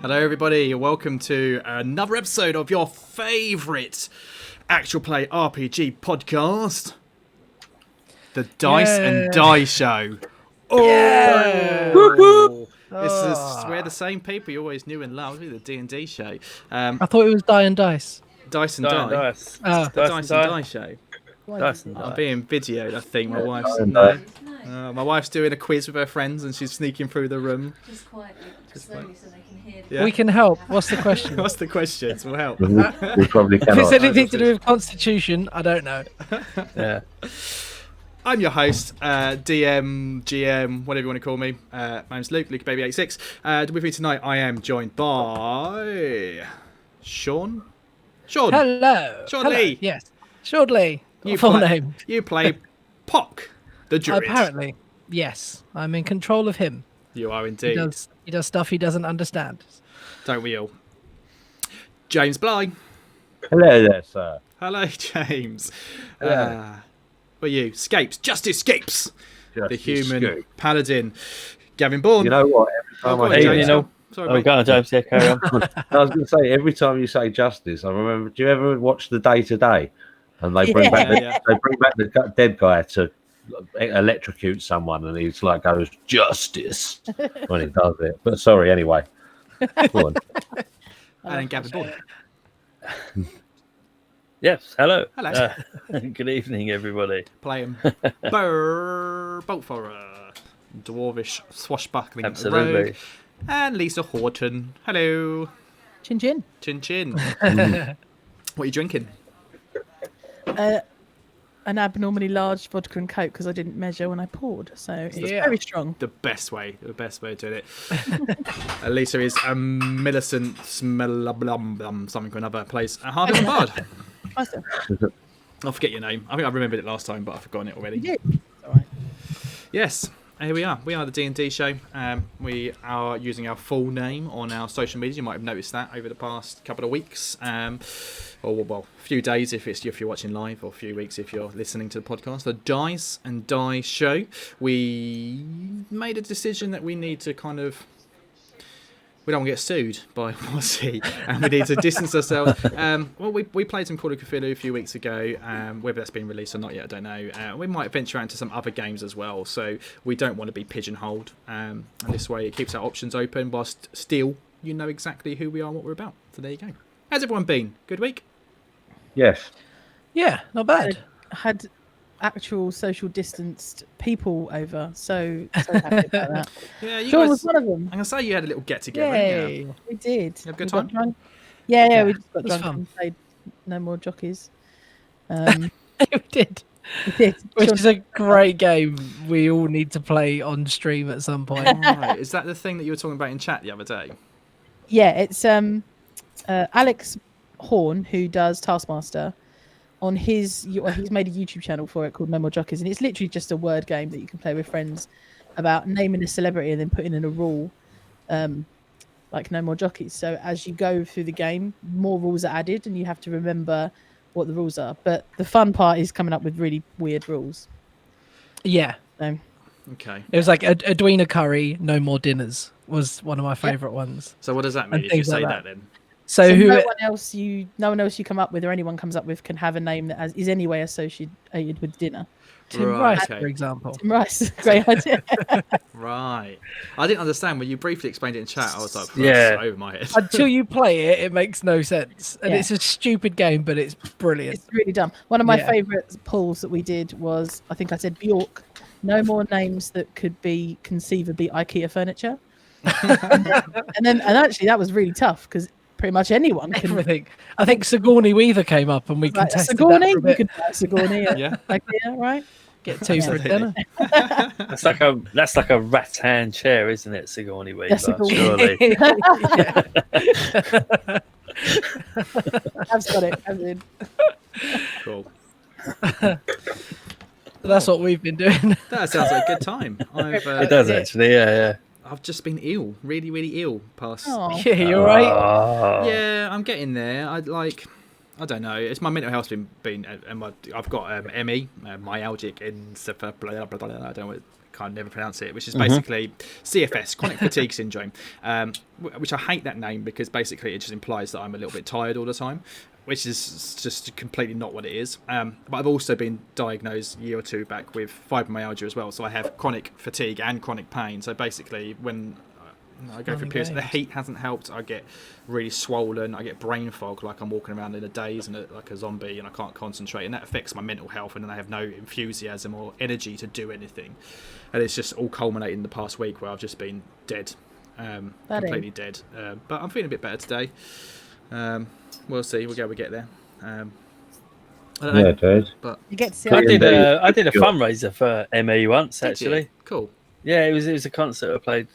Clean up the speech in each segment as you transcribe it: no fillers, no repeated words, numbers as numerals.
Hello everybody, and welcome to another episode of your favourite actual play RPG podcast, the Dice and Die Show. Oh! Yeah! We're the same people you always knew and loved, the D&D show. I thought it was Die and Dice. Dice and Die. Dice. Oh. The Dice and Die show. Dice and I'm Die. being videoed, I think. My wife's my wife's doing a quiz with her friends and she's sneaking through the room. Just quietly, slowly, so they can hear. Yeah. We can help. What's the question? What's the questions? We'll help. We probably If cannot. it's anything to do with Constitution, I don't know. Yeah. I'm your host, DM, GM, whatever you want to call me. My name's Luke, LukeBaby86. With me tonight, I am joined by Sean. Hello. Sean Hello. Lee. Yes. Sean Lee. You Full play- name. You play Pock, the druid. Apparently. Yes. I'm in control of him. You are indeed. He does stuff he doesn't understand. Don't we all? James Bly. Hello there, sir. Hello, James. Hello. What are you? Scapes. Justice Scapes. The Justice human Scoop. paladin. Gavin Bourne. You know what? Every time go on, I James. hear you know. Sorry, Oh, mate. go on, James. Yeah, carry on. I was going to say, every time you say justice, I remember. Do you ever watch the Day to Day? And they bring back Yeah. they bring back the dead guy to electrocute someone, and he's like goes justice when he does it. But sorry, anyway. Go on. And then Gavin Bourne. Yes, hello. Hello. Good evening, everybody. Playing Bolt for dwarvish swashbuckling Absolutely. rogue. And Lisa Horton. Hello. Chin chin. Chin chin. What are you drinking? An abnormally large vodka and coke because I didn't measure when I poured, so it's Yeah. very strong. The best way of doing it. Lisa is Millicent something or another place at Harbin and Bard. Awesome. I'll forget your name. I think I remembered it last time, but I've forgotten it already. You did. It's all right. Yes, here we are. We are the D&D show. We are using our full name on our social media. You might have noticed that over the past couple of weeks. Or a few days if you're watching live, or a few weeks if you're listening to the podcast. The Dice and Die show. We made a decision that we need to we don't want to get sued by WOTC, and we need to distance ourselves. We played some Call of Cthulhu a few weeks ago. Whether that's been released or not yet, I don't know. We might venture out into some other games as well, so we don't want to be pigeonholed. And this way it keeps our options open, whilst still you know exactly who we are and what we're about. So there you go. How's everyone been? Good week? Yes. Yeah, not bad. Had actual social distanced people over, so happy about that. Yeah, you Sean guys. was one of them. I'm gonna say you had a little get together. Yay. We did. You have a good We got time? drunk. Yeah, Yeah, we just got it was drunk fun. and played No More Jockeys. We did. We did. Which Sean- is a great game we all need to play on stream at some point. Right. Is that the thing that you were talking about in chat the other day? Yeah, it's Alex Horn, who does Taskmaster. On he's made a YouTube channel for it called No More Jockeys, and it's literally just a word game that you can play with friends about naming a celebrity and then putting in a rule, like No More Jockeys. So as you go through the game, more rules are added, and you have to remember what the rules are. But the fun part is coming up with really weird rules. Yeah. So Okay. It was like Edwina Curry, No More Dinners was one of my favourite ones. So what does that mean And if you things say like that that. then? So, no who? one else you come up with or anyone comes up with can have a name that is anyway associated with dinner. Tim Right, Rice, okay. for example. Tim Rice, great idea. Right. I didn't understand when you briefly explained it in chat. I was like, Yeah. that's over my head. Until you play it, it makes no sense, and Yeah. it's a stupid game, but it's brilliant. It's really dumb. One of my Yeah. favourite pulls that we did was, I think I said Bjork. No more names that could be conceivably IKEA furniture. and actually that was really tough because pretty much anyone can. Everything. I think Sigourney Weaver came up, and we Like, contested Sigourney, that for a you bit. could buy Sigourney at Yeah. IKEA, right? Get two for Absolutely. dinner. That's like a rattan chair, isn't it, Sigourney Weaver? Yes, Sigourney. Surely. I've got it. I'm in. Cool. That's what we've been doing. That sounds like a good time. It does actually, yeah. I've just been ill, really, really ill past. Oh, Yeah, you're right. Oh. Yeah, I'm getting there. I I don't know. It's my mental health's been and I've got ME, myalgic encephalopathy. I don't know. Can't never pronounce it. Which is basically CFS, chronic fatigue syndrome. Which I hate that name because basically it just implies that I'm a little bit tired all the time, which is just completely not what it is. But I've also been diagnosed a year or two back with fibromyalgia as well. So I have chronic fatigue and chronic pain. So basically, when I go through periods, the heat hasn't helped. I get really swollen. I get brain fog, like I'm walking around in a daze and like a zombie, and I can't concentrate. And that affects my mental health. And then I have no enthusiasm or energy to do anything. And it's just all culminated in the past week where I've just been dead, completely dead. But I'm feeling a bit better today. We'll see. We get there. I don't know, dude. but You get to see. I did a fundraiser for ME once, did you? actually. Cool. Yeah, it was a concert I played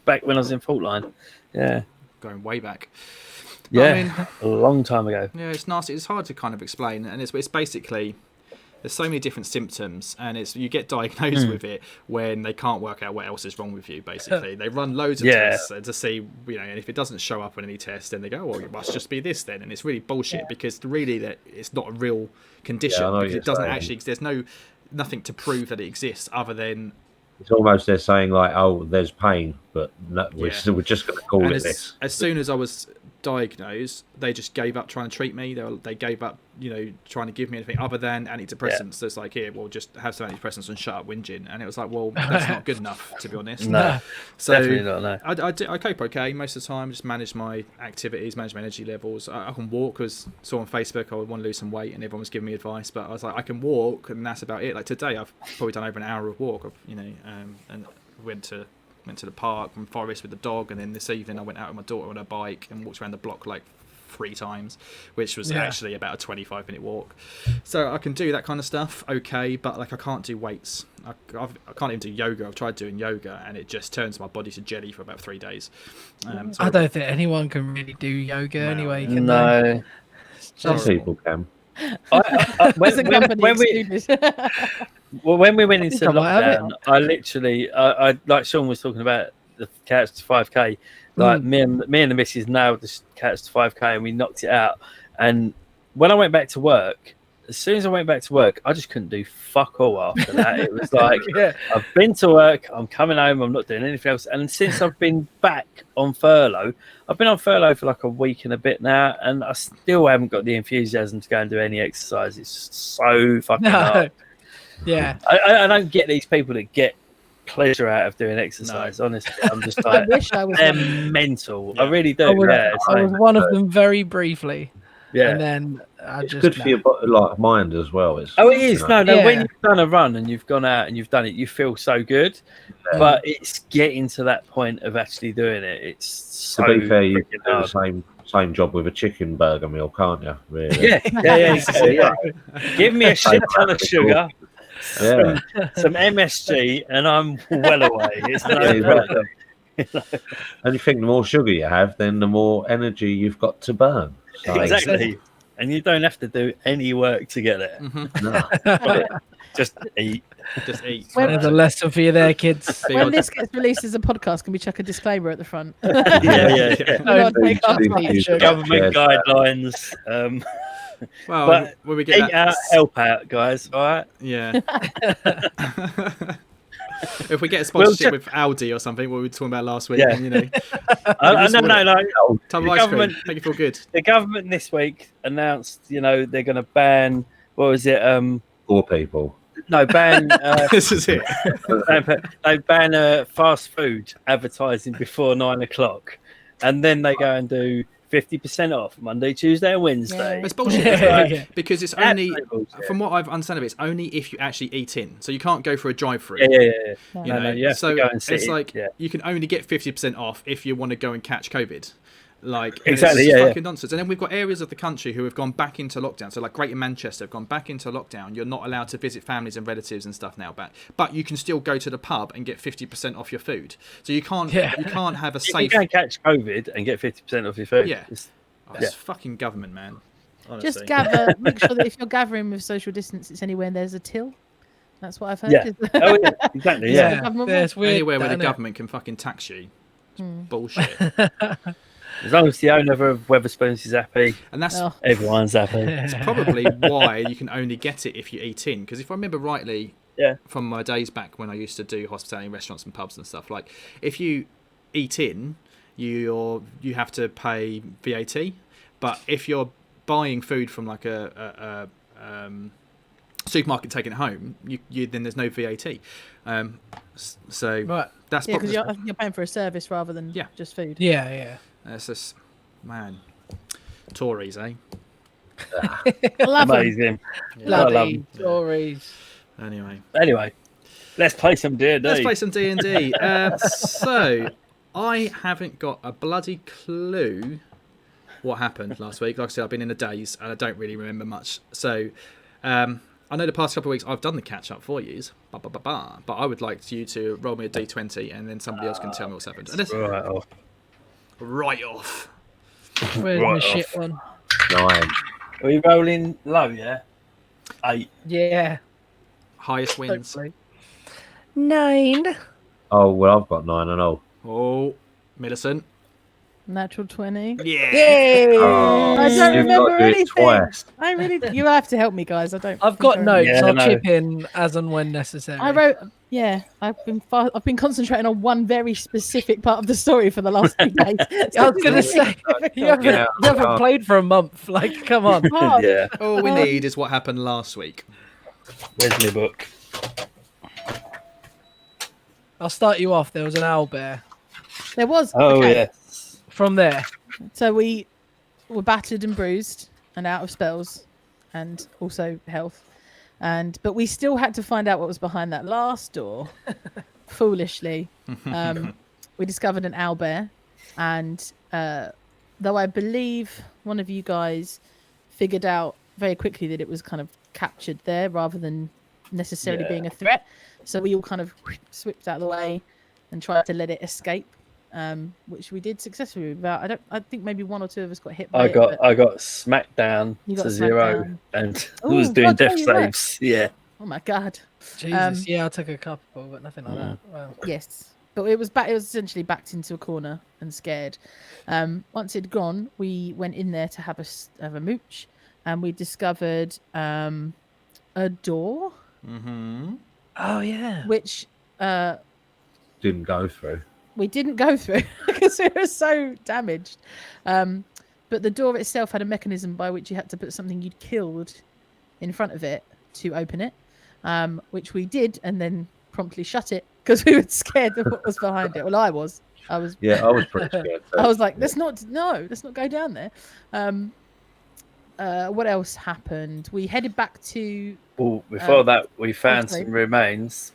back when I was in Fault Line. Yeah, Going way back. But, yeah, I mean, a long time ago. yeah, it's nasty. It's hard to kind of explain, and it's basically there's so many different symptoms, and you get diagnosed with it when they can't work out what else is wrong with you. Basically, they run loads of tests to see, and if it doesn't show up on any test, then they go, well, it must just be this then, and it's really bullshit because really that it's not a real condition because it doesn't actually. There's nothing to prove that it exists other than. It's almost they're saying like, oh, there's pain, but no, we're just going to call it this. As soon as I was diagnosed, they just gave up trying to treat me. They gave up, trying to give me anything other than antidepressants. So it's like, here, well, just have some antidepressants and shut up whinging. And it was like, well, that's not good enough, to be honest. No, so definitely not. No. I cope okay most of the time. Just manage my activities, manage my energy levels. I can walk because saw on Facebook I would want to lose some weight, and everyone was giving me advice. But I was like, I can walk, and that's about it. Like today, I've probably done over an hour of walk. And went to the park and forest with the dog, and then this evening I went out with my daughter on a bike and walked around the block like 3 times, which was actually about a 25-minute walk. So I can do that kind of stuff, okay, but like I can't do weights. I can't even do yoga. I've tried doing yoga, and it just turns my body to jelly for about 3 days. So I don't think anyone can really do yoga anyway. Can No. they? Some people can. When we went into I might have lockdown, I literally, I like Sean was talking about the couch to 5K. Like me and the missus nailed the couch to 5K, and we knocked it out. And when I went back to work, as soon as I went back to work, I just couldn't do fuck all after that. It was like, I've been to work, I'm coming home, I'm not doing anything else. And since I've been back on furlough, I've been on furlough for like a week and a bit now, and I still haven't got the enthusiasm to go and do any exercise. It's just so fucking hard. Yeah. I don't get these people that get pleasure out of doing exercise. Honestly, I'm just like, I wish I was. they're mental. Yeah. I really do. I was one of them very briefly. Yeah. And then It's good for your mind as well. It is. No. Yeah. When you've done a run and you've gone out and you've done it, you feel so good. Yeah. But it's getting to that point of actually doing it. It's so. To be fair, you can do hard. the same job with a chicken burger meal, can't you? Really? Yeah. Give me a shit ton of sugar, Yeah. some MSG, and I'm well away. It's no problem. And you think the more sugar you have, then the more energy you've got to burn. So, Exactly. And you don't have to do any work to get there. No. Just eat. Just eat. There's a lesson for you there, kids. When this gets released as a podcast, can we chuck a disclaimer at the front? Yeah. Not take our time. Government guidelines. Well, But when we get eat out, help out, guys. All right. Yeah. If we get a sponsorship with Audi or something, what we were talking about last week, Yeah. then, I no. Like, tub of the ice cream, government- make you feel good. the government this week announced, they're going to ban. What was it? Poor people. No, ban. This is it. They ban fast food advertising before 9 o'clock, and then they go and do 50% off Monday, Tuesday, and Wednesday. It's bullshit, Yeah. because it's only, Absolute bullshit. from what I've understood of it, it's only if you actually eat in. So you can't go for a drive-through. Yeah. You No, know? you have So to go and sit it's in. like Yeah. you can only get 50% off if you want to go and catch COVID. Like Exactly, it's yeah, fucking nonsense. And then we've got areas of the country who have gone back into lockdown. So like Greater Manchester have gone back into lockdown. You're not allowed to visit families and relatives and stuff now, but you can still go to the pub and get 50% off your food. So you can't have a You safe. can catch COVID and get 50% off your food. Yeah. It's fucking government, man. Honestly. Just gather. Make sure that if you're gathering with social distance, it's anywhere there's a till. That's what I've heard. Yeah. Oh yeah, exactly. Yeah. Yeah, it's weird. Anywhere where the isn't it? government can fucking tax you. It's bullshit. As long as the owner of Weatherspoons is happy, And that's Oh, everyone's happy. probably why you can only get it if you eat in. Because if I remember rightly, Yeah. from my days back when I used to do hospitality in restaurants and pubs and stuff, like if you eat in, you have to pay VAT. But if you're buying food from like a supermarket, taking it home, you then there's no VAT. So Right. that's yeah, because probably you're paying for a service rather than Yeah. just food. Yeah. it's just, man, Tories, eh? I love 'em. Amazing. Yeah. Bloody Bloody Tories. Anyway, let's play some D&D. Let's play some D&D. So, I haven't got a bloody clue what happened last week. Like I said, I've been in a daze and I don't really remember much. So, I know the past couple of weeks I've done the catch-up for you, but I would like you to roll me a D20 and then somebody else can tell me what's happened. And this, Right off. right off. Where's Right my shit off. one? 9. Are we rolling low, yeah? 8. Yeah. Highest wins. Hopefully. 9. Oh, well, I've got 9 and all. Oh, Millicent. Natural 20. Yeah. Yay! Oh, I don't you've remember got to do it anything. twice. I really. You have to help me, guys. I don't. I've got think notes. Yeah, I'll no. chip in as and when necessary. I wrote. Yeah, I've been concentrating on one very specific part of the story for the last 2 days. I was going to say, you haven't, Yeah. you haven't played for a month. Like, come on. Oh, Yeah. All we need is what happened last week. Where's my book? I'll start you off. There was an owlbear. there was. Oh, okay. yes. From there. So we were battered and bruised and out of spells, and also health, but we still had to find out what was behind that last door. Foolishly, we discovered an owlbear, and though I believe one of you guys figured out very quickly that it was kind of captured there rather than necessarily Yeah. being a threat, so we all kind of swept out of the way and tried to let it escape. Which we did successfully. I think maybe one or two of us got hit by it. but- I got smacked down You got to smacked 0 down. and Ooh, was doing God, death oh, you were. saves. Yeah. Oh my god. Jesus. Yeah, I took a couple, but nothing like Mm. that. Wow. Yes, but it was It was essentially backed into a corner and scared. Once it'd gone, we went in there to have a mooch, and we discovered a door, Mm-hmm. Oh, yeah. which Didn't go through. we didn't go through because it was so damaged. But the door itself had a mechanism by which you had to put something you'd killed in front of it to open it, which we did, and then promptly shut it because we were scared of what was behind it. Well, I was. Yeah, I was pretty scared. I was like, let's not go down there. What else happened? We headed back to. Well, before that, we found okay. some remains.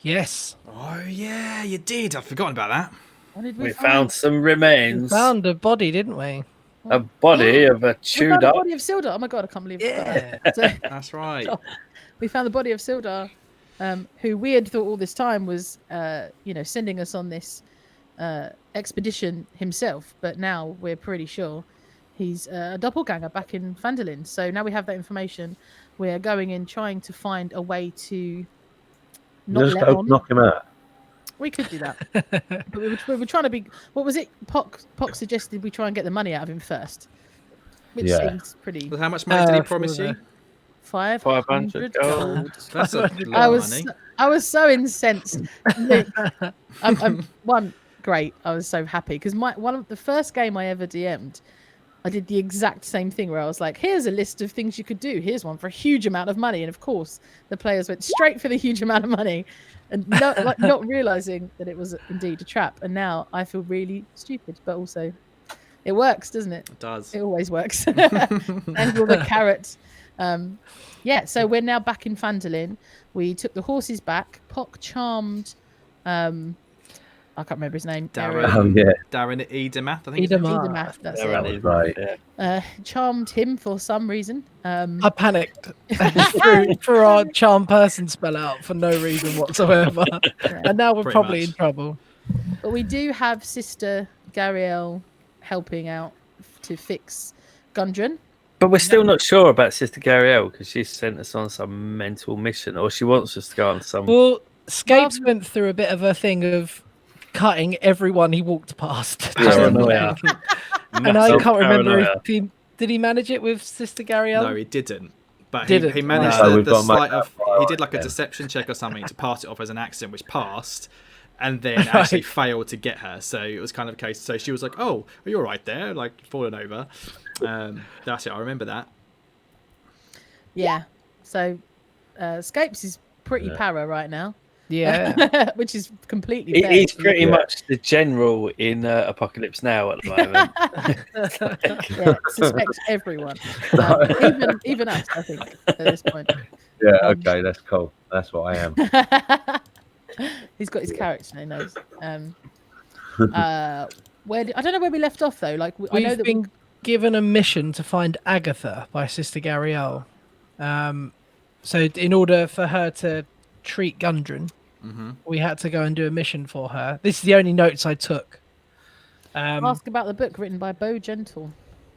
Yes. Oh, yeah, you did. I've forgotten about that. What did We found some remains. Found a body, didn't we? A body of a We chewed found the up. body of Sildar. Oh my god, I can't believe Yeah. that. So, That's right. we found the body of Sildar, who we had thought all this time was, sending us on this expedition himself. But now we're pretty sure he's a doppelganger back in Phandelver. So now we have that information. We're going in trying to find a way to not Just let go on. knock him out. We could do that. But we were trying to be. What was it? Pocks suggested we try and get the money out of him first, which Yeah. seems pretty. Well, how much money did he promise for you? 500 gold. That's a lot I of was money. I was so incensed. Luke, great. I was so happy because one of the first game I ever DM'd, I did the exact same thing where I was like, here's a list of things you could do. Here's one for a huge amount of money. And of course, the players went straight for the huge amount of money and not realizing that it was indeed a trap. And now I feel really stupid, but also it works, doesn't it? It does. It always works. And all the carrots. So we're now back in Phandelver. We took the horses back. Pock charmed. I can't remember his name. Darren. Oh, yeah. Darren Edemath, I think. his name is. Edemath. Edemath, that's Yeah, it. That was right. Yeah. Charmed him for some reason. I panicked threw our charm person spell out for no reason whatsoever. And now we're Pretty probably much. in trouble. But we do have Sister Gariel helping out to fix Gundren. But we're still not sure about Sister Gariel because she sent us on some mental mission, or she wants us to go on some. Well, Scapes went through a bit of a thing of cutting everyone he walked past. Paranoia. And I Massive can't remember paranoia. if did he manage it with Sister Gabrielle? No, he didn't. But Didn't. he managed No, the, we've the got to make slight that of. file He did like a again. deception check or something to pass it off as an accident, which passed, and then actually failed to get her. So it was kind of a case. So she was like, "Oh, are you all right there?" Like falling over. That's it. I remember that. Yeah. So, Scapes is pretty para right now. Yeah. Which is completely fair. He's pretty much the general in Apocalypse Now at the moment. Yeah, suspects everyone. Even us, I think, at this point. Yeah, okay, that's cool. That's what I am. He's got his character, he knows. I don't know where we left off though. Like I know We've that been given a mission to find Agatha by Sister Gabrielle. So in order for her to treat Gundren, we had to go and do a mission for her. This is the only notes I took. ask about the book written by Bo Gentle.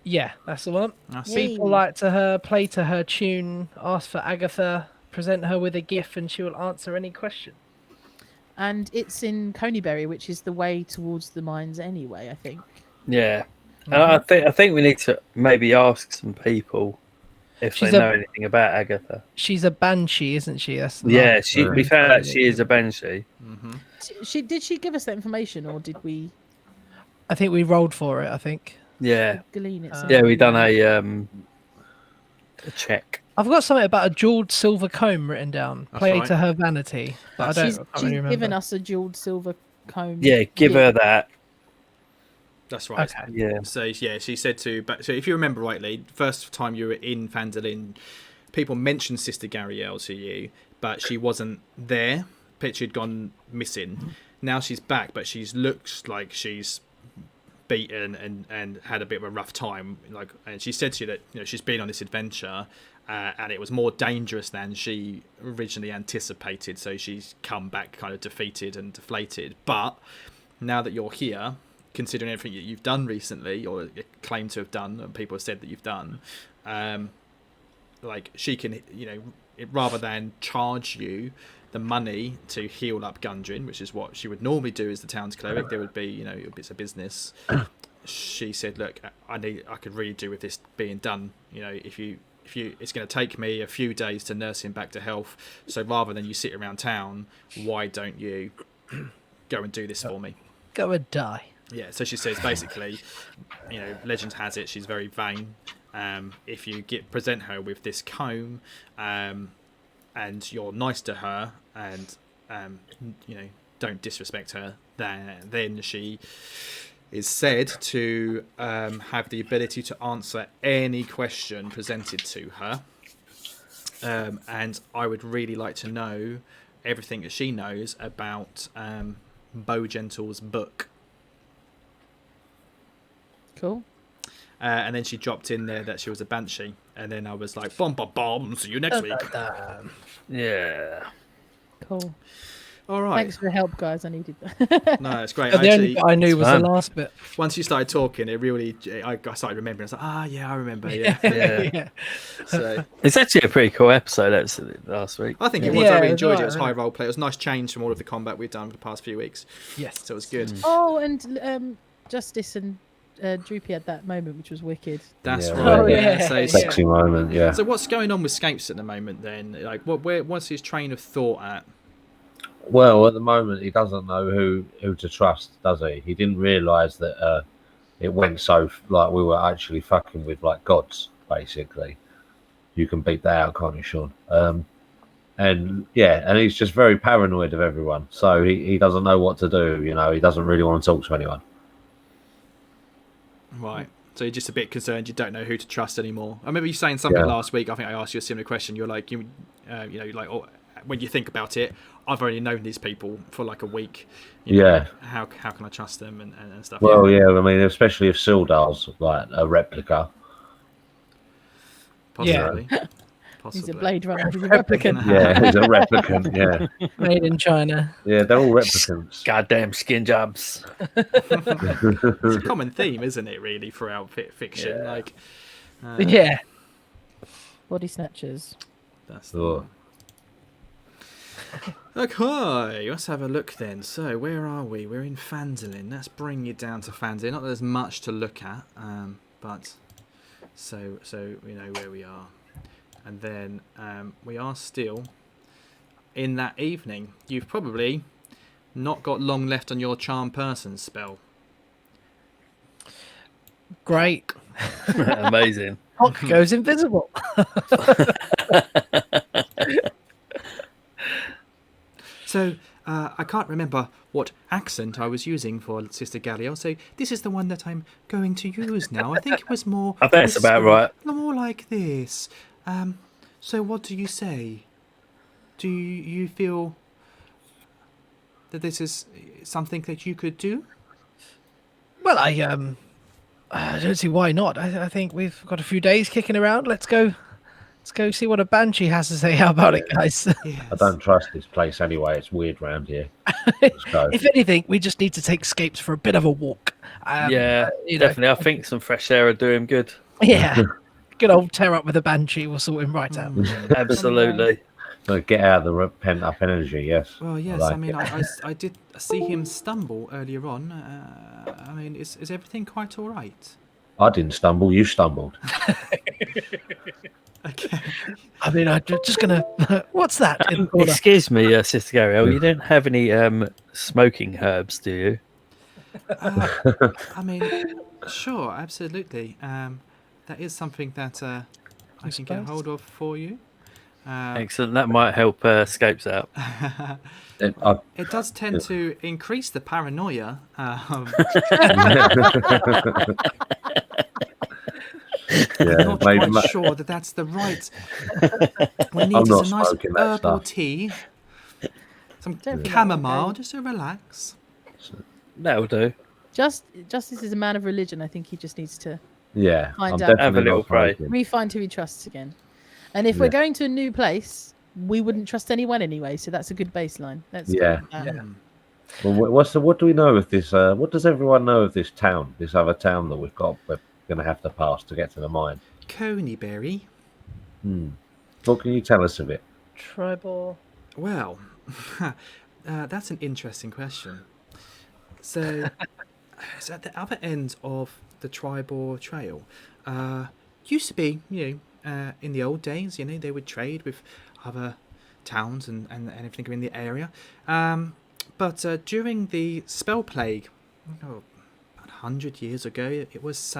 Yeah, that's the one. That's Yay. People like to her, play to her tune, ask for Agatha, present her with a gift, and she will answer any question. And it's in Coneybury, which is the way towards the mines anyway, I think. Yeah, and I think we need to maybe ask some people if She's they a- know anything about Agatha. She's a banshee, isn't she? That's the Yeah, line. we found out she is a banshee. Did she give us that information, or did we I think we rolled for it. I think. Yeah, glean it? yeah, we done a check. I've got something about a jeweled silver comb written down. That's Play right. to her vanity, but I She's can't really remember. given us a jeweled silver comb. Yeah, give her that. That's right. Okay. Yeah, So yeah, she said to. But so if you remember rightly, first time you were in Phandelver Inn, people mentioned Sister Gabrielle to you, but she wasn't there. Pitch had gone missing. Now she's back, but she looks like she's beaten and had a bit of a rough time. Like, and she said to you that she's been on this adventure, and it was more dangerous than she originally anticipated. So she's come back kind of defeated and deflated. But now that you're here, considering everything that you've done recently or claim to have done, and people have said that you've done, like she can, rather than charge you the money to heal up Gundren, which is what she would normally do as the town's cleric, there would be, it's a business. She said, "Look, I could really do with this being done. If you, it's going to take me a few days to nurse him back to health. So rather than you sit around town, why don't you go and do this for me?" Go and die. Yeah, so she says basically, legend has it she's very vain. If you present her with this comb, and you're nice to her, and don't disrespect her, then she is said to have the ability to answer any question presented to her. And I would really like to know everything that she knows about Bo Gentle's book. Cool. And then she dropped in there that she was a banshee, and then I was like, "Bomb, bomb, bomb! See you next week." yeah. Cool. All right. Thanks for the help, guys. I needed that. No, it's great. The only Actually, bit I knew was the fun. last bit. once you started talking, it really, I started remembering. I was like, yeah, I remember. Yeah. Yeah. So It's actually a pretty cool episode actually last week. I think it was. Yeah, I really it was enjoyed it. right, It was high wasn't role play. It was a nice change from all of the combat we've done for the past few weeks. Yes. So it was good. Oh, and Justice and Droopy had that moment, which was wicked. That's Yeah. right. Oh, yeah. yeah. So, Sexy moment, yeah. so what's going on with Scapes at the moment then? Like, what's his train of thought at? Well, at the moment, he doesn't know who to trust, does he? He didn't realise that it went so like we were actually fucking with like gods, basically. You can beat that out, can't you, Sean? And he's just very paranoid of everyone. So he doesn't know what to do. He doesn't really want to talk to anyone. Right. So you're just a bit concerned. You don't know who to trust anymore. I remember you saying something last week. I think I asked you a similar question. You're like, when you think about it, I've only known these people for like a week. How can I trust them and stuff? Well, yeah. I mean, especially if Sildar's like a replica. Possibly. He's a Blade Runner. He's a replicant. Yeah, he's a replicant. Yeah, Made in China. yeah. They're all replicants. Goddamn skin jobs. It's a common theme, isn't it? Really, throughout fiction. Yeah. Like, Yeah. Body snatchers. that's Oh. Okay, let's have a look then. So, where are we? We're in Phandelver. Let's bring you down to Phandelver. Not that there's much to look at, but so we know where we are. And then we are still in that evening. You've probably not got long left on your charm person spell. Great. Amazing. Pock goes invisible. So, I can't remember what accent I was using for Sister Galliel, so this is the one that I'm going to use now. I think it was more... I think that's about right. More like this. So what do you say? Do you feel that this is something that you could do? Well, I don't see why not. I think we've got a few days kicking around. Let's go see what a banshee has to say. How about it, guys? Yes. I don't trust this place anyway. It's weird round here. Let's go. If anything, we just need to take Scapes for a bit of a walk. Yeah, you know. definitely. I think some fresh air would do him good. Yeah. Good old tear up with a banshee will sort him right out. Absolutely. So get out of the pent up energy. Yes. Well, yes. like I mean, it. I did see him stumble earlier on. I mean, is everything quite all right? I didn't stumble. You stumbled. Okay. I mean, I'm just gonna. What's that? In the corner? Excuse me, Sister Gabrielle, you don't have any smoking herbs, do you? I mean, sure, absolutely. That is something that I can get suppose. hold of for you. Excellent. That might help Scapes out. It does tend to increase the paranoia. Yeah, I'm not quite sure that that's the right. We need I'm is not a nice smoking that herbal stuff. tea, some Don't think chamomile, just to relax. That'll do. Justice is a man of religion. I think he just needs to Yeah, Find I'm out. definitely Have a little not pray. smoking. re-find who he trusts again. And if we're going to a new place, we wouldn't trust anyone anyway. So that's a good baseline. Let's go Yeah. with that. Well, what do we know of this? What does everyone know of this town? This other town that we're going to have to pass to get to the mine. Coneyberry. What can you tell us of it? Tribal. Well, that's an interesting question. So, it's at the other end of the tribal trail. Used to be, in the old days, they would trade with other towns and everything in the area. But during the spell plague, about 100 years ago, it was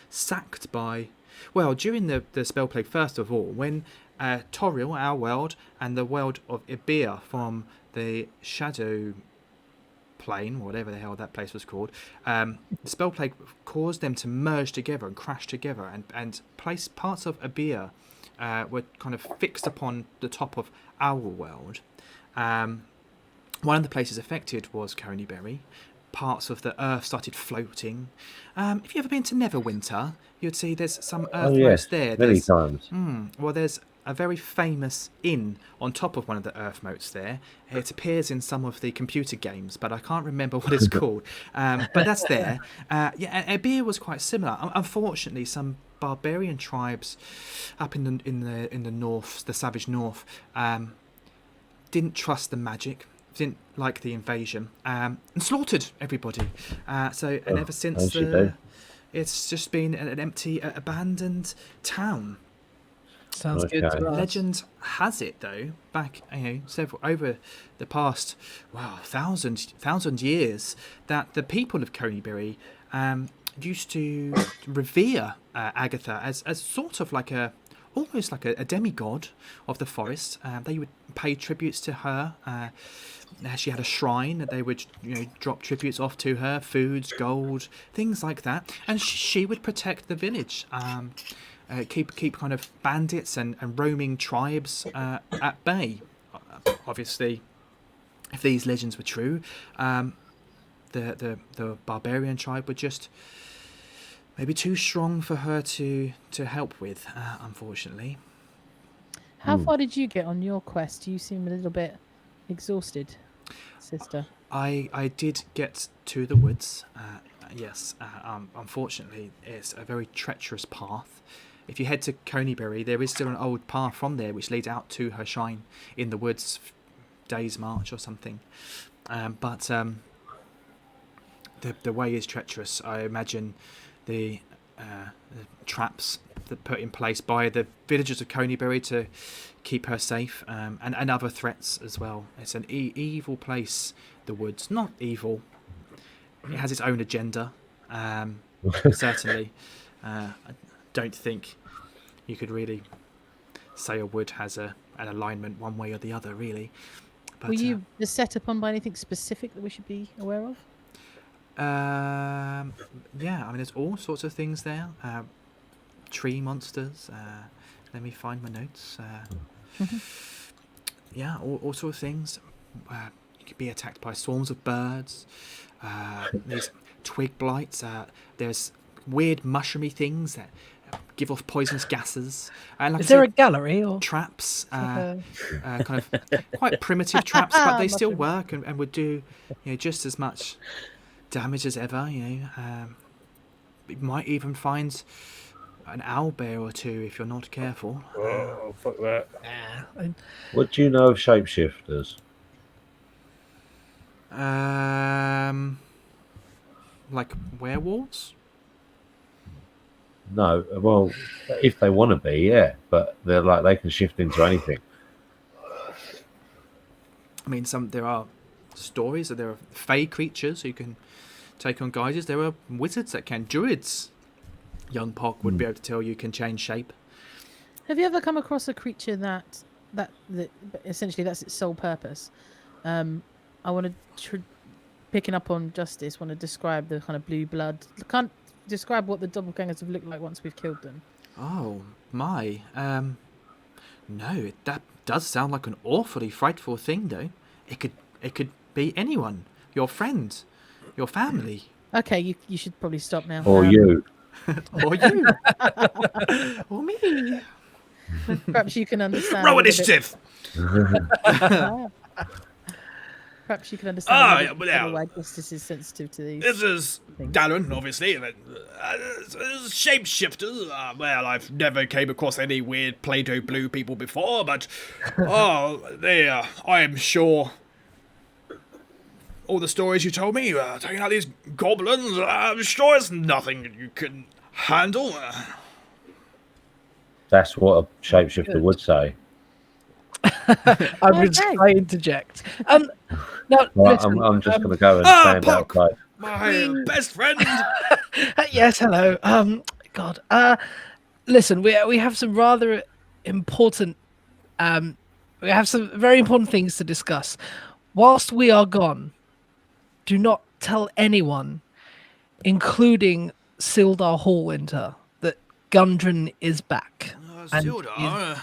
sacked by... Well, during the spell plague, first of all, when Toril, our world, and the world of Ibir from the Shadow Plane, whatever the hell that place was called, the spell plague caused them to merge together and crash together, and parts of Ibir were kind of fixed upon the top of our world. One of the places affected was Coneyberry. Parts of the earth started floating. If you've ever been to Neverwinter, you'd see there's some earth moats there. Many times. Well, there's a very famous inn on top of one of the earth moats there. It appears in some of the computer games, but I can't remember what it's called. But that's there. And Ibir was quite similar. Unfortunately, some barbarian tribes up in the north, the savage north, didn't trust the magic. Didn't like the invasion, and slaughtered everybody. And ever since, it's just been an empty, abandoned town. Sounds good to us. Legend has it, though, back over the past thousand years, that the people of Coneyberry used to revere Agatha as sort of like almost like a demigod of the forest. They would pay tributes to her. She had a shrine that they would drop tributes off to her, foods, gold, things like that, and she would protect the village, keep kind of bandits and roaming tribes at bay. Obviously, if these legends were true, the barbarian tribe were just maybe too strong for her to help with, unfortunately. How far did you get on your quest? You seem a little bit exhausted, sister. I did get to the woods, yes. Unfortunately, it's a very treacherous path. If you head to Coneyberry, there is still an old path from there which leads out to her shrine in the woods day's march or something. But the way is treacherous. I imagine the traps that put in place by the villagers of Coneybury to keep her safe, and other threats as well. It's an evil place, the woods. Not evil. It has its own agenda, certainly. I don't think you could really say a wood has an alignment one way or the other, really. But, Were you set upon by anything specific that we should be aware of? yeah, I mean, there's all sorts of things there. Tree monsters. Let me find my notes. Yeah, all sorts of things. You could be attacked by swarms of birds. There's twig blights. There's weird mushroomy things that give off poisonous gases. Like Is there a gallery or traps? Kind of quite primitive traps, but they still work and would do just as much damage as ever. You might even find an owlbear or two if you're not careful. Oh, fuck that. What do you know of shapeshifters? Like werewolves? No, well, if they want to be, yeah, but they're like they can shift into anything. I mean, there are stories that there are fey creatures who can take on guises. There are wizards that can. Druids, young Pock would be able to tell you, can change shape. Have you ever come across a creature that essentially that's its sole purpose? I want to picking up on Justice. Want to describe the kind of blue blood. Can't describe what the doppelgangers have looked like once we've killed them. Oh my! No, that does sound like an awfully frightful thing, though. It could be anyone. Your friend, your family. Okay, you should probably stop now. Or you. Or you. Or me. Perhaps you can understand. Roll initiative! Perhaps you can understand now, why Justice is sensitive to these. This is things. Darren, obviously. Shapeshifters. Well, I've never came across any weird Play-Doh blue people before, but I am sure all the stories you told me, talking about these goblins, I'm sure it's nothing you can handle. That's what a shapeshifter would say. I would I interject. Now, Well, listen, I'm just going to go and stand Pock, outside. my best friend. yes, hello. God. Listen, we have some rather important. We have some very important things to discuss. Whilst we are gone, do not tell anyone, including Sildar Hallwinter, that Gundren is back. And Sildar.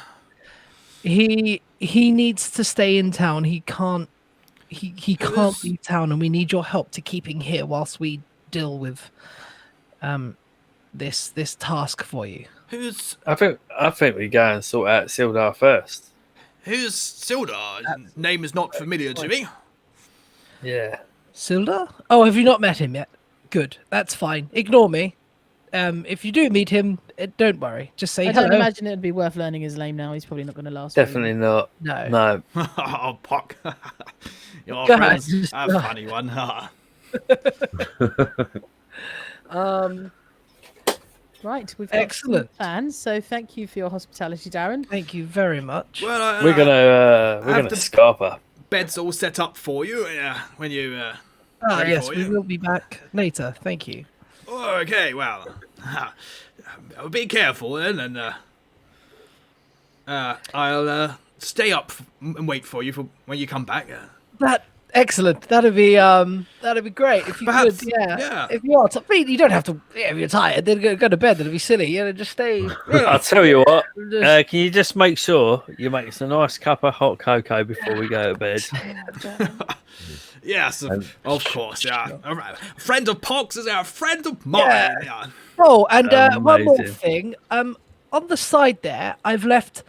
he needs to stay in town. He can't leave town, and we need your help to keep him here whilst we deal with this task for you. I think we go and sort out Sildar first. Who's Sildar? His name is not familiar to me. Yeah. Sildar? Oh, have you not met him yet? Good, that's fine. Ignore me. If you do meet him, don't worry. Just say I hello. don't imagine it'd be worth learning his name now. He's probably not going to last. Definitely not. No. No. Oh, Pock. Your Guys, friend's a funny one. Right, we've got Excellent. plans. So thank you for your hospitality, Darren. Thank you very much. Well, We're gonna scarp her. bed's all set up for you when you. ready Yes, for we you. will be back later. Thank you. Okay, well, be careful then, and I'll stay up and wait for you for when you come back. Excellent. That'd be great if you Perhaps, could. Yeah. yeah. If you are, you don't have to. Yeah, if you're tired, then go to bed. That'd be silly. Just stay. I'll tell you what. Just- Can you just make sure you make us a nice cup of hot cocoa before we go to bed? Yes, of course. Yeah, a friend of Pocks is a friend of mine. Yeah. Oh, and one more Amazing. thing. On the side there, I've left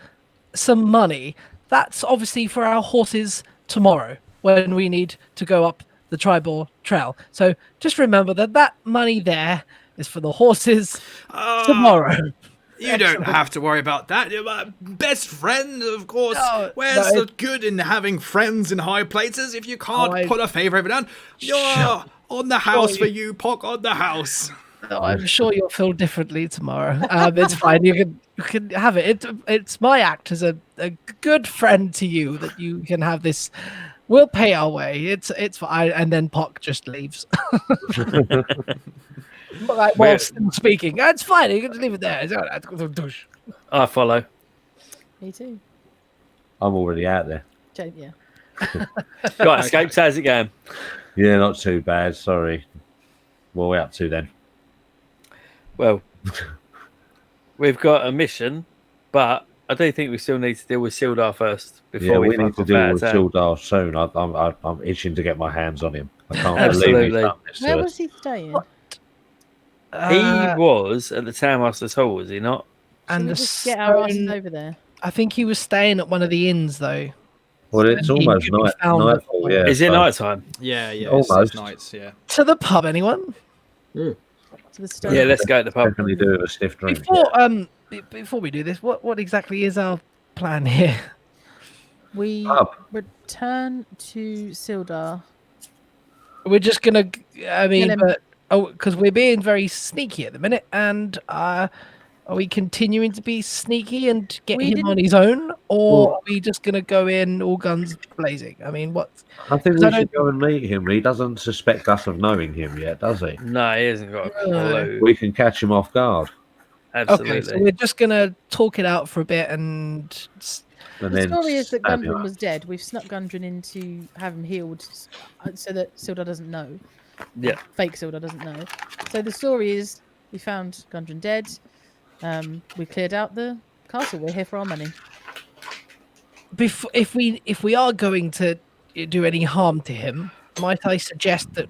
some money. That's obviously for our horses tomorrow when we need to go up the Tribor Trail. So just remember that money there is for the horses tomorrow. You don't have to worry about that. You're my best friend, of course. No, Where's the good in having friends in high places if you can't put a favour over down? You're on the house for you, Pock, on the house. No, I'm sure you'll feel differently tomorrow. It's fine. You can have it. It's my act as a good friend to you that you can have this. We'll pay our way. It's fine. And then Pock just leaves. While still speaking, it's fine. You can just leave it there. I follow. Me too. I'm already out there. Yeah. Right, Escapes, how's it going? Yeah, not too bad. Sorry. What are we up to then? Well, we've got a mission, but I do think we still need to deal with Sildar first before we need to deal with Sildar. Sildar soon. I'm itching to get my hands on him. I can't Absolutely. believe he's done this Where to was us. he staying? He was at the Townmaster's Hall, was he not? And Should we the just get our asses stone- over there? I think he was staying at one of the inns though. Well, it's And he almost could be found nightfall. before. Yeah, Is it so- night time? Yeah, Almost. It's nights, yeah. To the pub, anyone? To the stone. Yeah, let's go to the pub. Definitely do with a stiff drink. Before we do this, what exactly is our plan here? We Pub. return to Sildar. We're just gonna. I mean, him. but because we're being very sneaky at the minute, and are we continuing to be sneaky and get We him didn't- on his own, or Well- are we just gonna go in all guns blazing? I mean, what? I think 'Cause we I should go and meet him. He doesn't suspect us of knowing him yet, does he? No, he hasn't got a No. clue. We can catch him off guard. Absolutely. Okay, so we're just gonna talk it out for a bit and. And The then story is that stab him Gundren up. was dead. We've snuck Gundren in to have him healed so that Sildar doesn't know. Yeah. Fake Sildar doesn't know. So the story is we found Gundren dead. We cleared out the castle. We're here for our money. If we are going to do any harm to him, might I suggest that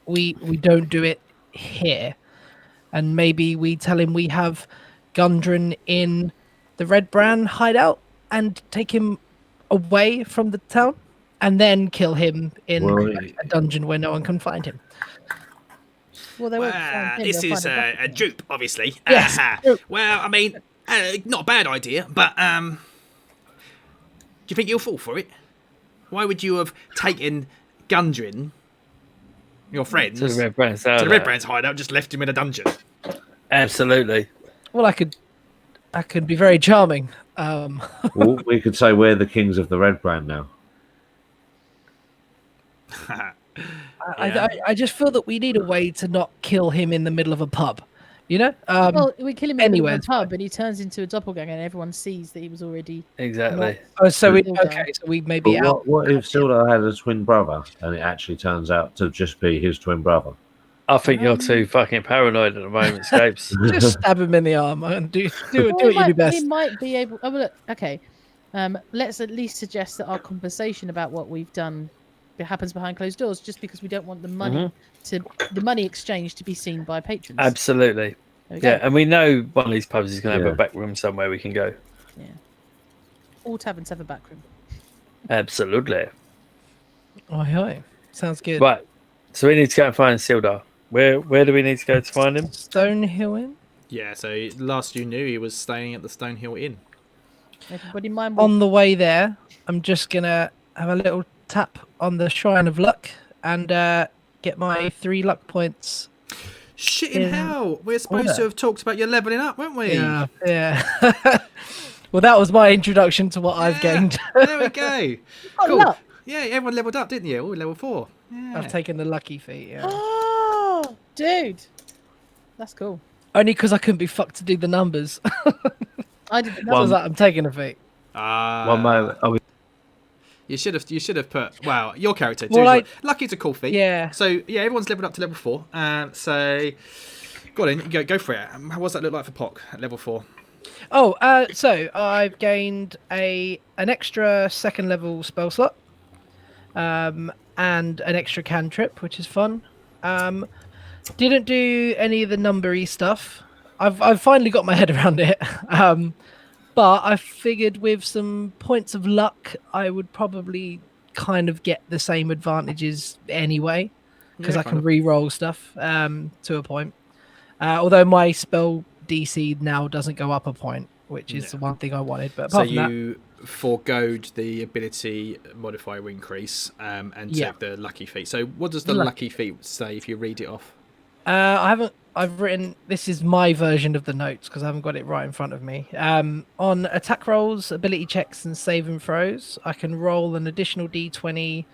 we don't do it here, and maybe we tell him we have Gundren in the Red Brand hideout and take him away from the town, and then kill him in Well, a dungeon where no one can find him. Well, they won't find him. This they'll is find a dupe, obviously. Yes. Well, I mean, not a bad idea, but do you think you'll fall for it? Why would you have taken Gundren, your friends, To the Red Brand's to the Red Brand's hideout, just left him in a dungeon? Absolutely. Well, I could be very charming. Well, we could say we're the kings of the Red Brand now. I just feel that we need a way to not kill him in the middle of a pub. You know? well, we kill him in the anywhere's pub, and he turns into a doppelganger, and everyone sees that he was already. Exactly. So we Sildar. so we may be But out. what if Sildar had a twin brother and it actually turns out to just be his twin brother? I think you're too fucking paranoid at the moment, Scapes. Just stab him in the arm and do Well, what you do best. He might be able. Oh, well, look, okay. Let's at least suggest that our conversation about what we've done happens behind closed doors, just because we don't want the money the money exchange to be seen by patrons. Absolutely. There we go. Yeah, and we know one of these pubs is going to have Yeah. a back room somewhere we can go. All taverns have a back room. Absolutely. Oi. Sounds good. Right. So we need to go and find Sildar. Where do we need to go to find him? Stonehill Inn? Yeah, so last you knew, he was staying at the Stonehill Inn. Everybody mind what On the way there, I'm just gonna have a little tap on the Shrine of Luck and get my 3 luck points. Shit in Yeah. hell! We're supposed Order. to have talked about your levelling up, weren't we? Yeah. Well, that was my introduction to what I've Yeah. gained. There we go. Oh, Cool. luck. Yeah, everyone leveled up, didn't you? Oh, level 4. Yeah. I've taken the lucky feat. Yeah. Oh, dude, that's cool. Only because I couldn't be fucked to do the numbers. I did. That was that. I'm taking a feat. One moment. Oh, You should have put. Well, your character. Well, Well, Lucky's a cool feat. Yeah. So yeah, everyone's leveled up to level 4. So go on, in, go for it. How does that look like for Pock at level 4? Oh, so I've gained an extra 2nd level spell slot, and an extra cantrip, which is fun. Didn't do any of the numbery stuff. I've finally got my head around it. But I figured with some points of luck, I would probably kind of get the same advantages anyway, because Yeah, I can kind of. re-roll stuff to a point. Although my spell DC now doesn't go up a point, which is the one thing I wanted. But So apart from that, you foregoed the ability modifier increase and took the lucky feat. So what does the lucky feat say if you read it off? I've written, this is my version of the notes because I haven't got it right in front of me. On attack rolls, ability checks, and save and throws, I can roll an additional d20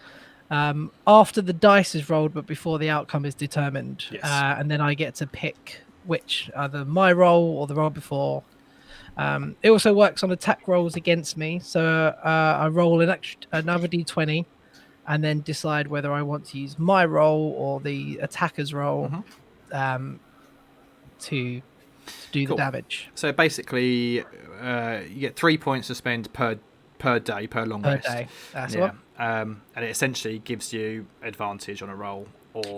after the dice is rolled, but before the outcome is determined. Yes. And then I get to pick which, either my roll or the roll before. It also works on attack rolls against me. So I roll another d20 and then decide whether I want to use my roll or the attacker's roll. To do the damage. So basically, you get 3 points to spend per day, per long rest. Day. That's and it essentially gives you advantage on a roll, or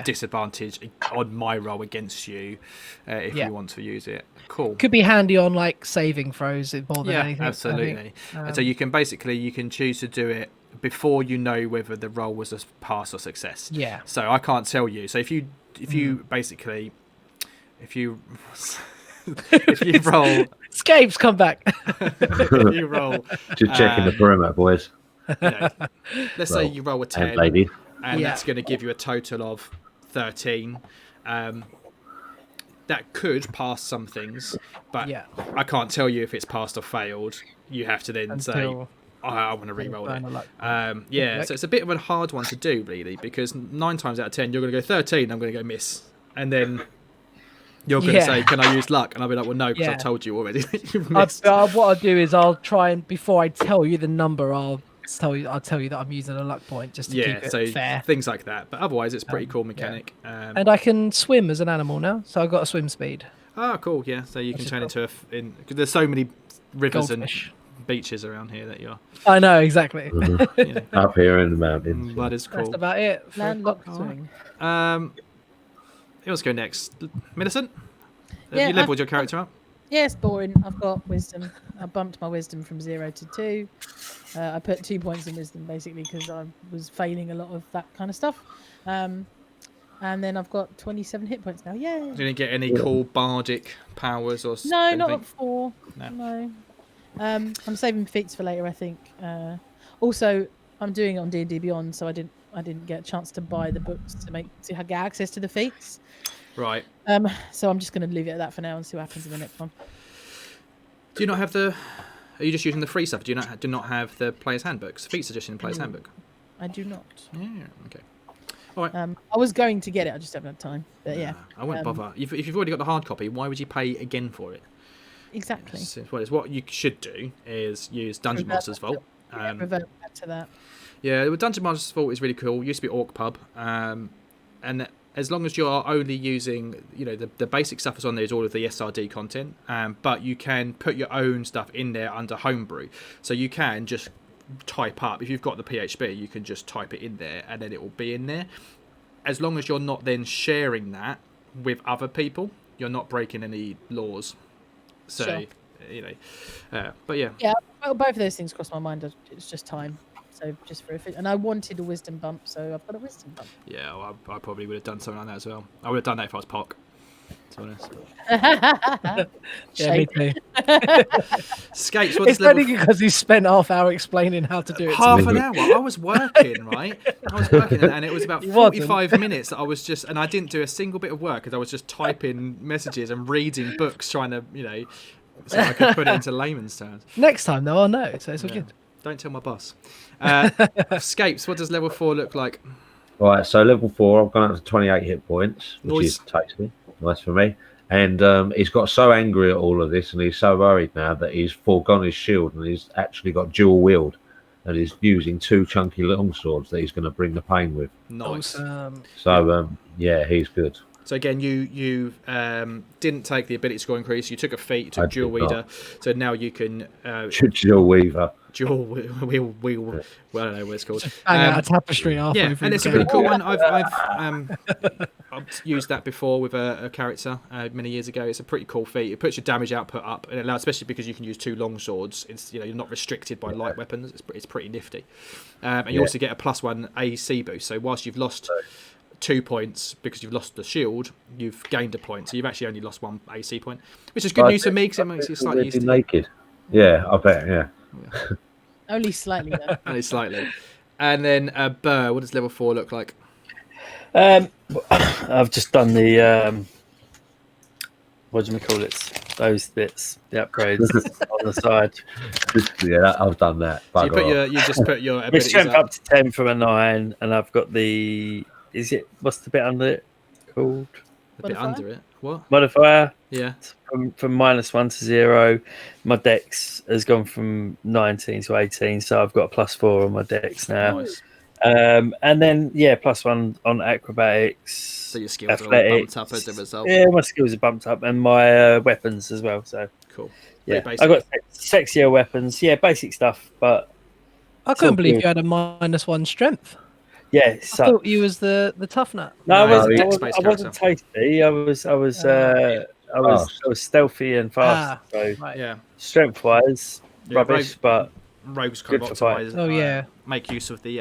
disadvantage on my roll against you if you want to use it. Cool. Could be handy on like saving throws more than anything. Absolutely. And so you can choose to do it before you know whether the roll was a pass or success. Yeah. So I can't tell you. So if you basically if you roll escapes, come back. if you roll just checking the perimeter, boys. Let's say you roll a 10 and that's going to give you a total of 13. That could pass some things, but I can't tell you if it's passed or failed. You have to then say I want to re-roll it. So it's a bit of a hard one to do, really, because 9 times out of 10 you're going to go 13, I'm going to go miss, and then you're going to say, can I use luck? And I'll be like, well, no, because I've told you already that you've missed. What I'll do is I'll try and, before I tell you the number, I'll tell you that I'm using a luck point just to keep it fair. Things like that. But otherwise, it's pretty cool mechanic. And I can swim as an animal now, so I've got a swim speed. Oh, cool, yeah. So you can turn into because there's so many rivers and beaches around here that you're... I know, exactly. Up here in the mountains. That is cool. That's about it. Landlocked swing. Who wants to go next? Millicent? Have you leveled your character up? Yes, boring. I've got wisdom. I bumped my wisdom from 0 to 2. I put 2 points in wisdom, basically, because I was failing a lot of that kind of stuff. And then I've got 27 hit points now. Yay! You didn't get any cool bardic powers or No, anything? not at 4. No. I'm saving feats for later, I think. Also, I'm doing it on D&D Beyond, so I didn't get a chance to buy the books to get access to the feats. Right. So I'm just going to leave it at that for now and see what happens in the next one. Do you not have Are you just using the free stuff? Do you not have the player's handbooks? Feats are just in the player's handbook. I do not. Yeah. Okay. All right. I was going to get it. I just haven't had time. But yeah. I won't bother. If you've already got the hard copy, why would you pay again for it? Exactly. What you should do is use Dungeon Master's Vault. Revert back to that. Yeah, the Dungeon Master's Vault is really cool. It used to be Orc Pub, and as long as you're only using, the basic stuff that's on there is all of the SRD content, but you can put your own stuff in there under Homebrew. So you can just type up, if you've got the PHP, you can just type it in there and then it will be in there. As long as you're not then sharing that with other people, you're not breaking any laws. So, but yeah. Yeah, well, both of those things crossed my mind. It's just time. So just for and I wanted a wisdom bump, so I've got a wisdom bump. Yeah, well, I probably would have done something like that as well. I would have done that if I was Pock, to be honest. Yeah, me too. Skates. It's only because he spent half hour explaining how to do it. Half an hour. I was working, right? And it was about 45 minutes that I was just, and I didn't do a single bit of work because I was just typing messages and reading books, trying to, so I could put it into layman's terms. Next time, though, I'll know, so it's all good. Don't tell my boss. Scapes, what does level 4 look like? Right, so level 4, I've gone up to 28 hit points, which is tasty. Nice for me. And he's got so angry at all of this, and he's so worried now that he's foregone his shield, and he's actually got dual wield, and he's using 2 chunky longswords that he's going to bring the pain with. Nice. So, he's good. So again, you didn't take the ability score increase. You took a feat, you took dual weeder. So now you can dual weaver. Well, I don't know what it's called. Hang out a tapestry halfway and it's a really cool one. I've used that before with a character many years ago. It's a pretty cool feat. It puts your damage output up, and it allows, especially because you can use 2 long swords. It's you're not restricted by light weapons. It's pretty nifty. And you also get a +1 AC boost. So whilst you've lost 2 points because you've lost the shield, you've gained a point. So you've actually only lost 1 AC point, which is good news for me because it makes you slightly used to naked. Yeah, I bet. Yeah. Only slightly though. only slightly. And then Burr, what does level 4 look like? I've just done the what do we call it? Those bits, the upgrades on the side. Yeah, I've done that. So you just put your My abilities strength up. up to 10 from a 9, and I've got what's the bit under it called? A bit under it. What? Modifier. Yeah. From -1 to 0. My dex has gone from 19 to 18, so I've got a +4 on my dex now. Nice. And then +1 on acrobatics. So your skills athletics. are all bumped up as a result. Yeah, my skills are bumped up, and my weapons as well. So Cool. yeah, Pretty I got basic. sexier weapons. Yeah, basic stuff, but I couldn't believe you had a -1 strength. yeah. I thought you was the tough nut. No, No, I he's a dex-based wasn't tasty. I was stealthy and fast. So Right. Yeah. strength wise, Yeah, rubbish, but Rogues kind of Good for optimize. Oh, yeah. Make use of the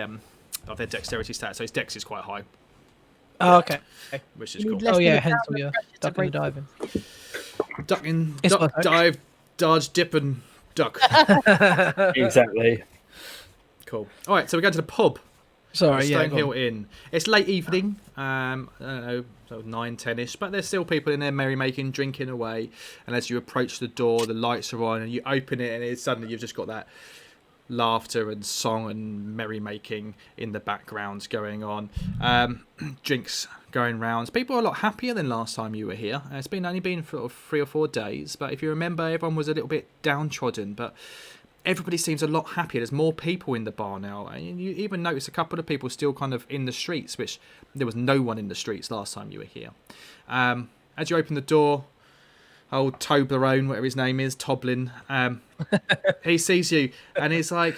of their dexterity stats. So his dex is quite high, Oh, okay. which is You cool. need less Oh than yeah, a hence pound all of your pressure to ducking and break diving. Ducking, It's duck, my dive, dodge, dip, and duck. exactly. Cool. All right, so we're going to the pub. Sorry, yeah. go Stonehill on. Inn. It's late evening. I don't know, so 9, 10ish, but there's still people in there merrymaking, drinking away. And as you approach the door, the lights are on, and you open it, and suddenly you've just got that laughter and song and merrymaking in the background going on. Drinks going round. People are a lot happier than last time you were here. It's only been for 3 or 4 days, but if you remember, everyone was a little bit downtrodden, but everybody seems a lot happier. There's more people in the bar now, and you even notice a couple of people still kind of in the streets, which there was no one in the streets last time you were here. As you open the door, old Toblerone, whatever his name is, Toblin, he sees you and he's like,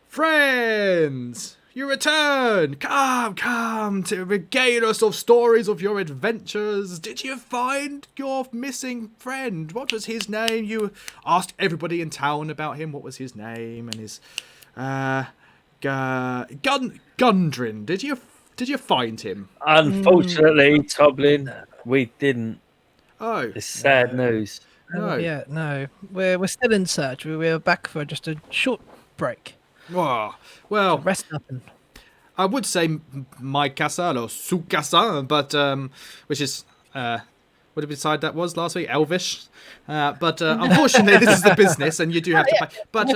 "Friends, you return! Come to regale us of stories of your adventures. Did you find your missing friend? What was his name? You asked everybody in town about him. What was his name? And his Gundrin. Did you find him? Unfortunately, Toblin, we didn't. Oh, It's sad news. no. Yeah, no. We're still in search. We're back for just a short break. Oh, well, Rest up and I would say my casa or su casa, but which is what did we decide that was last week? Elvish. But unfortunately, this is the business, and you do have to pay. But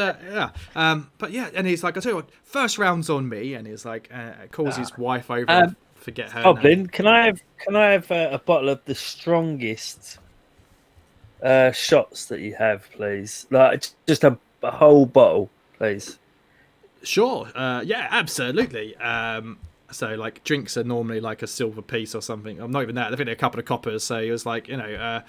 yeah, and he's like, I tell you what, first round's on me, and he's like, calls his wife over, forget her name. Toblin, can I have a bottle of the strongest shots that you have, please? Like just a whole bottle, please. Sure. Yeah, absolutely. So like drinks are normally like a silver piece or something. I'm not even that. I think they're a couple of coppers. So he was like, a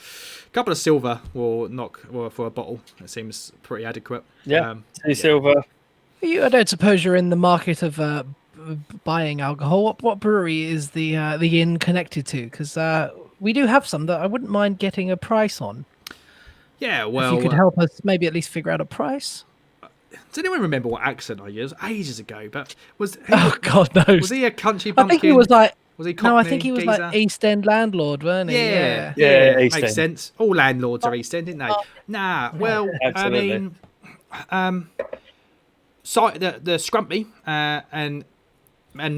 couple of silver will knock for a bottle. It seems pretty adequate. Yeah, two silver. I don't suppose you're in the market of buying alcohol. What brewery is the inn connected to? Because we do have some that I wouldn't mind getting a price on. Yeah, well, If you could help us maybe at least figure out a price. Does anyone remember what accent I used? Ages ago, but Oh God knows. was he a country I bumpkin? think he was like Was he no, I Cockney, think he was geezer? like East End landlord, weren't he? Yeah, East makes End. sense. All landlords are East End, didn't they? Nah, well, Absolutely. I mean, the scrumpy and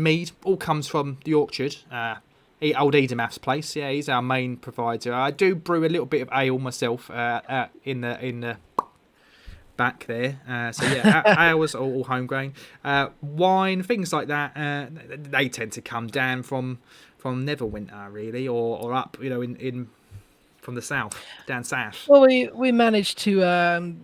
mead all comes from the orchard. Old Edamath's place. Yeah, he's our main provider. I do brew a little bit of ale myself in the back there. So yeah, ales are all homegrown. Wine, things like that. They tend to come down from Neverwinter, really, or up, in from the south, down south. Well, we managed to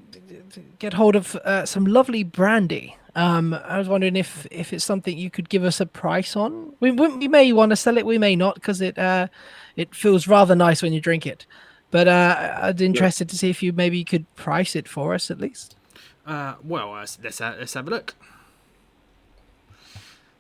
get hold of some lovely brandy. I was wondering if it's something you could give us a price on. We may want to sell it, we may not, because it feels rather nice when you drink it. But I'd be interested to see if you maybe could price it for us at least. Well, let's have a look.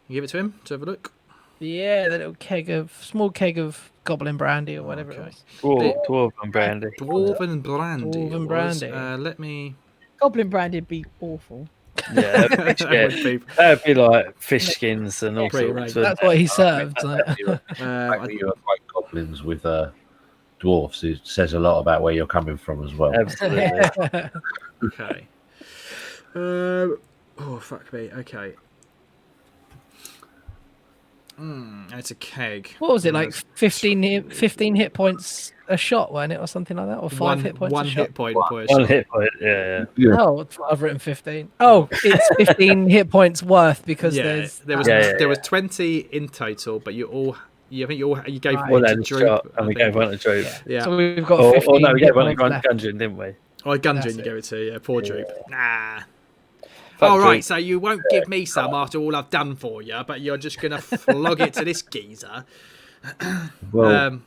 You give it to him to have a look. Yeah, the little small keg of goblin brandy or whatever it was. Dwarven brandy. Dwarven brandy. Dwarven it was. brandy. Let me. Goblin branded be awful. Yeah, that'd be like fish skins and all Pretty sorts. right. That's what he served. So. The fact that you equate goblins with dwarfs, it says a lot about where you're coming from as well. Absolutely. Okay. Oh, fuck me. Okay. It's a keg. What was it, like 15 hit points a shot, wasn't it, or something like that? Or 5 hit points one a hit shot? point per One shot. hit point, yeah. Oh, I've written 15. Oh, it's 15 hit points worth because Yeah, there's... there was 20 in total, but you gave Right. One one had to a Droop. shot, I and we think. gave one to Droop. Yeah. So we've got Or 15 no, we hit gave one to points left. Gundren, didn't we? Oh, Gundren That's you it. gave it to, yeah, poor Droop. Nah. Fuck All right, Droop. so you won't give me some after all I've done for you, but you're just going to flog it to this geezer. Well,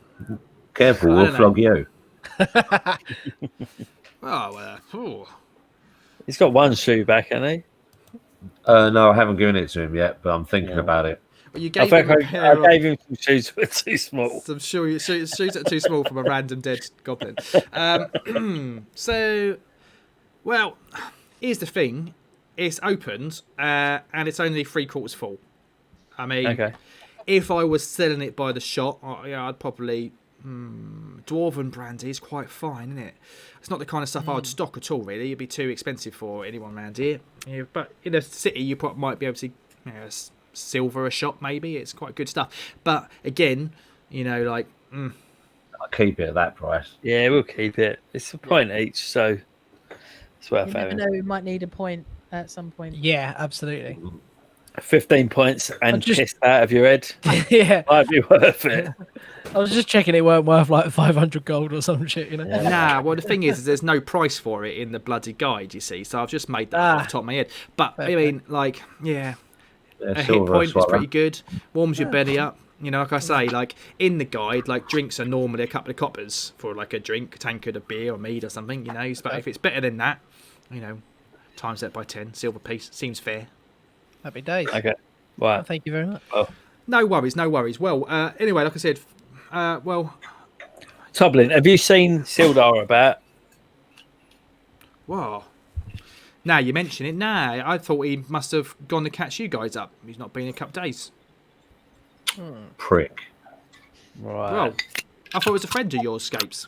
careful, I we'll don't know. flog you. He's got one shoe back, hasn't he? No, I haven't given it to him yet, but I'm thinking about it. Well, you I gave think him a pair I gave him some shoes that were too small. some shoes that are too small from a random dead goblin. So, well, here's the thing. It's opened, and it's only 3/4 full. I mean, Okay. if I was selling it by the shot, I'd probably... Dwarven brandy is quite fine, isn't it? It's not the kind of stuff I would stock at all, really. It'd be too expensive for anyone around here. Yeah, but in a city, you might be able to silver a shot, maybe. It's quite good stuff. But again, like... I'll keep it at that price. Yeah, we'll keep it. It's a point each, so it's worth You never having. know, we might need a point at some point. Yeah, absolutely. 15 points and just- pissed out of your head Yeah. might be worth it. I was just checking it weren't worth like 500 gold or some shit, Nah, well, the thing is there's no price for it in the bloody guide, you see. So I've just made that off the top of my head. But, Fair I mean, like, yeah, Yeah, a hit silver point is swallow. pretty good. Warms your belly up. Like I say, like in the guide, like drinks are normally a couple of coppers for like a drink, a tankard of beer or mead or something, But if it's better than that, times that by 10, silver piece seems fair. Happy days. Okay. Well, Right. thank you very much. No worries. Well, anyway, like I said, Toblin, have you seen Sildar about? wow. Now you mention it. Nah, I thought he must have gone to catch you guys up. He's not been in a couple of days. Prick. Right. Well, I thought it was a friend of yours, Scapes.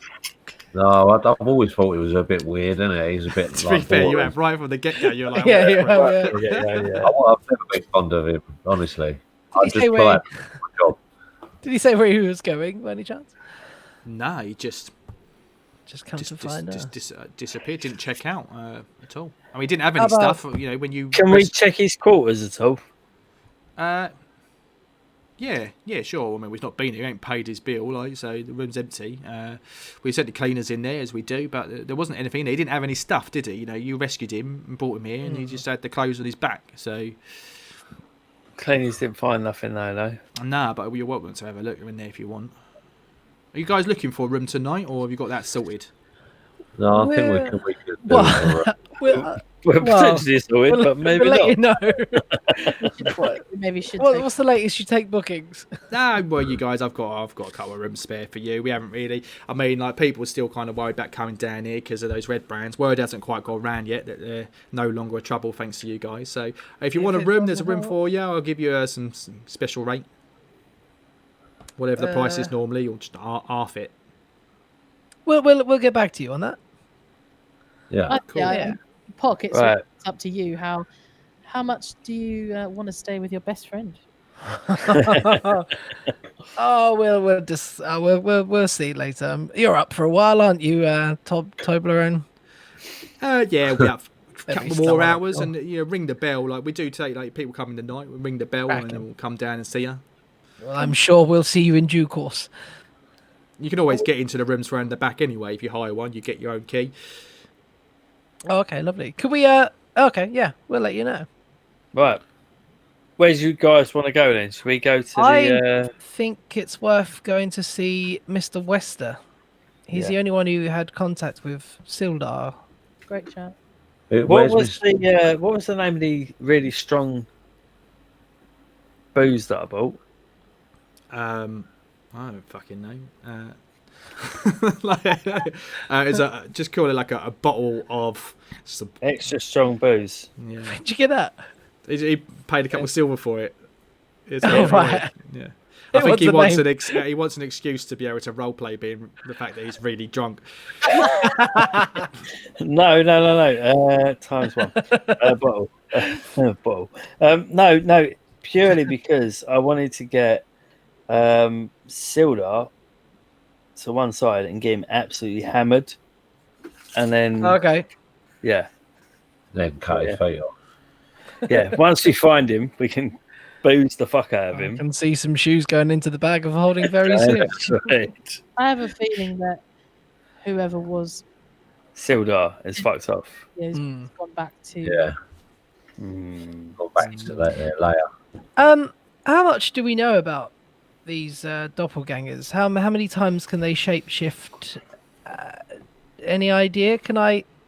No, I've always thought it was a bit weird, isn't it? He's a bit. To be fair, you have right from the get-go. You're like, Yeah, oh, yeah. I've never been fond of him, honestly. I he just say pull where- out my job. Did he say where he was going by any chance? No, he just Come to find out. disappeared. Didn't check out at all. I mean, he didn't have any How about- stuff. When you Can we check his quarters at all? Yeah, sure. I mean, we've not been here. He ain't paid his bill, so the room's empty. We sent the cleaners in there as we do, but there wasn't anything in there. He didn't have any stuff, did he? You rescued him and brought him here, and he just had the clothes on his back. So, Cleaners didn't find nothing though, no. nah. But you're welcome to have a look in there if you want. Are you guys looking for a room tonight, or have you got that sorted? No, I think Well- we could do Well- it. Well, Well, potentially sorted, we'll- but maybe we'll let not. you know. Maybe should What, take what's the latest you take bookings? Nah, well, you guys, I've got a couple of rooms spare for you. We haven't really. I mean, like people are still kind of worried about coming down here because of those red brands. Word hasn't quite got around yet that they're no longer a trouble thanks to you guys. So if you want a it room, there's a room doesn't for you. I'll give you some special rate, whatever the price is normally, or just half it. We'll get back to you on that. Yeah. Cool. Yeah. Pock, it's Right. up to you. How much do you want to stay with your best friend? Oh, we'll see later. You're up for a while, aren't you, Toblerone? Yeah, we have a Let me couple more start. hours and ring the bell. Like we do take like people come in the night, we ring the bell and then we'll come down and see you. Well, I'm sure we'll see you in due course. You can always get into the rooms around the back anyway. If you hire one, you get your own key. Oh, okay, lovely. Could we? Okay, yeah, we'll let you know. Right. Where do you guys want to go then? Should we go to I the think it's worth going to see Mr. Wester. He's Yeah. the only one who had contact with Sildar. Great chat. what was the name of the really strong booze that I bought? I don't fucking know. Just call it like a bottle of some. Extra strong booze. Yeah, Did you get that? he paid a couple of silver for it. It's Oh, right. Yeah. I think What's he the wants name? he wants an excuse to be able to roleplay being the fact that he's really drunk. No. Times one. Bottle. Bottle. No. Purely because I wanted to get Sildar to one side and get him absolutely hammered, and then Okay. yeah. Then cut his feet off. Yeah, once we find him, we can booze the fuck out of I him. can see some shoes going into the bag of holding very soon. That's right. I have a feeling that whoever was Sildar is fucked off. has Mm. gone back to. Yeah, go back to that there later. How much do we know about these doppelgangers? How many times can they shapeshift? Any idea?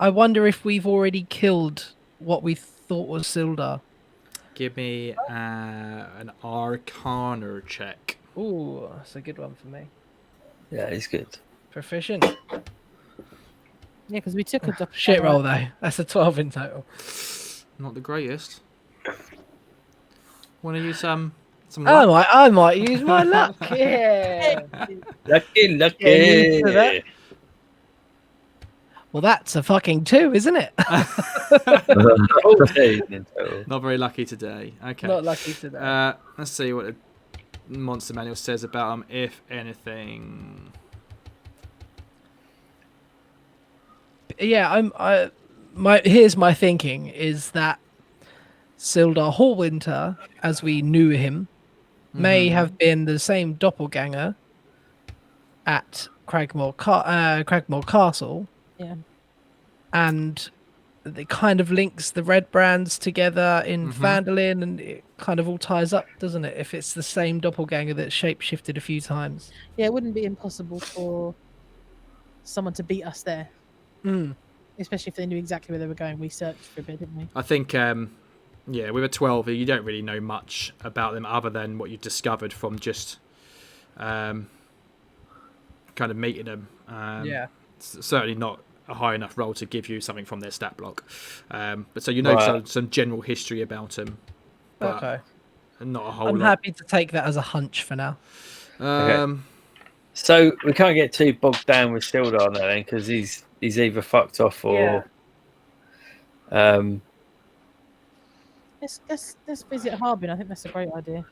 I wonder if we've already killed what we thought was Sildar. Give me an Arcana check. Ooh, that's a good one for me. Yeah, he's good. Proficient. Yeah, because we took a doppelganger. Shit roll though. That's a 12 in total. Not the greatest. Want to use some I might use my luck. Yeah. Lucky. Get used to that. Well, that's a fucking 2, isn't it? 14 in total. Not very lucky today. Okay. Not lucky today. Let's see what the monster manual says about them, if anything. Yeah, here's my thinking is that Sildar Hallwinter, as we knew him, may have been the same doppelganger at Cragmore Castle. Yeah. And it kind of links the red brands together in Phandelver, and it kind of all ties up, doesn't it? If it's the same doppelganger that shapeshifted a few times. Yeah, it wouldn't be impossible for someone to beat us there. Mm. Especially if they knew exactly where they were going. We searched for a bit, didn't we? I think, with a 12, you don't really know much about them other than what you've discovered from just kind of meeting them. Yeah. Certainly not a high enough roll to give you something from their stat block. But so you know Right. some general history about them. But Okay. not a whole I'm lot. happy to take that as a hunch for now. So we can't get too bogged down with Sildar now then, because he's either fucked off or Let's visit Harbin. I think that's a great idea.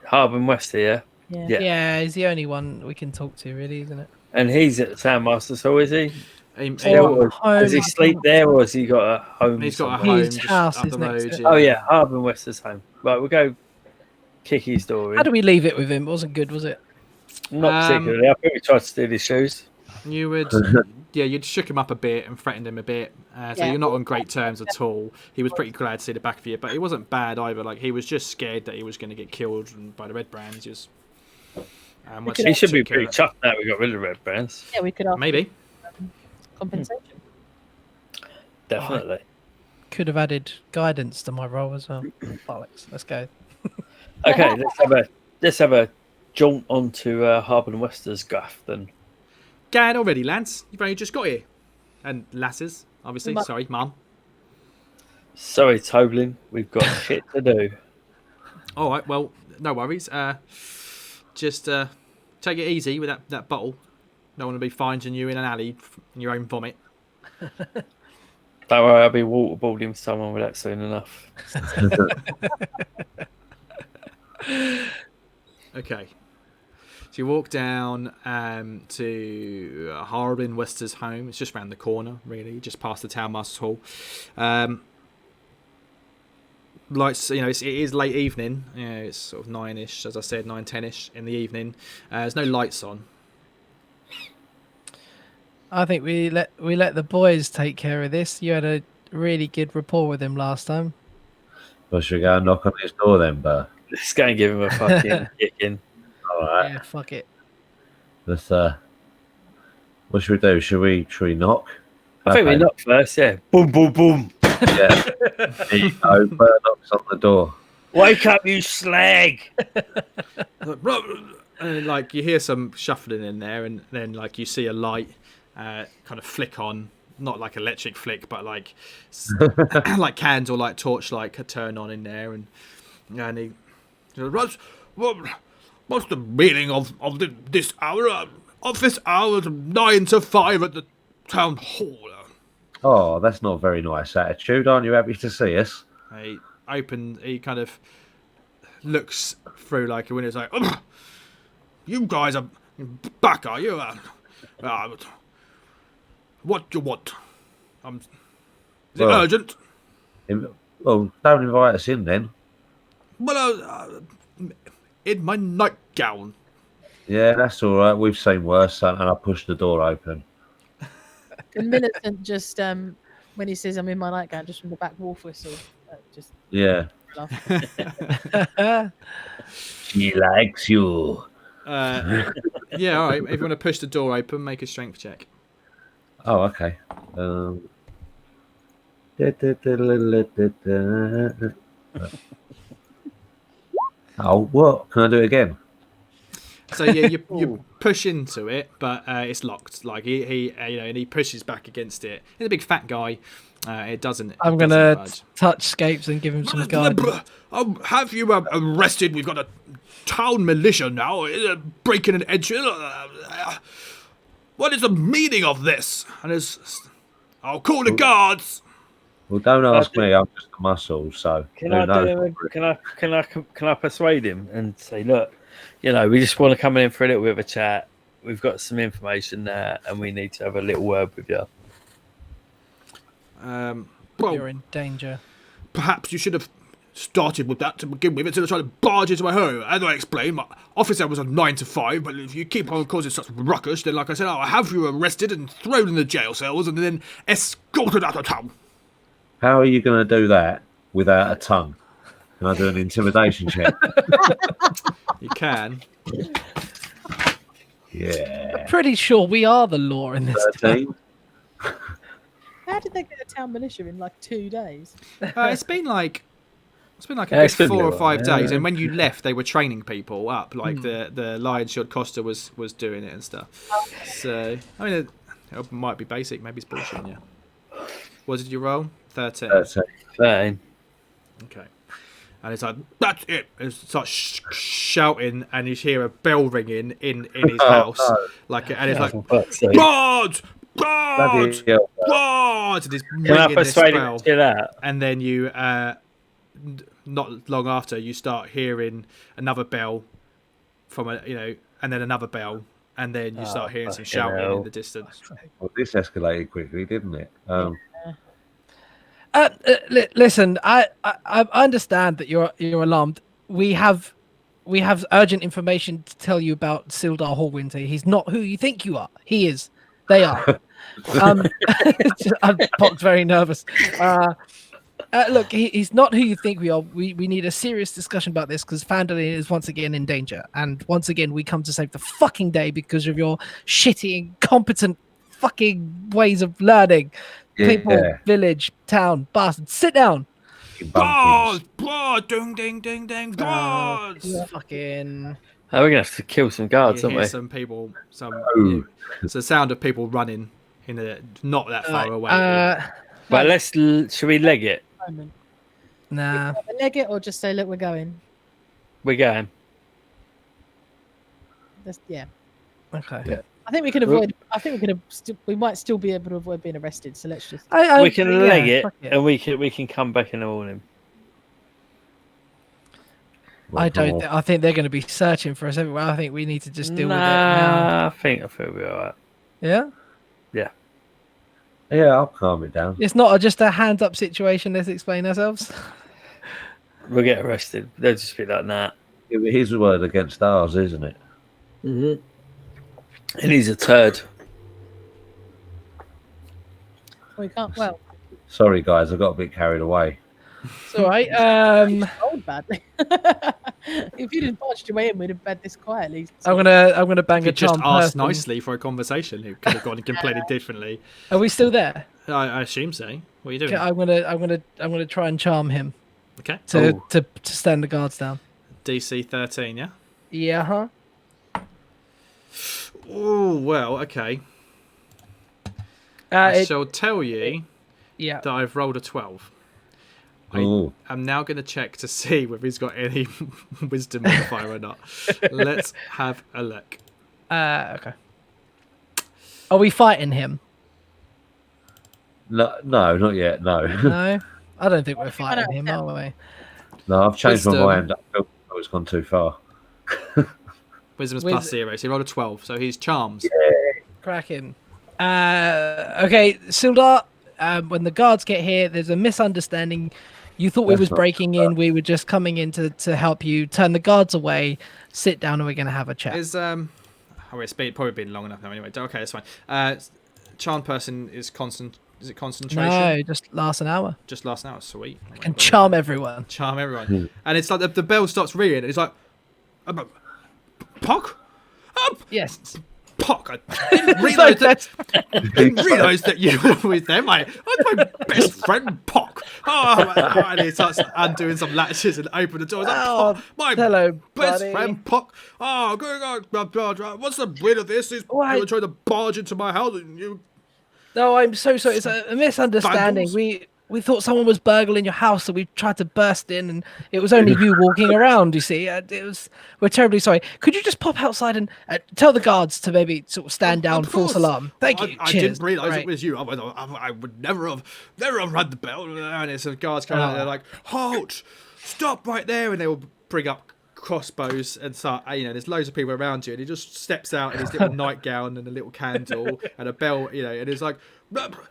Harbin Wester, yeah? Yeah. Yeah, he's the only one we can talk to, really, isn't it? And he's at the townmaster, so is he? Or home, Does he I sleep think. there, or has he got a home? He's got a somewhere? home His just house up is the next road. to it. Oh yeah, Harbin Wester's home. Right, we'll go kick his door in. How do we leave it with him? It wasn't good, was it? Not particularly. I think we tried to steal his shoes. You would, you'd shook him up a bit and threatened him a bit. So Yeah. you're not on great terms at all. He was pretty glad to see the back of you, but he wasn't bad either. Like, he was just scared that he was going to get killed by the red brands. Just, once He should be took care pretty of chuffed now we got rid of red brands. Yeah, we could that- ask Maybe. compensation. Definitely. Could have added guidance to my role as well. Bollocks. Let's go. Okay, let's have a jaunt onto Harbin Wester's gaff then. Gad already, lads. You've only just got here. And lasses, obviously. Mum. Sorry, mum. Sorry, Toblin, we've got shit to do. All right, well, no worries. Just take it easy with that bottle. Don't want to be finding you in an alley in your own vomit. Don't worry, I'll be waterboarding someone with that soon enough. Okay. So you walk down to Harbin Wester's home. It's just round the corner, really, just past the townmaster's hall. Lights, it is late evening. It's sort of 9ish, as I said, 9, 10ish in the evening. There's no lights on. I think we let the boys take care of this. You had a really good rapport with him last time. Well, should we go and knock on his door then, Bert? Let's go and give him a fucking kick in. All right. Yeah, fuck it. Let's. What should we do? Should we knock? I think we knock first, yeah. Boom, boom, boom. Yeah. There you go. Bert knocks on the door. Wake up, you slag! And like you hear some shuffling in there, and then like you see a light kind of flick on, not like electric flick, but like like candle, like torchlight could turn on in there, and he goes, what's the meaning of this hour? Office hours 9 to 5 at the town hall. Oh, that's not a very nice attitude. Aren't you happy to see us? He kind of looks through like a window. It's like, oh, you guys are back, are you? What do you want? Is it urgent? Well, don't invite us in then. Well, in my nightgown. Yeah, that's all right. We've seen worse, and I pushed the door open. And Millicent just, when he says I'm in my nightgown, just from the back wolf whistle. Just Yeah. She likes you. Yeah, all right. If you want to push the door open, make a strength check. Oh, okay. Oh, what? Can I do it again? So yeah, you push into it, but it's locked. Like he and he pushes back against it. He's a big fat guy. It doesn't. I'm gonna touch Scapes and give him some guidance. I'll have you arrested. We've got a town militia now breaking and entering. What is the meaning of this? And I'll call the guards. Well, don't ask me. I'm just a muscle. So Can I persuade him and say, look, we just want to come in for a little bit of a chat. We've got some information there, and we need to have a little word with you. Well, You're in danger. Perhaps you should have started with that to begin with instead of trying to barge into my home. As I explained, my office hours are 9 to 5, but if you keep on causing such ruckus, then like I said, I'll have you arrested and thrown in the jail cells and then escorted out of town. How are you going to do that without a tongue? Can I do an intimidation check? You can. Yeah. I'm pretty sure we are the law in this town. How did they get a town militia in like 2 days? It's been like a good 4 or 5 days, and when you left, they were training people up. Like the Lion Shield Costa was doing it and stuff. So I mean, it might be basic, maybe it's bullshit. Yeah. What did you roll? 13. 13. Okay. And it's like, that's it. And it starts shouting, and you hear a bell ringing in his house. No. And it's like, guards! Guards! Guards! And he's ringing this bell. And then you, not long after, you start hearing another bell from and then another bell. And then you start hearing some shouting in the distance. Well, this escalated quickly, didn't it? Listen, I understand that you're alarmed. We have urgent information to tell you about Sildar Hallwinter. He's not who you think you are. He is. They are. I'm Pocks very nervous. Look, he's not who you think we are. We need a serious discussion about this because Phandelver is once again in danger, and once again we come to save the fucking day because of your shitty, incompetent fucking ways of learning. People, village, town, bastard. Sit down. Guards! Guards! Ding, ding, ding, ding, guards! Fucking. Oh, we're going to have to kill some guards, aren't we? Some people, it's the sound of people running not that far away. But should we leg it? Nah. Leg it or just say, look, we're going? We're going. Yeah. Okay. Yeah. I think we can avoid. I think we might still be able to avoid being arrested. So let's just. We can leg it, and we can come back in the morning. I don't. I think they're going to be searching for us everywhere. I think we need to just deal with it now. I think we'll be alright. Yeah. Yeah. Yeah, I'll calm it down. It's not just a hands up situation. Let's explain ourselves. We'll get arrested. They'll just be like that. His word against ours, isn't it? Mm-hmm. And he's a turd. We can't. Well. Sorry, guys. I got a bit carried away. It's all right. Old badly. If you didn't barge your way in, we'd have had this quietly. I'm gonna bang a just charm ask person. nicely for a conversation. Who could have gone and completed differently? Are we still there? I assume so. What are you doing? Okay, I'm gonna try and charm him. Okay. To stand the guards down. DC 13, yeah. Yeah. Huh. Oh well, okay. I It, shall tell you yeah. that I've rolled a 12. Oh, I'm now going to check to see whether he's got any wisdom modifier or not. Let's have a look. Okay. Are we fighting him? no, not yet. No, No, I don't think we're I fighting don't him, know. are we? no. I've changed my Wisdom. mind. I feel it's gone too far. Wisdom's With- plus 0, so he rolled a 12. So he's charms. Cracking. Okay, Sildar. When the guards get here, there's a misunderstanding. You thought we That's was not breaking in. We were just coming in to help you. Turn the guards away. Sit down, and we're going to have a chat. Is it's probably been long enough now anyway. Okay, that's fine. Charmed person is constant. Is it concentration? No, just last an hour. Just last hour. Sweet. I Can charm everyone. Charm everyone. And it's like the bell starts ringing. And it's like, Pock? Yes. Pock. I didn't realise that you were with them. That's my best friend, Pock. And he starts undoing some latches and open the door. He's like, Oh, Pock, my hello, best buddy. friend, Pock. Going on. What's the win of this? Why- You were trying to barge into my house and you... No, I'm so sorry. It's a misunderstanding. Vandals. We thought someone was burgling your house, so we tried to burst in, and it was only you walking around. You see, we're terribly sorry. Could you just pop outside and tell the guards to maybe sort of stand down, Of false course. alarm? Thank you. I Cheers. didn't realise Right. it was you. I would never have rung the bell. And it's the guards come out and they're like, halt, stop right there. And they will bring up crossbows and start, there's loads of people around you. And he just steps out in his little nightgown and a little candle and a bell, and it's like,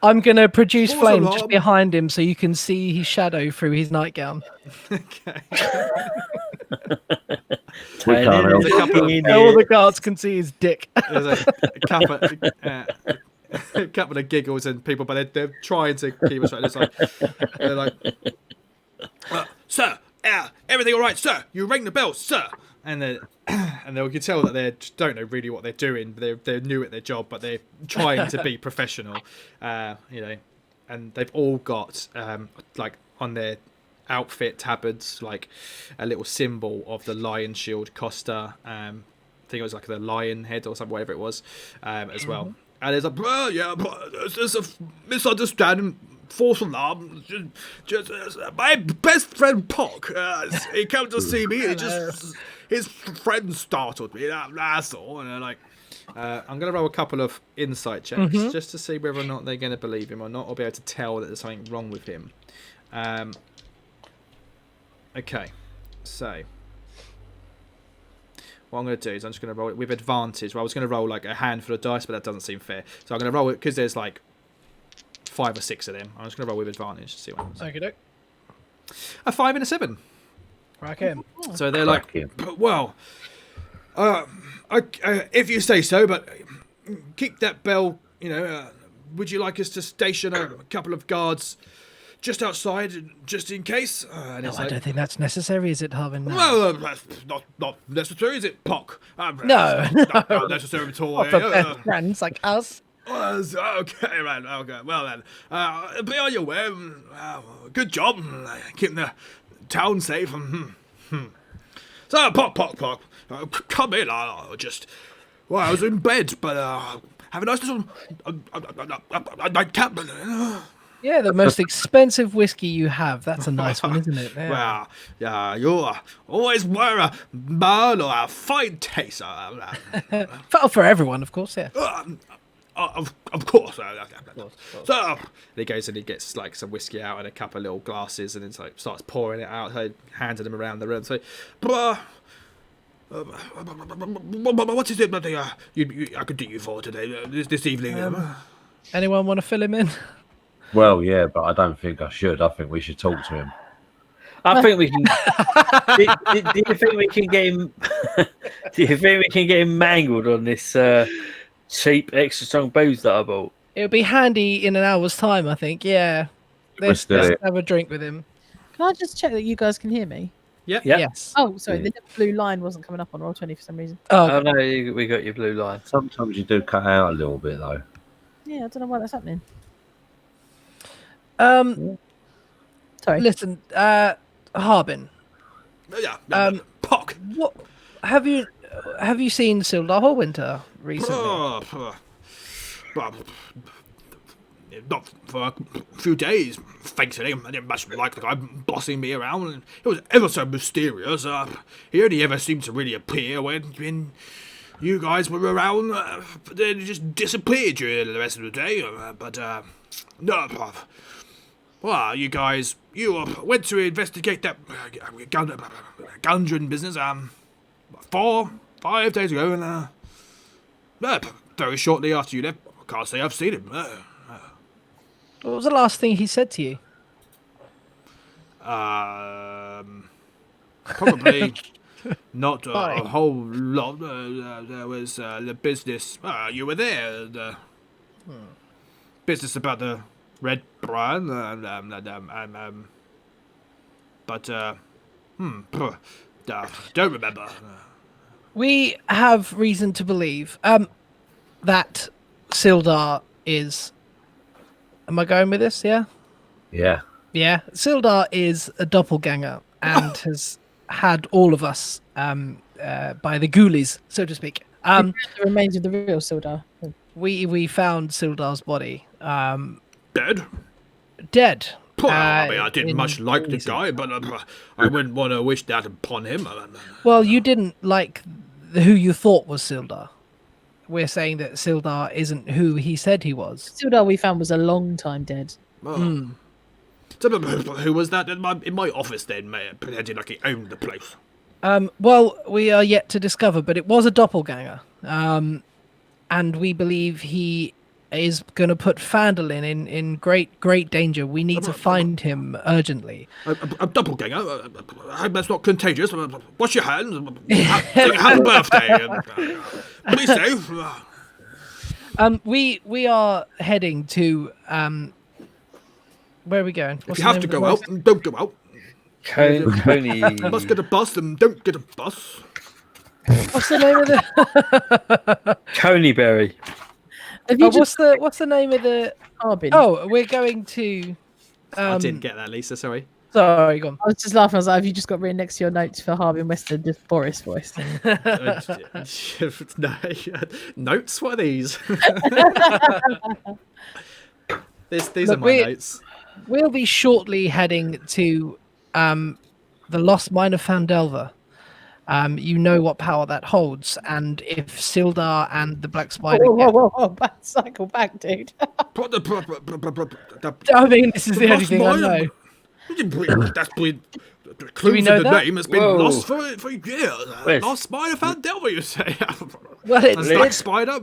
I'm going to produce False flame alarm. just behind him so you can see his shadow through his nightgown. okay. We can't help There's a it. couple of, All the guards can see his dick. there's a couple of giggles and people, but they're trying to keep us right. It's like, they're like, sir, everything all right, sir? You rang the bell, sir. And you can tell that they don't know really what they're doing. They're new at their job, but they're trying to be professional. And they've all got like on their outfit tabards like a little symbol of the lion shield Costa. I think it was like the lion head or something, whatever it was, as well. And it's like, there's a misunderstanding. False alarm. Just my best friend Pock. He came to see me. His friend startled me. That's all. And I'm going to roll a couple of insight checks just to see whether or not they're going to believe him or not, or be able to tell that there's something wrong with him. Okay, so what I'm going to do is I'm just going to roll it with advantage. Well, I was going to roll like a handful of dice, but that doesn't seem fair. So I'm going to roll it because there's like 5 or 6 of them. I'm just going to roll with advantage to see what happens. Okay, A 5 and a 7. crack him. So they're like, Cracking. well, if you say so, but keep that bell, would you like us to station a couple of guards just outside, just in case? And No, it's I like, don't think that's necessary, is it, Harbin? No. well, that's not necessary, is it, Pock? No, Not necessary at all. Not for best friends like us. Okay, right, okay. Well then, be on your way. Good job, keeping the town safe. So, Pock, come in. I was in bed, but have a nice little nightcap. Yeah, the most expensive whiskey you have. That's a nice one, isn't it? Yeah. Well, yeah, you always were a man or a fine taste. For everyone, of course, yeah. Of course. So he goes and he gets like some whiskey out and a couple of little glasses, and it's like starts pouring it out, handing them around the room. So, what is it that I could do you for today, this evening? Anyone want to fill him in? Well, yeah, but I don't think I should. I think we should talk to him. I think we can. do you think we can get him? Do you think we can get him mangled on this cheap, extra strong booze that I bought? It would be handy in an hour's time, I think. Yeah. Let's do Let's it. have a drink with him. Can I just check that you guys can hear me? Yeah. Yes. Oh, sorry, Yeah. the little blue line wasn't coming up on Roll20 for some reason. Oh, Oh no, we got your blue line. Sometimes you do cut out a little bit, though. Yeah, I don't know why that's happening. Sorry. listen, Harbin, Pock. what have you seen Sildar Hallwinter recently? Not for a few days, thankfully. I didn't much like the guy bossing me around, and it was ever so mysterious. He only ever seemed to really appear when you guys were around, but then he just disappeared during the rest of the day. No, well, you guys, went to investigate that Gundren business 4-5 days ago, and very shortly after you left, I can't say I've seen him. What was the last thing he said to you? Probably not a whole lot. There was the business. You were there. The business about the red brand. Don't remember. We have reason to believe that Sildar is. Am I going with this? Yeah. Yeah. Yeah. Sildar is a doppelganger and has had all of us by the ghoulies, so to speak. The remains of the real Sildar. We found Sildar's body. Dead. Dead. I mean, I didn't much like the guy, but I wouldn't want to wish that upon him. Well, you didn't like who you thought was Sildar. We're saying that Sildar isn't who he said he was. Sildar we found was a long time dead. So, who was that in my office then, pretending like he owned the place? Well, we are yet to discover, but it was a doppelganger. And we believe he is going to put Phandelver in great danger. We need to find him urgently. A doppelganger? I hope that's not contagious. Wash your hands. Happy birthday. Please safe. We are heading to where are we going? If you have to go out, don't go out. Coney. Must get a bus, and don't get a bus. What's the name of the Coneyberry. what's the name of the Harbin. Oh, we're going to I didn't get that, Lisa, sorry. Sorry, go on. I was just laughing. I was like, have you just got written next to your notes for Harbin Western, just Boris voice? No, notes? What are these? These are my notes. We'll be shortly heading to the Lost Mine of Phandelver. You know what power that holds, and if Sildar and the Black Spider Whoa, cycle back, dude. I mean, this is the only thing I know. That's been clues in the name has been lost for years. Lost Mine of Phandelver, you say? Well, Black Spider.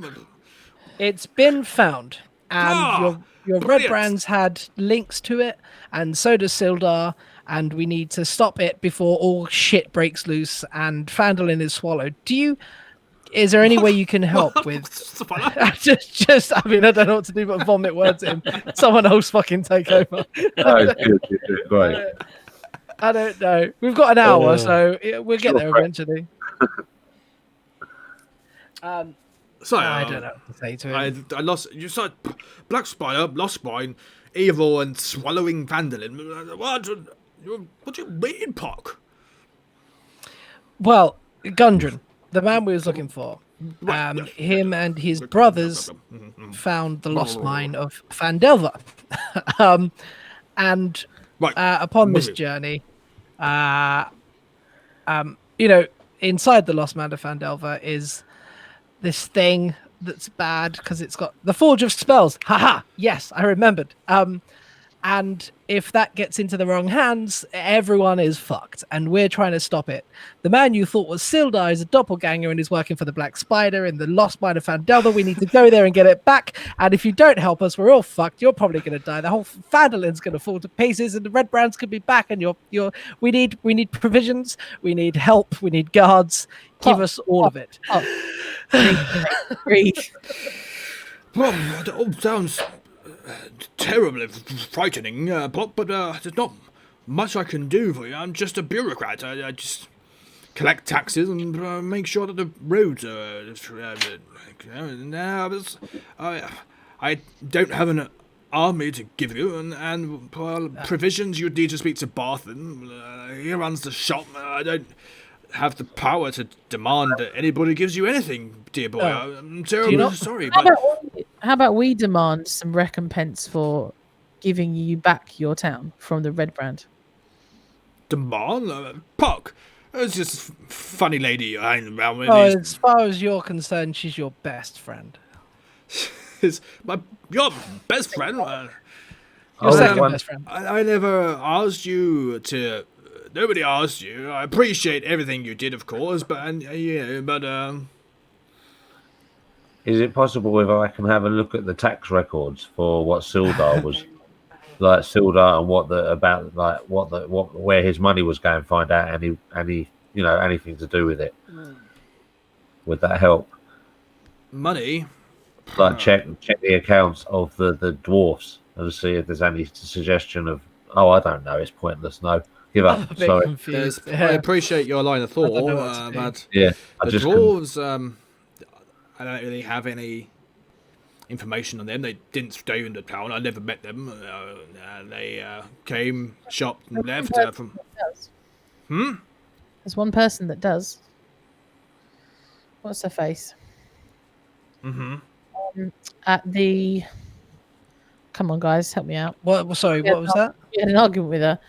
It's been found, and your red brands had links to it, and so does Sildar. And we need to stop it before all shit breaks loose and Phandelver is swallowed. Is there any way you can help with? just, I mean, I don't know what to do but vomit words at him. Someone else fucking take over. Oh, good, great. I don't know. We've got an hour, so we'll get there eventually. So I don't know what to say to him. I lost. You said Black Spider, Lost Mine, evil and swallowing Phandelver. What do you mean, Pock? Well, Gundren, the man we was looking for, him and his brothers found the Lost Mine of Phandelver. And upon this journey, inside the Lost Mine of Phandelver is this thing that's bad because it's got the Forge of Spells. Haha! Yes, I remembered. And if that gets into the wrong hands, everyone is fucked. And we're trying to stop it. The man you thought was Sildar is a doppelganger and is working for the Black Spider in the Lost Mine of Phandelver. We need to go there and get it back. And if you don't help us, we're all fucked. You're probably going to die. The whole Phandelver's going to fall to pieces, and the red brands could be back. And we need provisions. We need help. We need guards. Give us all of it. Breathe. Well, that all sounds terribly frightening, but there's not much I can do for you. I'm just a bureaucrat. I just collect taxes and make sure that the roads are. I don't have an army to give you, and provisions you'd need to speak to Barthen. He runs the shop. I don't. have the power to demand that anybody gives you anything, dear boy. No. I'm terribly not? sorry, How but how about we demand some recompense for giving you back your town from the Red Brand? demand? Puck, it's just a funny lady you're hanging around with. Oh, as far as you're concerned, she's your best friend. Your best friend? Your second one- best friend. I never asked you to. Nobody asked you. I appreciate everything you did, of course, but Is it possible if I can have a look at the tax records for what Sildar was like, Sildar, and where his money was going? Find out any anything to do with it. Would that help? money. Like check the accounts of the dwarfs and see if there's any suggestion of. Oh, I don't know. It's pointless. No, give I'm up. a bit Sorry. confused. I appreciate your line of don't thought, know what to do. but Yeah, I the just dwarves, I don't really have any information on them. They didn't stay in the town. I never met them. They came, shopped, and left. From There's one person that does. What's her face? At the. Come on, guys, help me out. What? Sorry, what was that? We had an argument with her.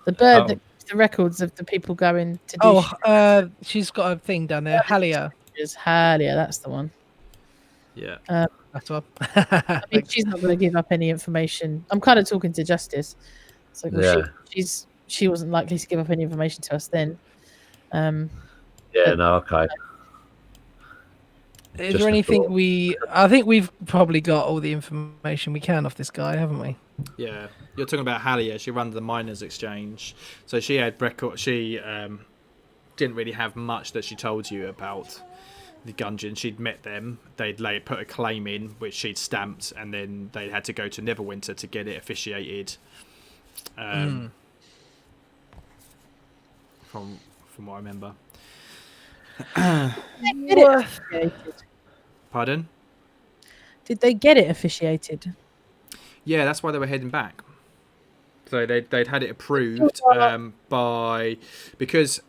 The bird Oh. that keeps the records of the people going to do. She's got a thing down there. Halia. Is Halia, that's the one. yeah. That's one. I mean, she's not going to give up any information. I'm kind of talking to Justice. So Yeah. she wasn't likely to give up any information to us then. Yeah. No. Okay. Is Just there a anything thought. I think we've probably got all the information we can off this guy, haven't we? Yeah, you're talking about Halia. She runs the miners' exchange, so she had record. She didn't really have much that she told you about the Gungeon. She'd met them. They'd put a claim in, which she'd stamped, and then they had to go to Neverwinter to get it officiated. From what I remember. Get it officiated? Pardon? Did they get it officiated? Yeah, that's why they were heading back. So they'd had it approved because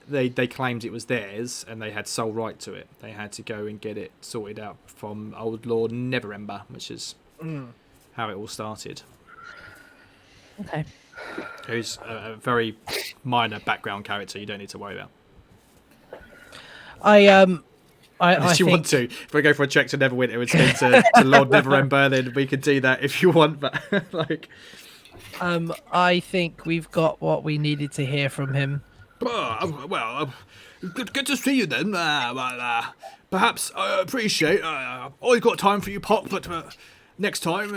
they claimed it was theirs and they had sole right to it. They had to go and get it sorted out from Old Lord Neverember, which is how it all started. Okay. Who's a very minor background character you don't need to worry about. Unless you want to. If we go for a trek to Neverwinter and speak to Lord Neverember, then we could do that if you want. But I think we've got what we needed to hear from him. good to see you then. Perhaps I appreciate. Always got time for you, Pop, but next time,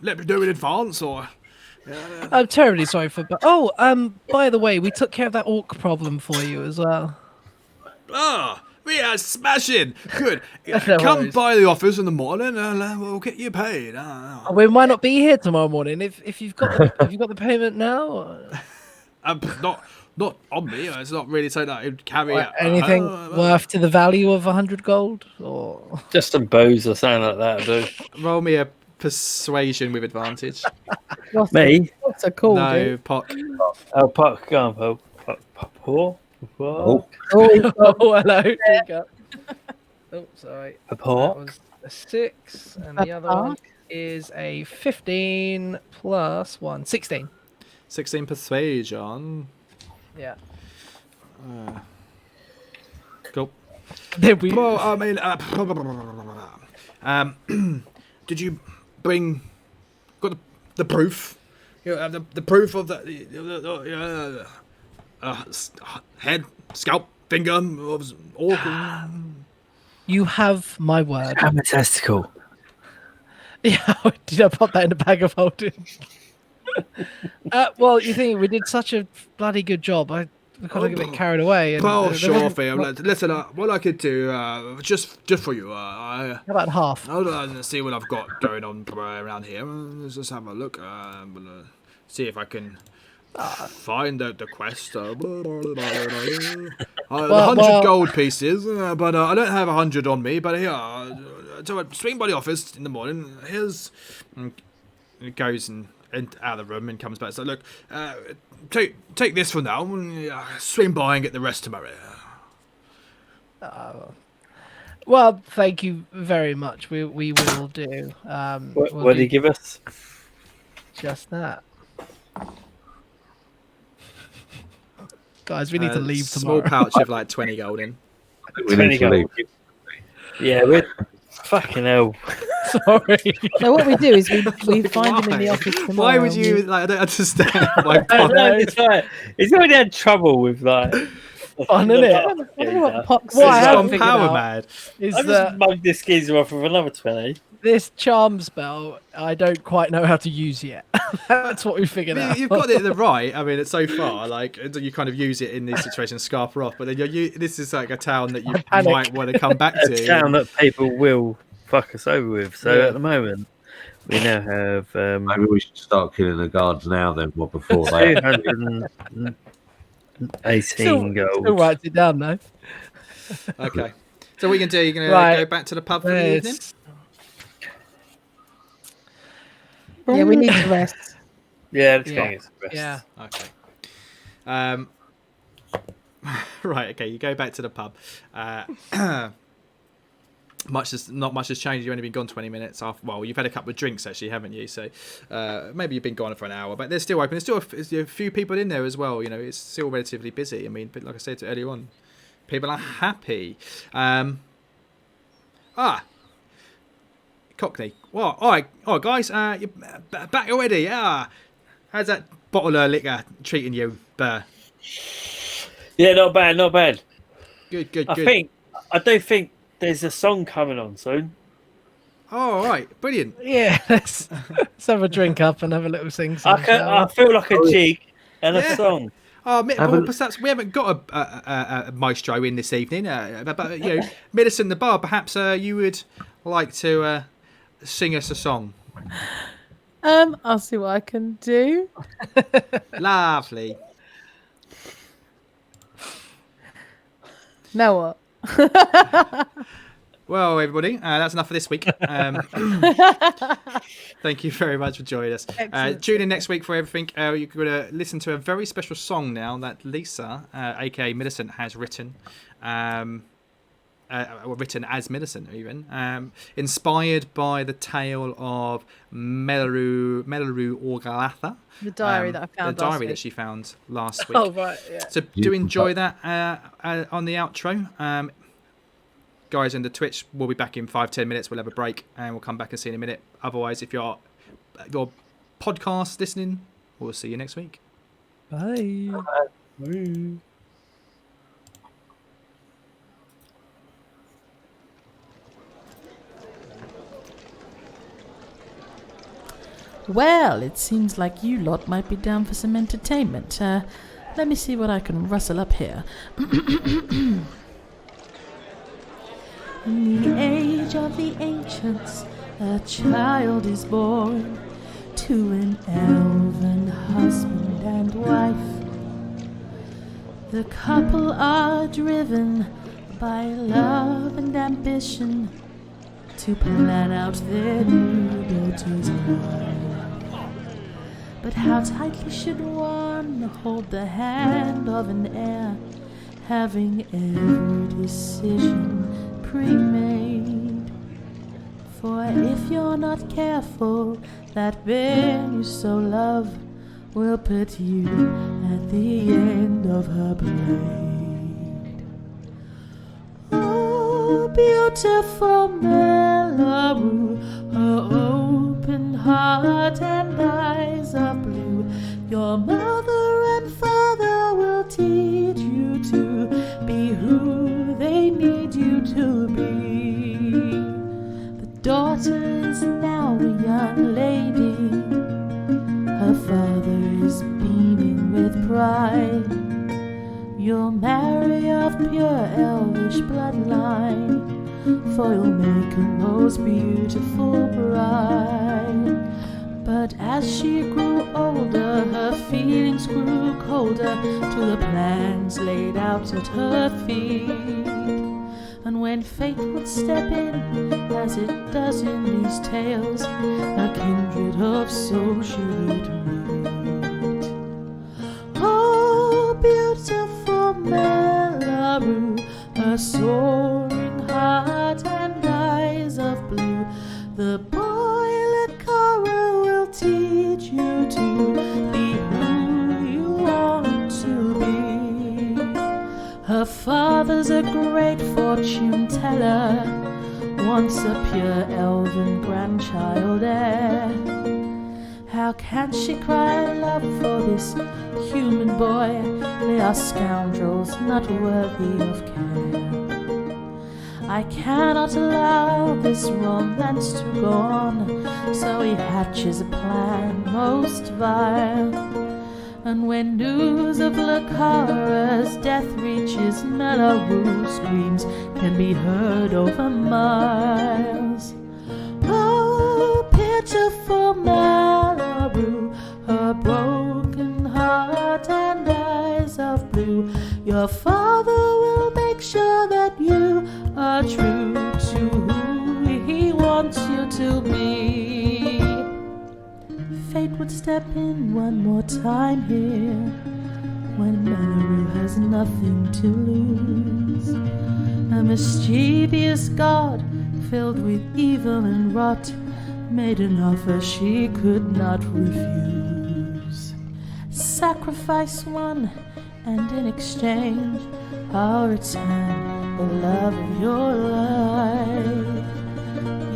let me know in advance or. I'm terribly sorry for. By the way, we took care of that orc problem for you as well. We are smashing. Good. No Come worries. by the office in the morning and we'll get you paid. We might not be here tomorrow morning. If you've got the payment now. Or... Not on me. It's not really something that I would carry out. Anything worth to the value of 100 gold, or Just some booze or something like that, dude. Roll me a persuasion with advantage. Me? What's a call, No, dude? Pock. Oh, Puck, go on, Puck. Oh, Oh, hello. There you go. Oh, sorry. A That Puck. was a 6, and the other one is a 15 plus 1, 16. 16 persuasion. Yeah. Cool. Then we. Well, I mean, did you bring? Got the proof? You have the proof of the head, scalp, finger, organ. You have my word. I'm a testicle. Yeah, did I pop that in the bag of holding? Well, you think we did such a bloody good job. I got a bit carried away. And, Well, there sure wasn't- thing. Listen, what I could do, just for you, How about half? I'll see what I've got going on around here. Let's just have a look. See if I can find the quest. 100 gold pieces, but I don't have 100 on me. But here, so I swing by the office in the morning. Here's. And it goes and out of the room and comes back. So look, take this for now. Swing by and get the rest tomorrow. Well, thank you very much. We will do. What did he give us? Just that. Guys, we need to leave tomorrow. Small pouch of like 20 gold in. 20 gold. Yeah, we're fucking hell. Sorry. So what we do is we find him in the office tomorrow. Why would you? Like, I don't understand. Like, it's right. He's already had trouble with like. Fun, isn't it? I don't know what Pocks What I He's have gone figured power out mad. is I just that mugged this geezer off with another 20. this charm spell I don't quite know how to use yet. That's what we figured out. You've got it right. I mean, it's so far like you kind of use it in these situations, scarf her off. But then this is like a town that you might want to come back to. A town that people will fuck us over with. So Yeah. at the moment, we now have Maybe we should start killing the guards now then, what before they 218 gold. Still writes it down though. Okay. So what you can do? You're gonna go back to the pub for the evening. Yeah, we need to rest. Yeah, let's go get some rest. Yeah. Okay. Right. Okay. You go back to the pub. Not much has changed. You've only been gone 20 minutes. Well, you've had a couple of drinks actually, haven't you? So maybe you've been gone for an hour, but they're still open. There's still a few people in there as well. You know, it's still relatively busy. I mean, but like I said earlier on, people are happy. Cockney. Well, all right, guys. You're back already. Yeah. How's that bottle of liquor treating you, Burr? Yeah, not bad, not bad. Good. I do think there's a song coming on soon. Oh, all right. Brilliant. Yeah, let's have a drink up and have a little sing. I feel like a jig and a song. Oh, well, perhaps we haven't got a maestro in this evening, but you know, Millicent the bar. Perhaps you would like to sing us a song. I'll see what I can do. Lovely. Now what? Well, everybody, that's enough for this week. Thank you very much for joining us. Tune in next week for everything. You're going to listen to a very special song now that Lisa, aka Millicent, has written. Written as Millicent, even. Inspired by the tale of Melarue Auglatha. The diary that I found. The diary last week. that she found last week. Oh, right, yeah. So do enjoy that on the outro. Guys, in the Twitch, we'll be back in 5-10 minutes. We'll have a break and we'll come back and see you in a minute. Otherwise, if you're podcast listening, we'll see you next week. Bye. Bye. Well, it seems like you lot might be down for some entertainment. Let me see what I can rustle up here. In the age of the ancients, a child is born to an elven husband and wife. The couple are driven by love and ambition to plan out their new daughter's life. But how tightly should one hold the hand of an heir, having every decision pre-made? For if you're not careful, that bear you so love will put you at the end of her blade. Oh, beautiful Melarue, her open heart and eyes of blue, your mother and father will teach you to be who they need you to be. The daughter is now a young lady, her father is beaming with pride. You'll marry of pure elvish bloodline, for you'll make a most beautiful bride. But as she grew older, her feelings grew colder to the plans laid out at her feet. And And when fate would step in, as it does in these tales, a kindred of soul she would meet. Oh, beautiful Melarue, a soaring heart and eyes of blue, the boy Lakara will teach you to be who you want to be. Her father's a great fortune teller, once a pure elven grandchild heir. How can she cry love for this human boy? They are scoundrels not worthy of care. I cannot allow this romance to go on, so he hatches a plan most vile. And when news of Lakara's death reaches Melarue, screams can be heard over miles. Oh, pitiful Melarue, her broken heart and eyes of blue, your father will make sure that you are true to who he wants you to be. Fate would step in one more time here, when Melarue has nothing to lose. A mischievous god, filled with evil and rot, made an offer she could not refuse. Sacrifice one, and in exchange I'll return the love of your life.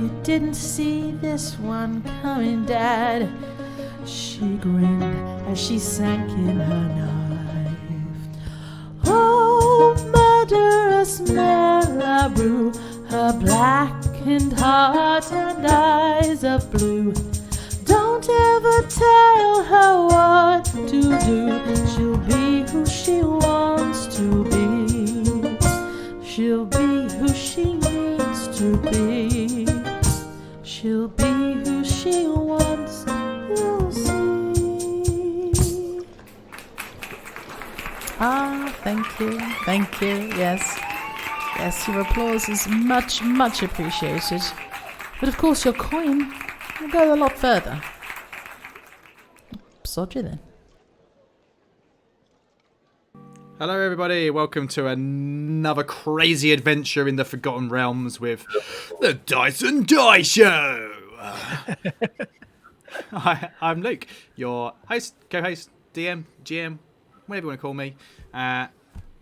You didn't see this one coming, Dad, she grinned as she sank in her knife. Oh, murderous Melarue, her blackened heart and eyes of blue, don't ever tell her what to do. She'll be who she wants to be. She'll be who she needs to be. She'll be who she wants. You'll see. Ah, thank you. Thank you. Yes. Yes, your applause is much, much appreciated. But of course, your coin will go a lot further. Sod you then. Hello, everybody. Welcome to another crazy adventure in the Forgotten Realms with the Dice and Die Show. I'm Luke, your host, co-host, DM, GM, whatever you want to call me.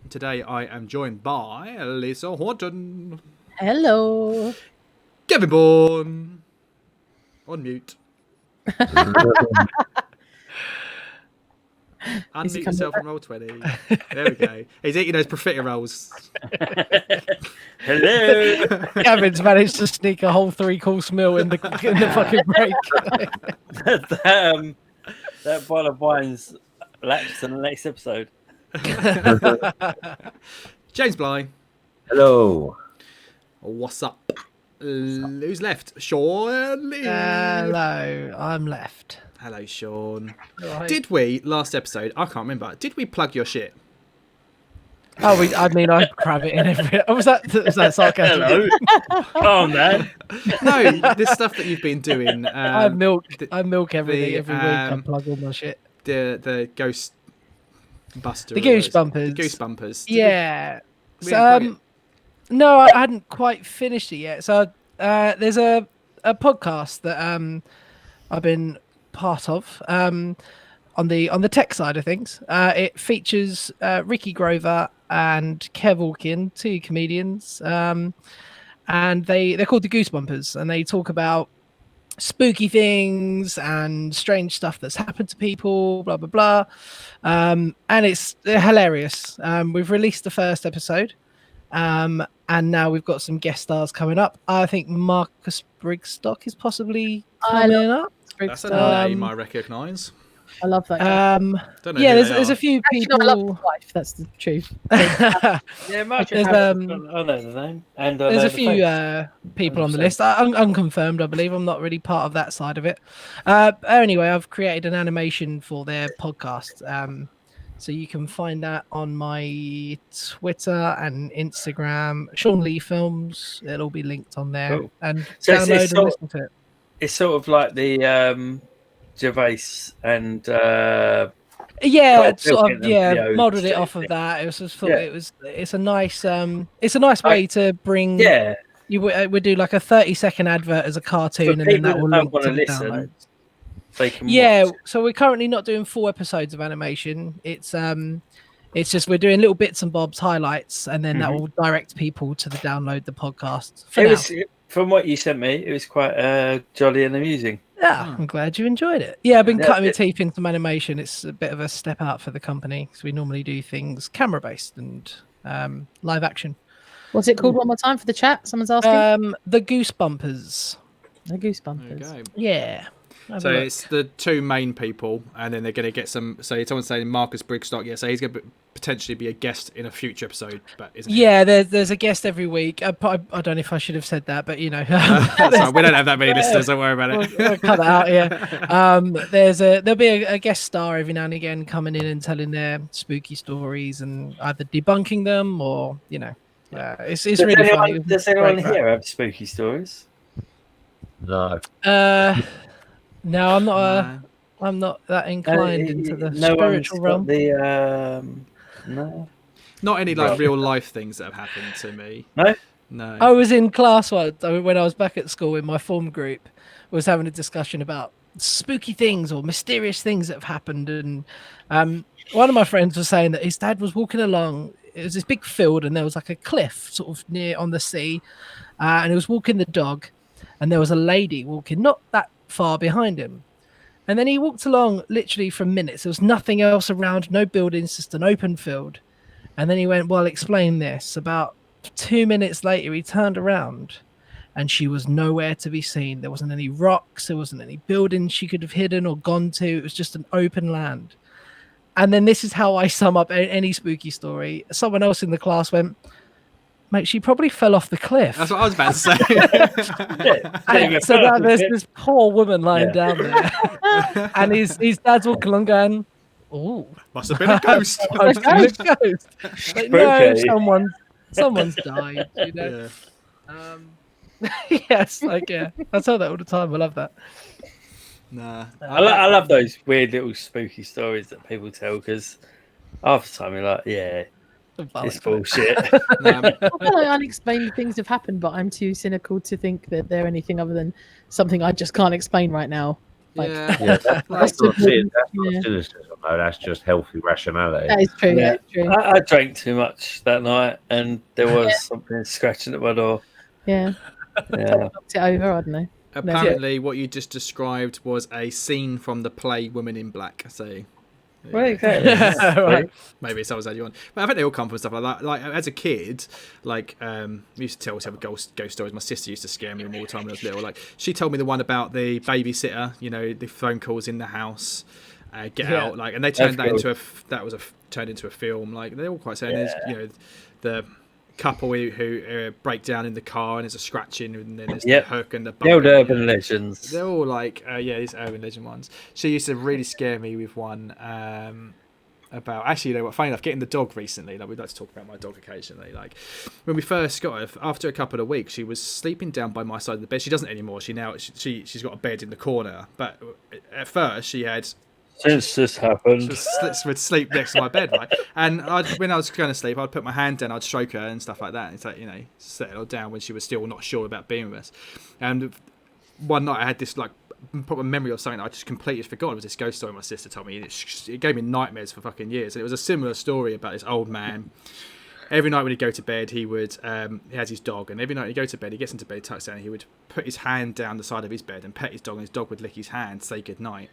Today I am joined by Lisa Horton. Hello. Kevin Bourne. On mute. Unmute yourself and roll 20. There we go. He's eating those profiteer rolls. Hello. Kevin's managed to sneak a whole 3-course meal in the fucking break. That bottle of wine's lapsed in the next episode. James Bly. Hello. What's up? Who's left? Sean. Hello, I'm left. Hello, Sean. Right. Did we, last episode, I can't remember, did we plug your shit? Oh, I crab it in every. Oh, was that sarcasm? Hello. Oh, man. No, this stuff that you've been doing. I milk everything every week. I plug all my shit. The Ghost Buster. The Goose Bumpers. The Goose Bumpers. Yeah. We didn't plug it? No, I hadn't quite finished it yet. So there's a podcast that I've been part of on the tech side of things. It features Ricky Grover and Kev Alkin, 2 comedians, and they're called the Goose Bumpers, and they talk about spooky things and strange stuff that's happened to people, blah blah blah, and it's hilarious. We've released the first episode, and now we've got some guest stars coming up. I think Marcus Brigstock is possibly coming up. That's a name I recognise. I love that guy. Don't know There's a few Actually, people. no, I love his wife. That's the truth. Yeah, Marcus. There's, I know the name. And There's a few face. people on the list. Unconfirmed, I believe. I'm not really part of that side of it. Anyway, I've created an animation for their podcast So you can find that on my Twitter and Instagram. Sean Lee Films. It'll all be linked on there. Cool. And So download and listen to it. It's sort of like the Gervais and Yeah, Carl it's sort of Pilkington video modelled it sort of off of thing. that. It was just thought Yeah. it's a nice way to bring Yeah. you would do like a 30-second advert as a cartoon, and then that will link to the download. They can Yeah, watch. so we're currently not doing full episodes of animation. It's just we're doing little bits and bobs, highlights, and then that will direct people to download the podcast. From what you sent me, it was quite jolly and amusing. Yeah, I'm glad you enjoyed it. Yeah, I've been Yeah, cutting my teeth into some animation. It's a bit of a step out for the company because we normally do things camera based and live action. What's it called one more time for the chat? Someone's asking. The Goosebumpers. The Goosebumpers. There you go. Yeah. Have So a look. it's the two main people, and then they're going to get some. So someone's saying Marcus Brigstock. Yeah, so he's going to potentially be a guest in a future episode, but isn't he? Yeah, there's a guest every week. I don't know if I should have said that, but you know, That's fine. We don't have that many listeners. Don't worry about it. we'll cut that out. Yeah, there'll be a guest star every now and again coming in and telling their spooky stories and either debunking them or it's really funny. Does anyone here have spooky stories? No. No, I'm not that inclined into the spiritual realm. No. Not any like real life things that have happened to me. No. I was in class once when I was back at school in my form group. Was having a discussion about spooky things or mysterious things that have happened, and one of my friends was saying that his dad was walking along. It was this big field, and there was like a cliff sort of near on the sea, and he was walking the dog, and there was a lady walking not that far behind him. And then he walked along literally for minutes. There was nothing else around, no buildings, just an open field. And then he went, well, explain this. About 2 minutes later, he turned around and she was nowhere to be seen. There wasn't any rocks. There wasn't any buildings she could have hidden or gone to. It was just an open land. And then this is how I sum up any spooky story. Someone else in the class went, mate, she probably fell off the cliff. That's what I was about to say. So now there's this poor woman lying down there, and his dad's walking along going, "Oh, Must have been a ghost." Must have been a ghost. Like, no, someone's died. You know. Yes, I tell that all the time. I love that. Nah. I love those weird little spooky stories that people tell because half the time you're like, yeah. It's bullshit. I feel like unexplained things have happened, but I'm too cynical to think that they're anything other than something I just can't explain right now. Like, that's not cynicism, though. That's just healthy rationality. that is true. Yeah. That is true. I drank too much that night, and there was something scratching at my door. Yeah. Knocked it over. I don't know. Apparently, what you just described was a scene from the play Women in Black. So. Well, exactly. Right. Maybe someone's had you on, but I think they all come from stuff like that. Like as a kid, we used to tell ourselves ghost stories. My sister used to scare me all the time when I was little. Like she told me the one about the babysitter. You know, the phone calls in the house, get out. Like, and they turned that into turned into a film. Like they're all quite saying. There's the couple who break down in the car and there's a scratching, and then there's the hook and the old urban legends. They're all like these urban legend ones. She used to really scare me with one about, actually, you know what, funny enough, getting the dog recently. Like, we'd like to talk about my dog occasionally. Like when we first got her, after a couple of weeks, she was sleeping down by my side of the bed. She doesn't anymore. She's got a bed in the corner, but at first she had, since this happened, would sleep next to my bed, right? And when I was going to sleep, I'd put my hand down, I'd stroke her and stuff like that. It's like, settle down when she was still not sure about being with us. And one night I had this like proper memory of something that I just completely forgot. It was this ghost story my sister told me. It gave me nightmares for fucking years. And it was a similar story about this old man. Every night when he'd go to bed, he would he has his dog, and every night he'd go to bed, he gets into bed, tucks down, he would put his hand down the side of his bed and pet his dog, and his dog would lick his hand, say good night.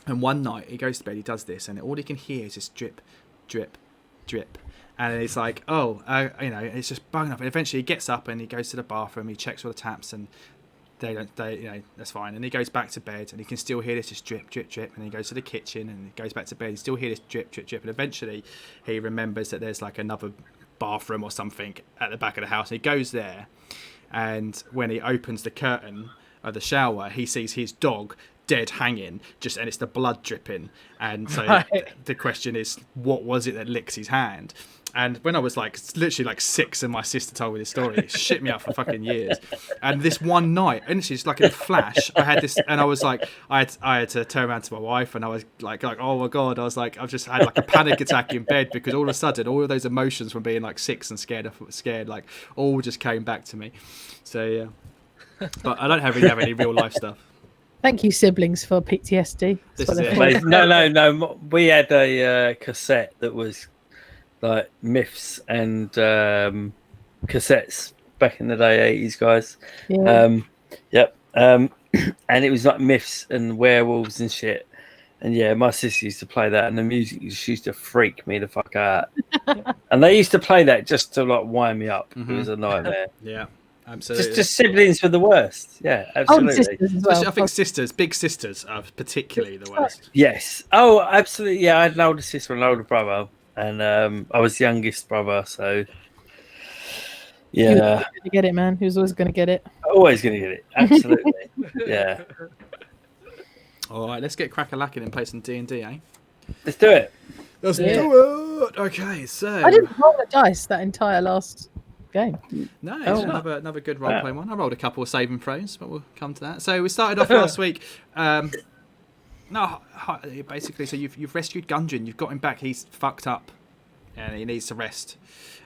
And one night he goes to bed, he does this, and all he can hear is just drip, drip, drip. And it's like, it's just bugging up. And eventually he gets up and he goes to the bathroom, he checks all the taps, and that's fine. And he goes back to bed, and he can still hear this just drip, drip, drip. And he goes to the kitchen, and he goes back to bed, he still hear this drip, drip, drip. And eventually he remembers that there's like another bathroom or something at the back of the house. And he goes there, and when he opens the curtain of the shower, he sees his dog dead hanging, and it's the blood dripping. And so the question is, what was it that licked his hand? And when I was literally 6 and my sister told me this story, it shit me up for fucking years. And this one night, and it's just in a flash, I had this, and I was I had to turn around to my wife, and I was like, oh my God, I was I've just had a panic attack in bed, because all of a sudden, all of those emotions from being 6 and scared, all just came back to me. So yeah, but I don't really have any real life stuff. Thank you, siblings, for PTSD. This is it. No. We had a cassette that was myths and cassettes back in the day, 80s, guys. Yeah. Yep. And it was myths and werewolves and shit. And yeah, my sister used to play that, and the music used to freak me the fuck out. And they used to play that just to wind me up. Mm-hmm. It was a nightmare. Yeah. Absolutely. Just siblings were the worst. Yeah, absolutely. Sisters as well. I think big sisters are particularly the worst. Yes. Oh, absolutely. Yeah, I had an older sister and an older brother, and I was the youngest brother, so yeah. He was going to get it, man. He was always going to get it. Always going to get it. Absolutely. Yeah. All right, let's get crack-a-lacking and play some D&D, eh? Let's do it. Let's do it. Okay, so I didn't roll the dice that entire last game. No, it's another good role-playing one. I rolled a couple of saving throws, but we'll come to that. So we started off last week. Basically, so you've rescued Gundren. You've got him back. He's fucked up, and he needs to rest.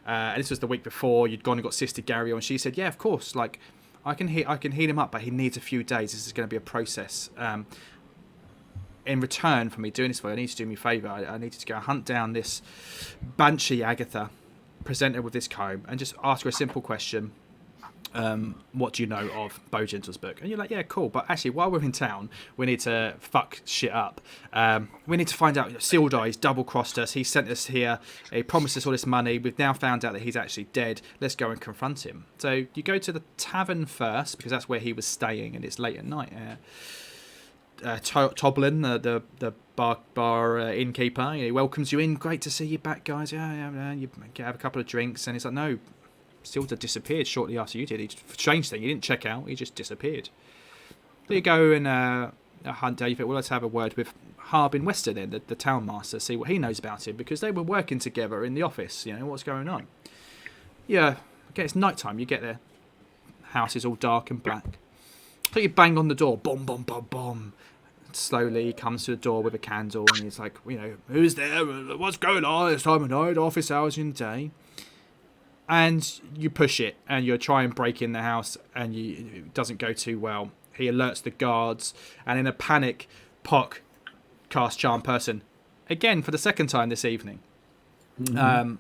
And this was the week before. You'd gone and got Sister Gary on. She said, "Yeah, of course. I can heal him up, but he needs a few days. This is going to be a process. In return for me doing this for you, I need to do me a favour. I need you to go hunt down this Banshee Agatha, present her with this comb, and just ask her a simple question. What do you know of Bojangles' book?" And you're like, yeah, cool. But actually, while we're in town, we need to fuck shit up. We need to find out. Sildar, he's double-crossed us. He sent us here. He promised us all this money. We've now found out that he's actually dead. Let's go and confront him. So you go to the tavern first, because that's where he was staying, and it's late at night. Toblin, the bar innkeeper, he welcomes you in. Great to see you back, guys. Yeah. You have a couple of drinks, and he's like, no, Sildar disappeared shortly after you did. Strange thing, he didn't check out. He just disappeared. So you go and hunt down. You think, well, let's have a word with Harbin Western, then the townmaster, see what he knows about him, because they were working together in the office. You know what's going on. Yeah, okay, it's night time. You get there, house is all dark and black. So you bang on the door, boom, boom, boom, boom. Slowly he comes to the door with a candle, and he's like, who's there? What's going on? It's time of night, office hours in the day. And you push it, and you try and break in the house, and it doesn't go too well. He alerts the guards, and in a panic, Pocks casts Charm Person again for the second time this evening. Mm-hmm.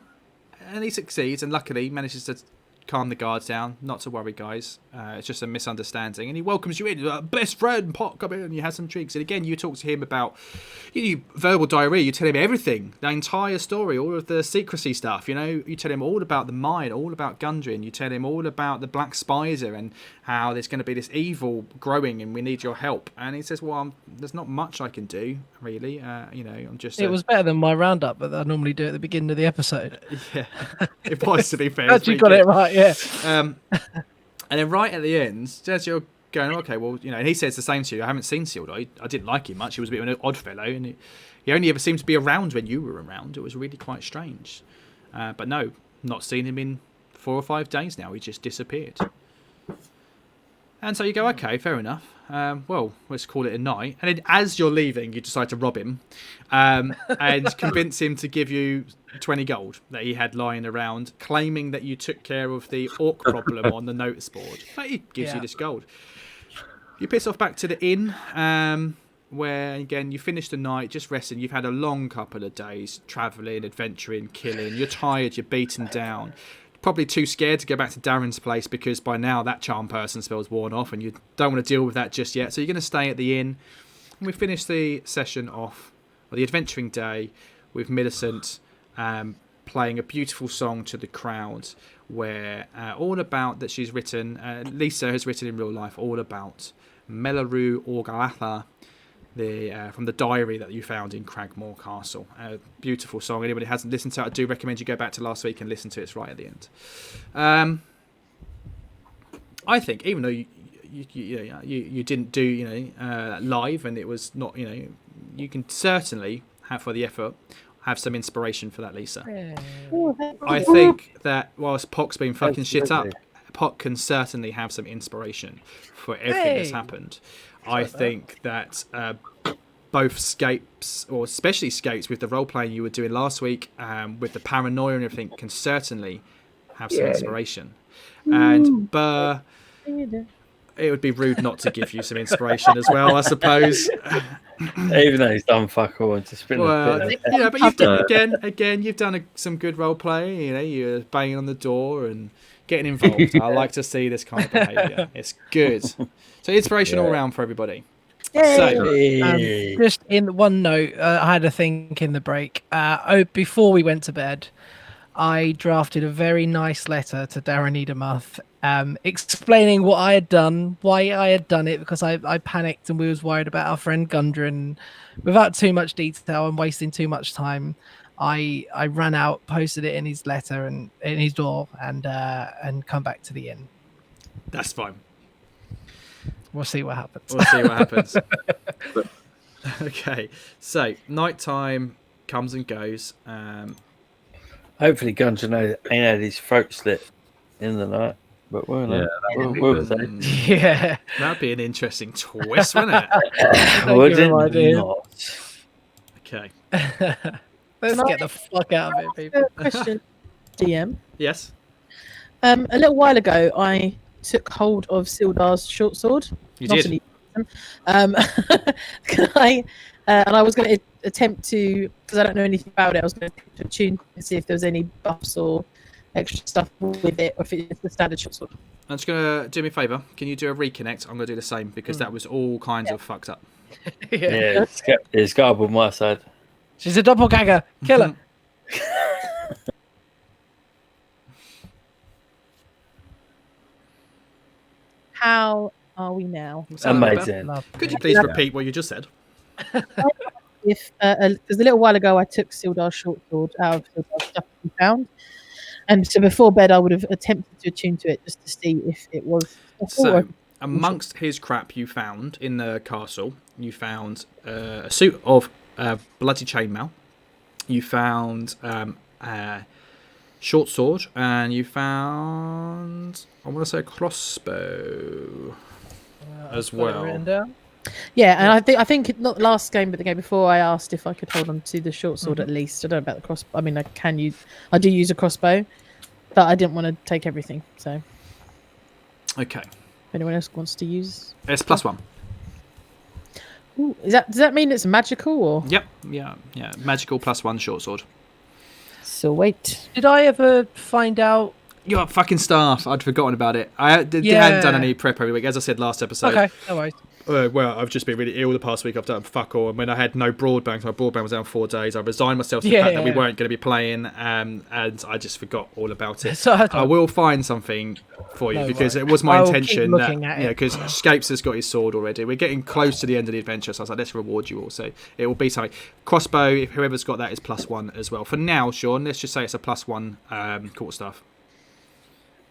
And he succeeds, and luckily manages to calm the guards down. Not to worry, guys. It's just a misunderstanding. And he welcomes you in. Best friend, Pocks, come in. And you have some drinks. And again, you talk to him about verbal diarrhea. You tell him everything, the entire story, all of the secrecy stuff. You tell him all about the mine, all about Gundren. You tell him all about the Black Spider and how there's going to be this evil growing, and we need your help. And he says, "Well, there's not much I can do, really. I'm just." It was better than my roundup that I normally do at the beginning of the episode. Yeah, it was, to be fair. You got it right. Yeah. And then right at the end, as you're going, okay, well, and he says the same to you. I haven't seen Sildar. I didn't like him much. He was a bit of an odd fellow, and he only ever seemed to be around when you were around. It was really quite strange. But no, not seen him in 4 or 5 days now. He just disappeared. And so you go, okay, fair enough. Well, let's call it a night. And then as you're leaving, you decide to rob him and convince him to give you 20 gold that he had lying around, claiming that you took care of the orc problem on the notice board. But he gives you this gold. You piss off back to the inn, where, again, you finish the night just resting. You've had a long couple of days travelling, adventuring, killing. You're tired, you're beaten down. Probably too scared to go back to Darren's place, because by now that Charm Person spell's worn off and you don't want to deal with that just yet. So you're going to stay at the inn. And we finish the session off, or the adventuring day, with Millicent playing a beautiful song to the crowd, where all about that she's written, Lisa has written in real life, all about Melarue Auglatha, from the diary that you found in Cragmore Castle. A beautiful song. Anybody who hasn't listened to it, I do recommend you go back to last week and listen to it. It's right at the end. I think, even though you didn't do live, and it was not you can certainly have for the effort have some inspiration for that, Lisa. I think that whilst Pock's been fucking shit up, Pock can certainly have some inspiration for everything that's happened. I think that both Scapes, or especially Scapes with the role playing you were doing last week, with the paranoia and everything, can certainly have some inspiration. And Burr, it would be rude not to give you some inspiration as well, I suppose. Even though he's done fuck all, and just been but you've done again. You've done some good role playing. You're banging on the door and getting involved. I like to see this kind of behaviour. It's good. So inspiration all around for everybody. So, just in one note, I had a think in the break. Before we went to bed, I drafted a very nice letter to Darren Edamuth, explaining what I had done, why I had done it, because I panicked and we was worried about our friend Gundren. Without too much detail and wasting too much time, I ran out, posted it in his letter and in his door, and come back to the inn. That's fine. We'll see what happens. Okay, so nighttime comes and goes. Hopefully, Gundren ain't had his throat slit in the night. But we'll yeah, that'd be an interesting twist, wouldn't it? Not. Okay. Let's get the fuck out of it, people. Question, DM. Yes. A little while ago, I took hold of Sildar's short sword. You did. And I was going to attempt to, because I don't know anything about it, I was going to attune and see if there was any buffs or extra stuff with it, or if it's the standard short sword. I'm just going to do me a favour. Can you do a reconnect? I'm going to do the same, because that was all kinds of fucked up. Yeah, it's garbled on my side. She's a doppelganger. Kill her. How are we now? Amazing. Could you please repeat what you just said? If because a little while ago I took Sildar's short sword out of Sildar's stuff we found, and so before bed I would have attempted to attune to it just to see if it was. So, amongst his crap you found in the castle, you found a suit of bloody chainmail. You found a short sword, and you found, I want to say, a crossbow as well. Yeah, and I think not last game, but the game before, I asked if I could hold on to the short sword at least. I don't know about the crossbow. I mean, I do use a crossbow, but I didn't want to take everything. So, okay. If anyone else wants to use, it's +1. Ooh, does that mean it's magical or? Yep. Yeah. Magical +1 short sword. So wait. Did I ever find out? You're fucking staff. I'd forgotten about it. I hadn't done any prep every week, as I said last episode. Okay, no worries. Well, I've just been really ill the past week. I've done fuck all. And when I had no broadband, my broadband was down 4 days. I resigned myself to the fact that we weren't going to be playing, and I just forgot all about it. So I will find something for you, because it was my intention that, because Scapes has got his sword already. We're getting close to the end of the adventure, so I was like, let's reward you all. So it will be something. Crossbow, if whoever's got that, is +1 as well. For now, Sean, let's just say it's a +1 quarterstaff.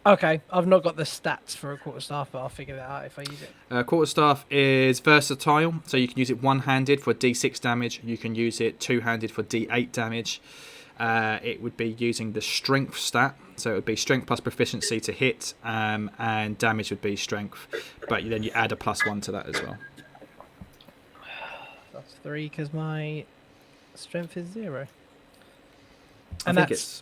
Okay, I've not got the stats for a quarterstaff, but I'll figure that out if I use it. Quarterstaff is versatile, so you can use it one-handed for D6 damage. You can use it two-handed for D8 damage. It would be using the strength stat, so it would be strength plus proficiency to hit, and damage would be strength, but then you add a +1 to that as well. That's 3 because my strength is 0. And that's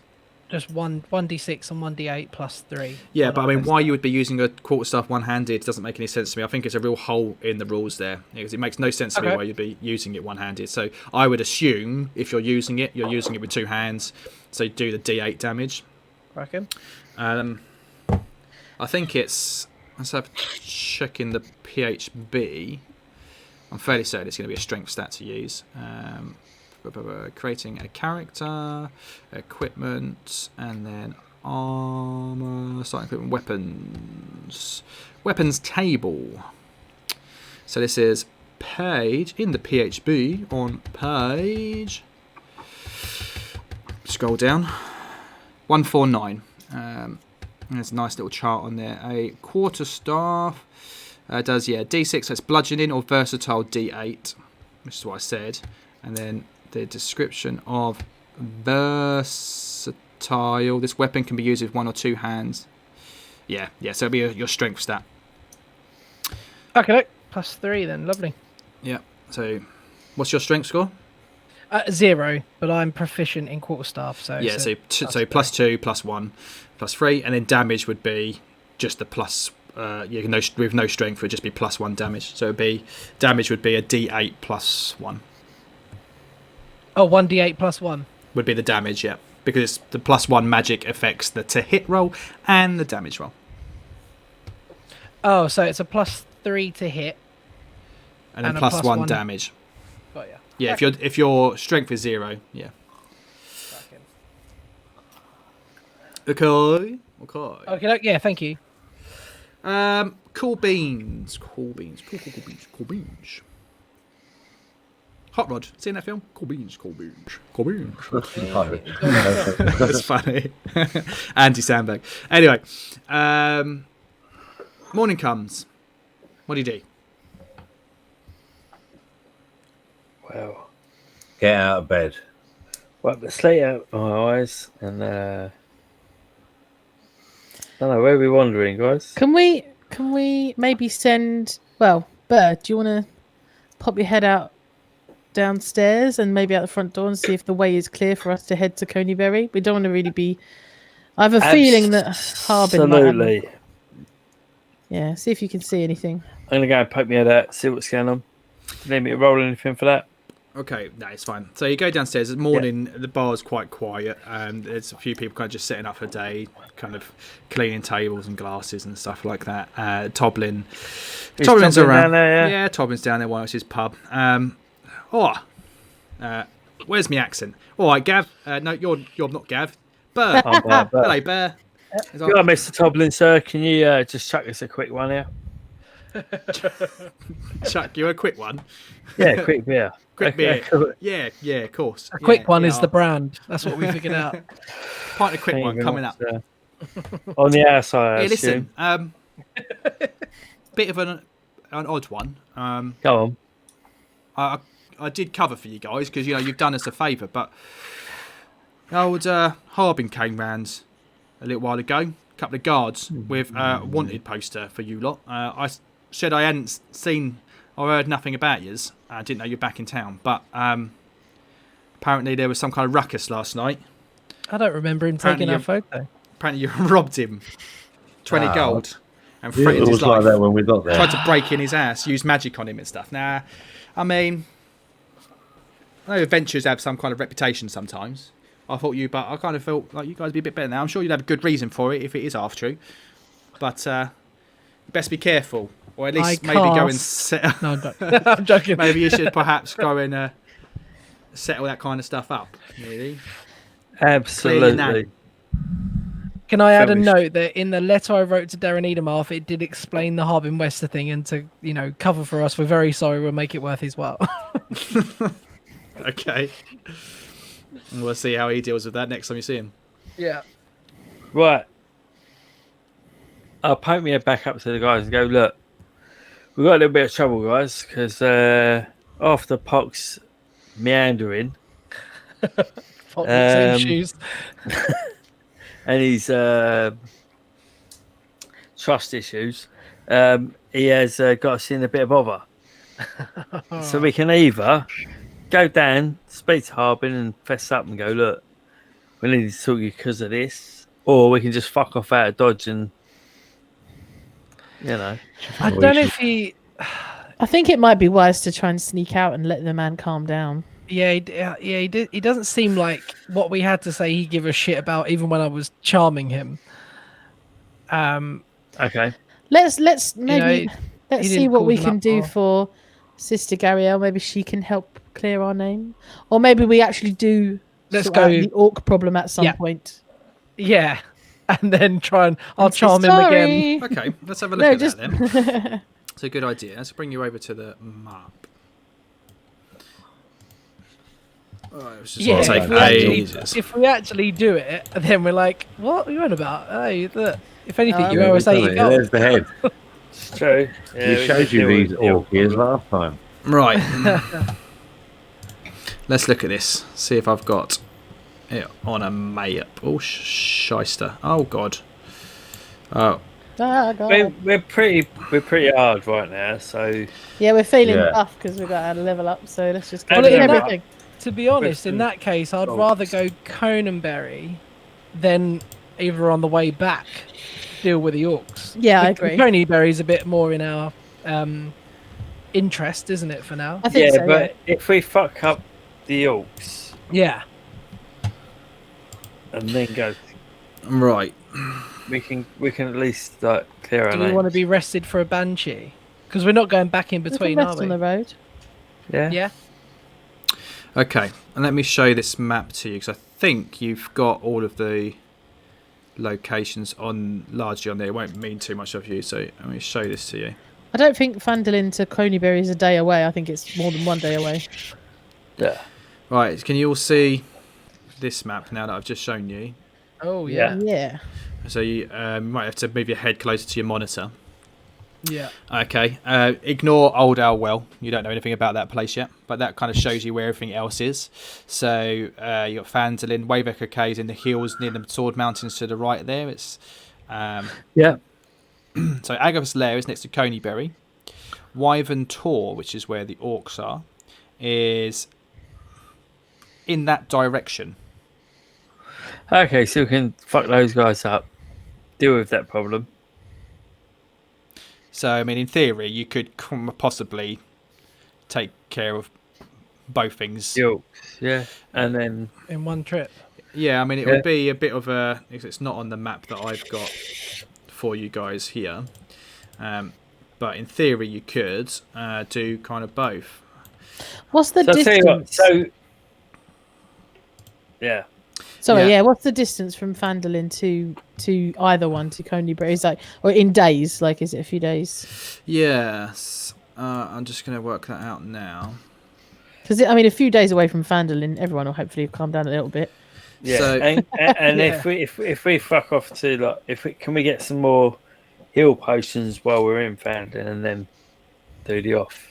just 1d6 and 1d8 +3. Yeah, but I mean, why you would be using a quarterstaff one-handed doesn't make any sense to me. I think it's a real hole in the rules there, because it makes no sense to me why you'd be using it one-handed. So I would assume if you're using it with 2 hands. So do the D8 damage. Reckon? I think it's. Let's have a check in the PHB. I'm fairly certain it's going to be a strength stat to use. Creating a character, equipment, and then armor, starting equipment, weapons table. So this is page in the PHB on page. Scroll down. 149. There's a nice little chart on there. A quarterstaff Does D6, that's bludgeoning, or versatile D8, which is what I said. And then the description of versatile. This weapon can be used with 1 or 2 hands. Yeah. So it'll be your strength stat. Okay, look, +3 then. Lovely. Yeah. So, what's your strength score? 0, but I'm proficient in quarterstaff. So Yeah. So +2, +1, +3, and then damage would be just the plus. With no strength, it would just be +1 damage. So damage would be a D8 +1. Oh, 1d8 +1. Would be the damage, yeah. Because the +1 magic affects the to hit roll and the damage roll. Oh, so it's a +3 to hit. And then a +1 +1 damage. Got ya. Yeah, if your strength is 0, yeah. Okay. Okay, yeah, thank you. Cool beans. Cool beans. Hot Rod. Seen that film? Cool beans. That's funny. Andy Sandberg. Anyway, morning comes. What do you do? Well, Get out of bed. wipe the slate out of my eyes and I don't know, where are we wandering, guys? Can we maybe send? Well, Bird, do you want to pop your head out downstairs and maybe out the front door and see if the way is clear for us to head to Coneyberry? We don't want to really be. I have a feeling that Harbin might have. Absolutely. Yeah, see if you can see anything. I'm gonna go and poke my head out, see what's going on. Do you need me to roll anything for that? Okay, no, it's fine. So you go downstairs. It's morning. The bar's quite quiet. There's a few people kind of just setting up for the day, kind of cleaning tables and glasses and stuff like that. Toblin's Toblin around. down there, yeah? Toblin's down there. While it's his pub. Where's my accent? All right, Gav. No, you're not Gav. Bear. I'm Bear. Hello, Bear. Go on, Mr. Toblin, sir. Can you just chuck us a quick one here? Chuck you a quick one. Yeah, quick beer. Quick Okay, beer. cool. Yeah, of course. A quick one is the brand. That's what we figured out. Pint of quick Thank one you very coming much, up. sir. On the outside, Hey, I listen. assume. Bit of an odd one. Go on. I did cover for you guys because you've done us a favour, but old Harbin came round a little while ago. A couple of guards with a wanted poster for you lot. I said I hadn't seen or heard nothing about yous. I didn't know you're back in town, but apparently there was some kind of ruckus last night. I don't remember him taking our photo. Apparently you robbed him 20 gold and Yeah, threatened it his was like life. that when we got there. Tried to break in his house, use magic on him and stuff. Now, I mean, I know adventures have some kind of reputation sometimes. I kind of felt like you guys would be a bit better now. I'm sure you'd have a good reason for it if it is half true. But you best be careful. Or at least maybe go and set. No, I'm joking. Maybe you should perhaps go and settle that kind of stuff up. Really. Absolutely. Can I add a Finish. note that in the letter I wrote to Darren Edemarth, it did explain the Harbin Wester thing, and to cover for us, we're very sorry. We'll make it worth his while. Okay. We'll see how he deals with that next time you see him. Yeah. Right. I'll poke my head back up to the guys and go, look, we've got a little bit of trouble, guys, because after Pocks meandering Shoes. and his trust issues, he has got us in a bit of bother. So we can either go down, speak to Harbin and fess up and go, look, we need to talk to you because of this, or we can just fuck off out of Dodge and, I don't know if he... I think it might be wise to try and sneak out and let the man calm down. He doesn't seem like what we had to say he give a shit about, even when I was charming him. okay. Let's maybe let's he see didn't what call we them can up do or- for Sister Garielle. Maybe she can help clear our name, or maybe we actually do. Let's sort out go- the orc problem at some Yeah. point. Yeah. And then try and... I'll And say, charm him again. "Sorry." Okay, let's have a look No, at just that then. It's a good idea. Let's bring you over to the map. Oh, it was just Yeah, gonna if take we, ages. if we actually do it, then we're like, what are you on about? Hey, look, if anything, you Oh, owe us 80 gold. There's the head. It's true. Yeah, We we showed could you deal with these the elk orchids problem. last time. Right. Let's look at this. See if I've got it on a map. Oh, shyster. Oh, God. Oh, Ah, God. We're pretty hard right now, so Yeah, we're feeling Yeah. buff because we've got our level up. So let's just Well, get in that- everything. To be honest, in some that case, I'd bolts. rather go Conanberry than either on the way back deal with the orcs. Yeah, I The agree. Coneyberry's a bit more in our interest, isn't it, for now? I think yeah, so. but if we fuck up the orcs Yeah. and then go, right. we can at least like clear our Do we want to names. be rested for a banshee? Because we're not going back in We can between, are rest we? on the road. Yeah. Yeah. Okay, and let me show this map to you, because I think you've got all of the locations on largely on there. It won't mean too much of you, so let me show this to you. I don't think Phandelver to Coneyberry is a day away. I think it's more than 1 day away. Yeah. Right, can you all see this map now that I've just shown you? Oh, yeah. Yeah. So you might have to move your head closer to your monitor. Yeah. Okay, ignore Old Owl Well. You don't know anything about that place yet, but that kind of shows you where everything else is. So you got Phandelver, Waveecho Caves in the hills near the Sword Mountains to the right there. It's Yeah. so Agatha's Lair is next to Coneyberry. Wyvern Tor, which is where the orcs are, is in that direction. Okay, so we can fuck those guys up, deal with that problem. So I mean, in theory, you could possibly take care of both things. The orcs, yeah, and then In one trip. Yeah, I mean, it Yeah. would be a bit of a. It's not on the map that I've got for you guys here, but in theory, you could do kind of both. What's the so I'll tell you what. distance? So yeah, Sorry, Yeah. yeah. What's the distance from Phandelver to either one to Coneyberry? Is like, or in days? Like, is it a few days? Yes, I'm just going to work that out now. Because I mean, a few days away from Phandelver, everyone will hopefully calm down a little bit. yeah, So- and Yeah. if we fuck off to like, can we get some more heal potions while we're in Fountain and then do the off?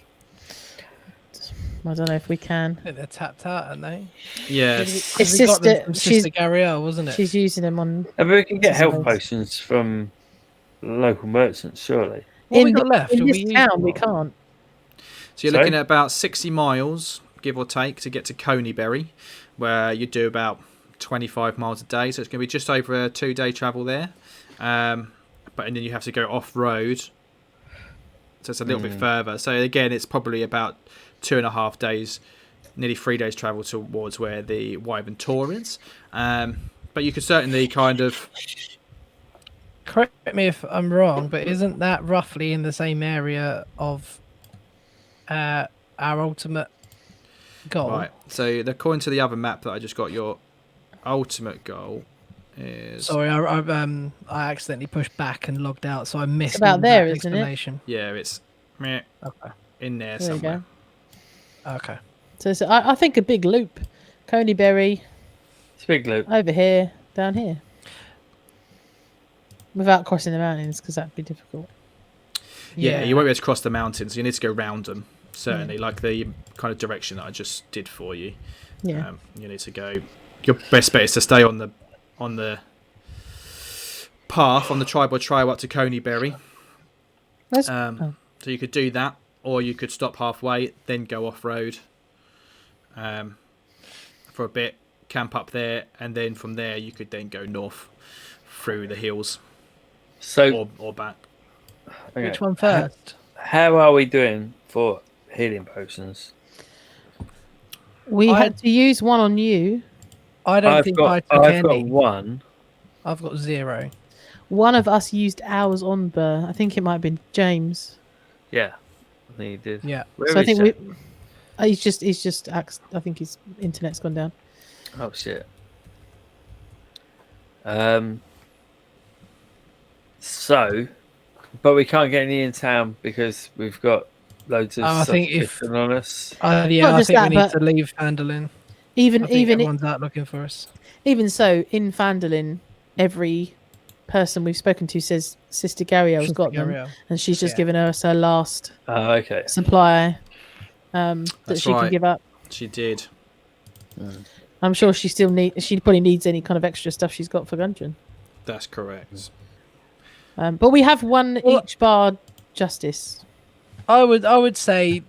I don't know if we can. I think they're tapped out, aren't they? Yes. It's We got them sister- from she's- Sister Gariel, wasn't it? She's using them on. And we can get This is health nice. potions from local merchants, surely. What have we in got left? in Have this we used town, them we all? can't. So you're Sorry? looking at about 60 miles, give or take, to get to Coneyberry, where you do about 25 miles a day. So it's going to be just over a 2-day travel there. And then you have to go off-road. So it's a little bit further. So again, it's probably about 2.5 days, nearly 3 days travel towards where the Wyvern Tor is. But you could certainly kind of... Correct me if I'm wrong, but isn't that roughly in the same area of our ultimate goal? Right. So according to the other map that I just got, your ultimate goal is... Sorry, I accidentally pushed back and logged out, so I missed about all that there, isn't it? explanation. Yeah, it's meh, Okay. in there There you somewhere. go. Okay. So I think a big loop. Coneyberry It's a big loop. over here, down here. Without crossing the mountains, because that'd be difficult. Yeah, you won't be able to cross the mountains. You need to go round them, certainly, like the kind of direction that I just did for you. Yeah. You need to go. Your best bet is to stay on the path, on the tribal trail up to Coneyberry. Where's- So you could do that, or you could stop halfway, then go off road for a bit, camp up there, and then from there you could then go north through the hills So or back. okay, Which one first? how are we doing for healing potions? We I- had to use one on you. I don't I've think got I took I've got any. one. I've got 0. One of us used ours on Burr. I think it might have been James. Yeah, I think he did. Yeah. Where So I is think it? he's just. I think his internet's gone down. Oh shit. So, but we can't get any in town because we've got loads of I stuff think if- written on us. Yeah, Not I just think that, we need but- to leave Phandalin. Even I think even everyone's out looking for us. even so, in Phandelver, every person we've spoken to says Sister Gariel's Sister got them, Gariel. and she's just Yeah. given us her last Okay. supply that That's she can right. give up. She did. I'm sure she probably needs any kind of extra stuff she's got for Gundren. That's correct. But we have one Well- each bar justice. I would say,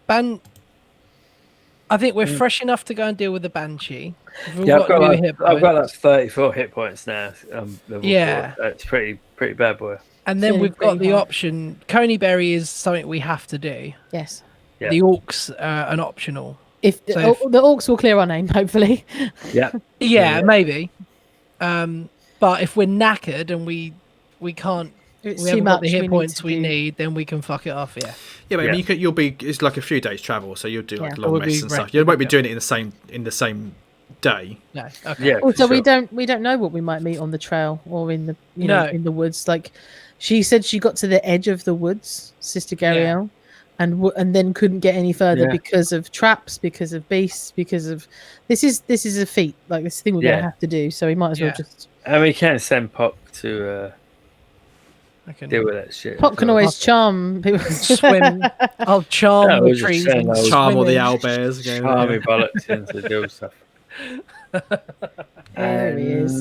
I think we're fresh enough to go and deal with the Banshee. We've Yeah, I've got, new like, hit I've got like points. 34 hit points now. Level Yeah. 4. That's pretty bad, boy. And then Feeling we've got pretty the hard. option. Coneyberry is something we have to do. Yes. Yeah. The Orcs are an optional. If So the orcs will clear our name, hopefully. Yeah. Yeah, Yeah. maybe. But if we're knackered and we can't, It's we too haven't got much. the hit points to we do. need, then we can fuck it off. Yeah. Yeah, but I Yeah. mean, you'll be. It's like a few days travel, so you'll do like Yeah. long We'll be rests and stuff. resting, You won't be yeah. doing it in the same day. No. Okay. Yeah. Also, for we sure. don't know what we might meet on the trail or in the No. in the woods. Like she said, she got to the edge of the woods, Sister Gariel, and then couldn't get any further Yeah. because of traps, because of beasts, because of this is a feat. Like this thing we're Yeah. gonna have to do. So we might as well Yeah. just. And we can send Pop to I can deal with that shit. Pop can always charm people. swim. I'll charm Yeah, the we'll just trees send and those- Charm all the swim in. owlbears. again, Charm yeah. me bollocks into deal with stuff. There he is.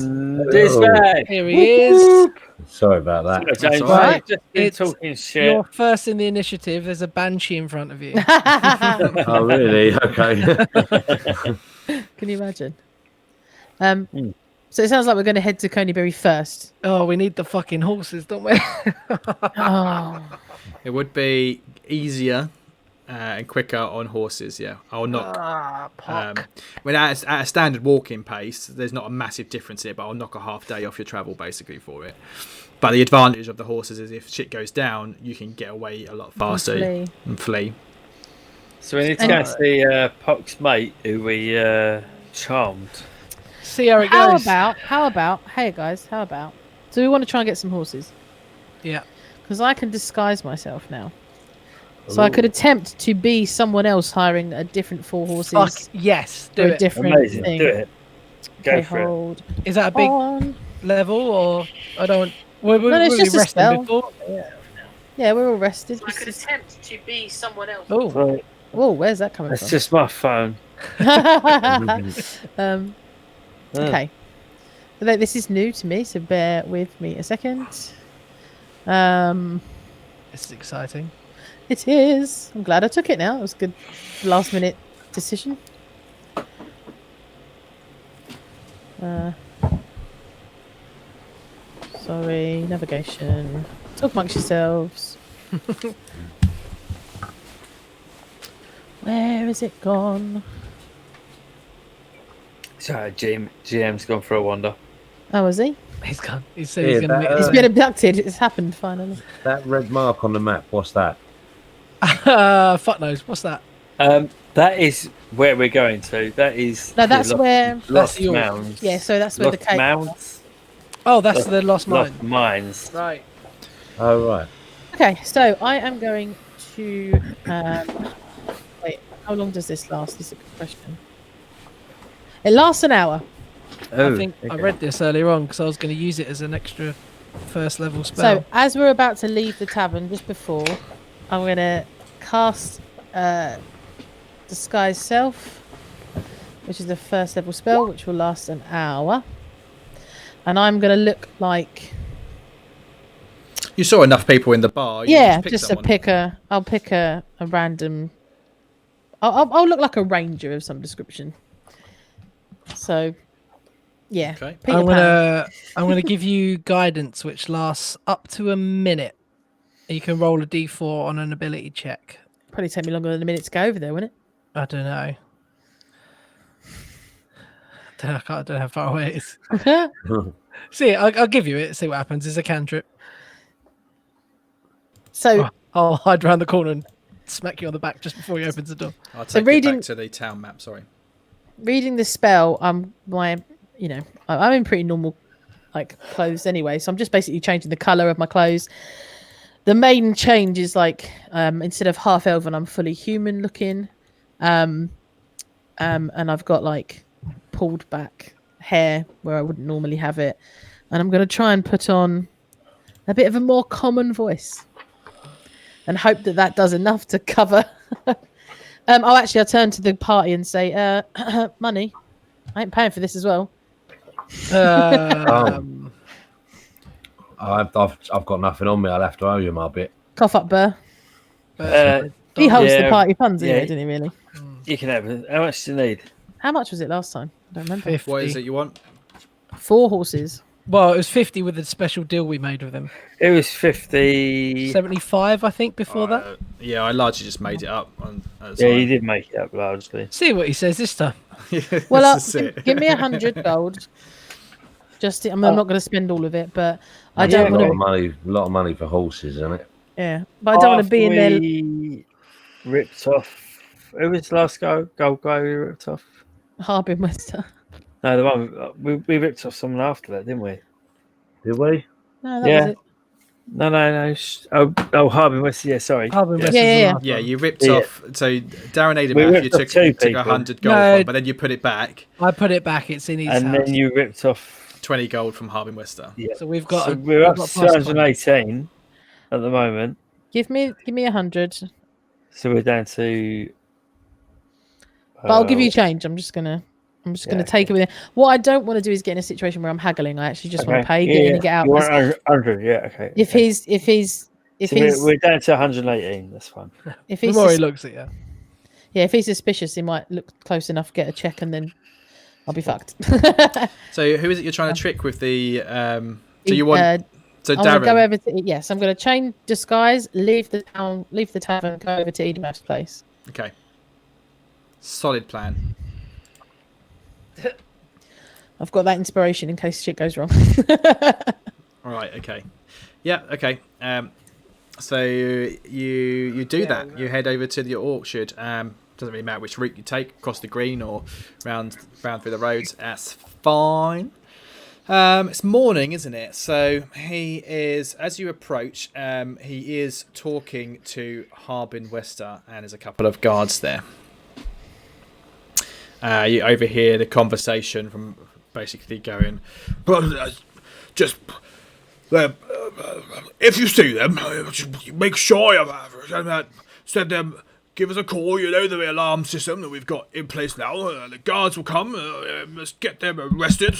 This Oh. way. Here he is. Sorry about that. James, all right. I've just been It's talking shit. You're first in the initiative. There's a Banshee in front of you. Oh, really? Okay. Can you imagine? So it sounds like we're going to head to Coneyberry first. Oh, we need the fucking horses, don't we? Oh, It would be easier and quicker on horses. Yeah, I'll knock. Pock. I mean, at a standard walking pace, there's not a massive difference here, but I'll knock a half day off your travel basically for it. But the advantage of the horses is if shit goes down, you can get away a lot faster flee. and flee. So we need to go and see Pocks' mate, who we charmed. See how it how goes. about, hey guys, how about, do we want to try and get some horses? Yeah. Because I can disguise myself now. So I could attempt to be someone else hiring a different 4 horses Fuck yes, do for a it. different Amazing. thing. Do it. Go Okay, for it. hold Is that a big on. level or I don't? We're No, it's just a resting spell. before. Yeah, we're all rested. I could attempt to be someone else. Oh, Right. whoa, where's that coming That's from? just my phone. Okay. Although this is new to me, so bear with me a second. This is exciting. It is. I'm glad I took it now. It was a good last minute decision. Sorry, navigation. Talk amongst yourselves. Where is it gone? Sorry, GM's gone for a wander. Oh, is he? He's gone. He said Yeah, he's going to that, He's meet been abducted. It's happened finally. That red mark on the map, what's that? fuck knows. What's that? That is where we're going to. That is No, that's the where. Lost yours. Mounds. Yeah, so that's where the Lost cave. Mounds. Oh, that's the Lost Mine. Lost Mines. Right. Oh, right. Okay, so I am going to. Wait, how long does this last? This is a good question. It lasts an hour. Oh, I think I okay. read this earlier on because I was going to use it as an extra first level spell. So as we're about to leave the tavern, just before, I'm going to cast Disguise Self, which is the first level spell, which will last an hour. And I'm going to look like. You saw enough people in the bar. You Yeah, pick just someone. I'll pick a random. I'll look like a ranger of some description. So, yeah. Okay. Peter I'm Pan. gonna give you guidance, which lasts up to a minute. You can roll a d4 on an ability check. Probably take me longer than a minute to go over there, wouldn't I don't know. I don't know how far away it is. it? See, I'll give you it. See what happens. It's a cantrip. So, I'll hide around the corner and smack you on the back just before he opens the door. I'll So take reading- it back to the town map. Sorry. reading the spell, I'm in pretty normal like clothes anyway, so I'm just basically changing the color of my clothes. The main change is like instead of half elven, I'm fully human looking, and I've got like pulled back hair where I wouldn't normally have it. and I'm going to try and put on a bit of a more common voice, and hope that does enough to cover. I'll turn to the party and say, money. I ain't paying for this as well. I've got nothing on me. I'll have to owe you my bit. Cough up, Burr. He holds the party funds, didn't he, really? You can have it. How much do you need? How much was it last time? I don't remember. 50. What is it you want? 4 horses. Well, it was 50 with the special deal we made with him. It was 50. 75, I think, before that. Yeah, I largely just made it up. Yeah, you did make it up largely. See what he says this time. Well, give me 100 gold. I'm not going to spend all of it, but I don't want to. A lot of money for horses, isn't it? Yeah, but I don't want to be in there. We ripped off. Who was the last gold guy we ripped off? Harbin Wester. No, the one we ripped off someone after that, didn't we? Did we? No, that was it. No. Oh, Harbin Wester. Yeah, sorry. Harbin Wester. Yeah, you ripped off. So Darren Ademath, you took 100 gold from, but then you put it back. I put it back. It's in his house. And then you ripped off 20 gold from Harbin Wester. Yeah. So we've got. We're up to 218 at the moment. Give me 100. So we're down to. But I'll give you change. I'm just gonna take it with it. What I don't want to do is get in a situation where I'm haggling. I actually just want to pay, get in and get out. 100, yeah, okay. If he's we're down to 118. That's fine. If he's the more he looks at you. Yeah, if he's suspicious, he might look close enough, get a check, and then I'll be fucked. So who is it you're trying to trick with the? So you want? So I'm Darren. Go over to, yes, I'm going to chain disguise, leave the tavern, go over to Edemath's place. Okay. Solid plan. I've got that inspiration in case shit goes wrong. All right. Okay. Yeah. Okay. So you do that. You head over to the orchard. Doesn't really matter which route you take, across the green or round through the roads. That's fine. It's morning, isn't it? So he is, as you approach, he is talking to Harbin Wester, and there's a couple of guards there. You overhear the conversation from basically going, but just if you see them, make sure you send them. Give us a call. You know the alarm system that we've got in place now. The guards will come. Let's get them arrested.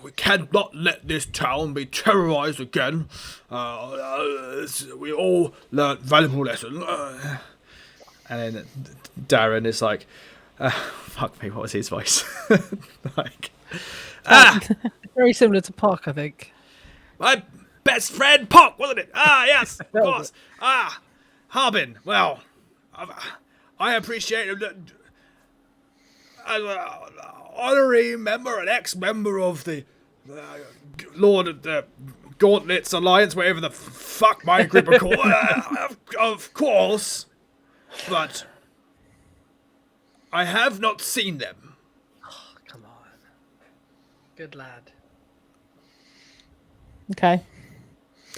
We cannot let this town be terrorized again. We all learnt valuable lessons. And then Darren is like, fuck me, what was his voice? Very similar to Pocks, I think. My best friend Pocks, wasn't it? Yes, of course. Harbin, well, I appreciate it. As an honorary member, an ex-member of the Lord of the Gauntlets Alliance, whatever the fuck my group are called, of course, but I have not seen them. Oh, come on. Good lad. Okay.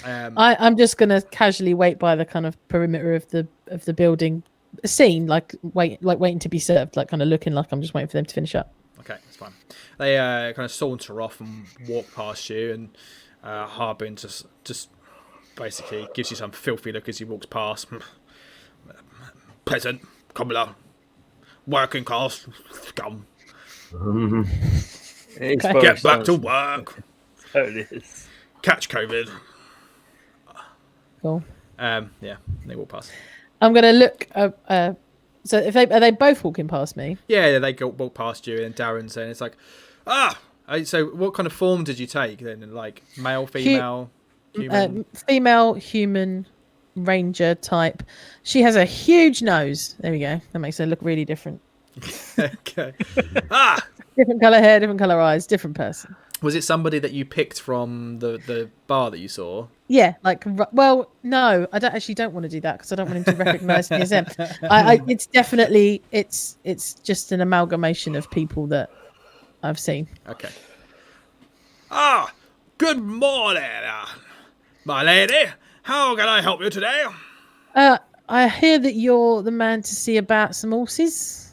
I'm just gonna casually wait by the kind of perimeter of the building scene, waiting to be served, like kind of looking like I'm just waiting for them to finish up. Okay, that's fine. They kind of saunter off and walk past you, and Harbin just basically gives you some filthy look as he walks past. Peasant, commoner, working class, scum. Get back to work. So it is. Catch COVID. Cool. Yeah, they walk past. I'm gonna look. So are they both walking past me? Yeah, they walk past you, and Darren's saying, "It's like, so what kind of form did you take then? Like male, female, human? Female, human, ranger type. She has a huge nose. There we go. That makes her look really different. Okay. Different color hair, different color eyes, different person. Was it somebody that you picked from the bar that you saw? Yeah, well, no, I don't want to do that because I don't want him to recognise me as him. It's definitely it's just an amalgamation of people that I've seen. Okay. Good morning, my lady. How can I help you today? I hear that you're the man to see about some horses.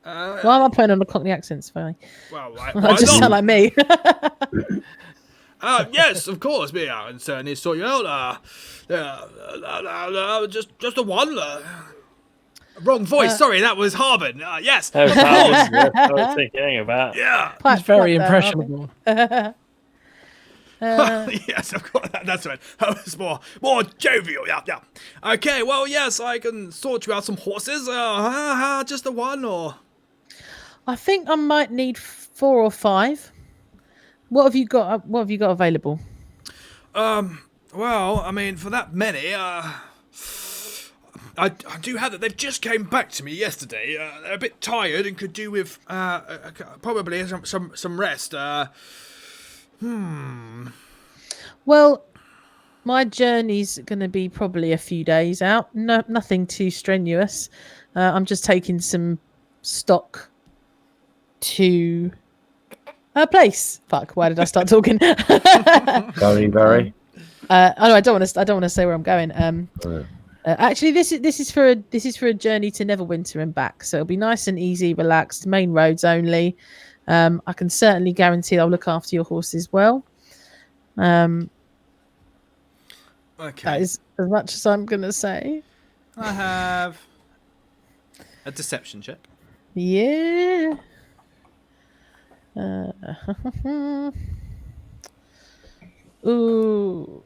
Why am I putting on a Cockney accent? Funny. Well, I just sound like me. Yes, of course, we are, and certainly sort you out. Just the one. Wrong voice. Sorry, that was Harbin. Yes. That was Harbin. I was thinking about. Yeah. He's very Pipe that, impressionable. Yes, of course. That's right. That was more jovial. Yeah. Okay. Well, yes, I can sort you out some horses. Just the one, or I think I might need 4 or 5. What have you got? What have you got available? well, I mean, for that many, I do have that. They've just came back to me yesterday. They're a bit tired and could do with probably some rest. Well, my journey's going to be probably a few days out. No, nothing too strenuous. I'm just taking some stock to a place. Fuck! Why did I start talking? Very. I don't want to say where I'm going. Actually, this is for a journey to Neverwinter and back, so it'll be nice and easy, relaxed, main roads only. I can certainly guarantee I'll look after your horses well. Okay. That is as much as I'm gonna say. I have a deception check. Yeah. Ooh.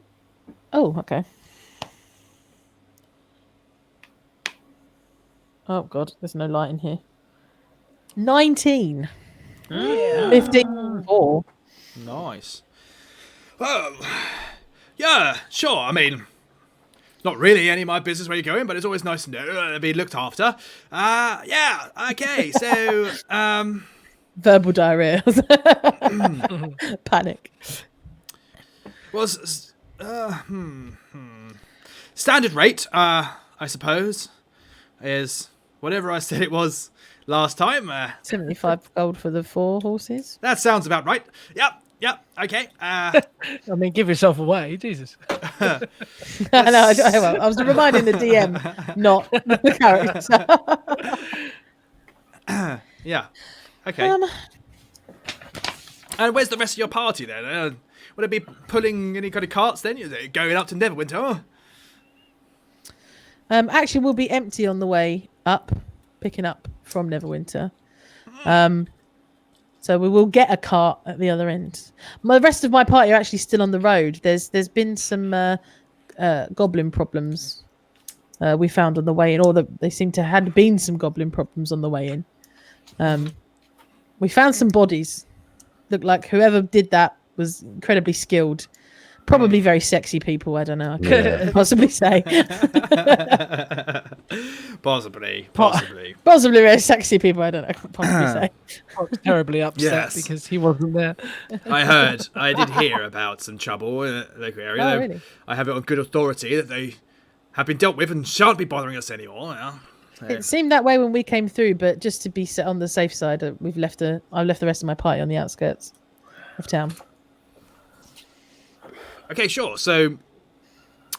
Oh, okay. Oh God, there's no light in here. 19. Yeah. 15. 4. Nice. Well, yeah, sure. I mean, not really any of my business where you're going, but it's always nice to know to be looked after. Yeah. Okay. So, Verbal diarrhea. Panic. well, standard rate, I suppose, is whatever I said it was last time. 75 gold for the 4 horses. That sounds about right. Yep. Okay. I mean, give yourself away, Jesus. I know. I was reminding the DM, not the character. Yeah. Okay. And where's the rest of your party then? Would it be pulling any kind of carts then? Is it going up to Neverwinter? Actually, we'll be empty on the way up, picking up from Neverwinter. So we will get a cart at the other end. The rest of my party are actually still on the road. There's been some goblin problems we found on the way in, or they seem to had been some goblin problems on the way in. We found some bodies. Looked like whoever did that was incredibly skilled. Probably very sexy people. I don't know. I couldn't possibly say. Possibly. Possibly very sexy people. I don't know. I could possibly say. I was terribly upset Yes. because he wasn't there. I did hear about some trouble in the local area. Oh, really? I have it on good authority that they have been dealt with and shan't be bothering us anymore. Yeah. So, It seemed that way when we came through, but just to be set on the safe side, I've left the rest of my party on the outskirts of town. okay, sure. So,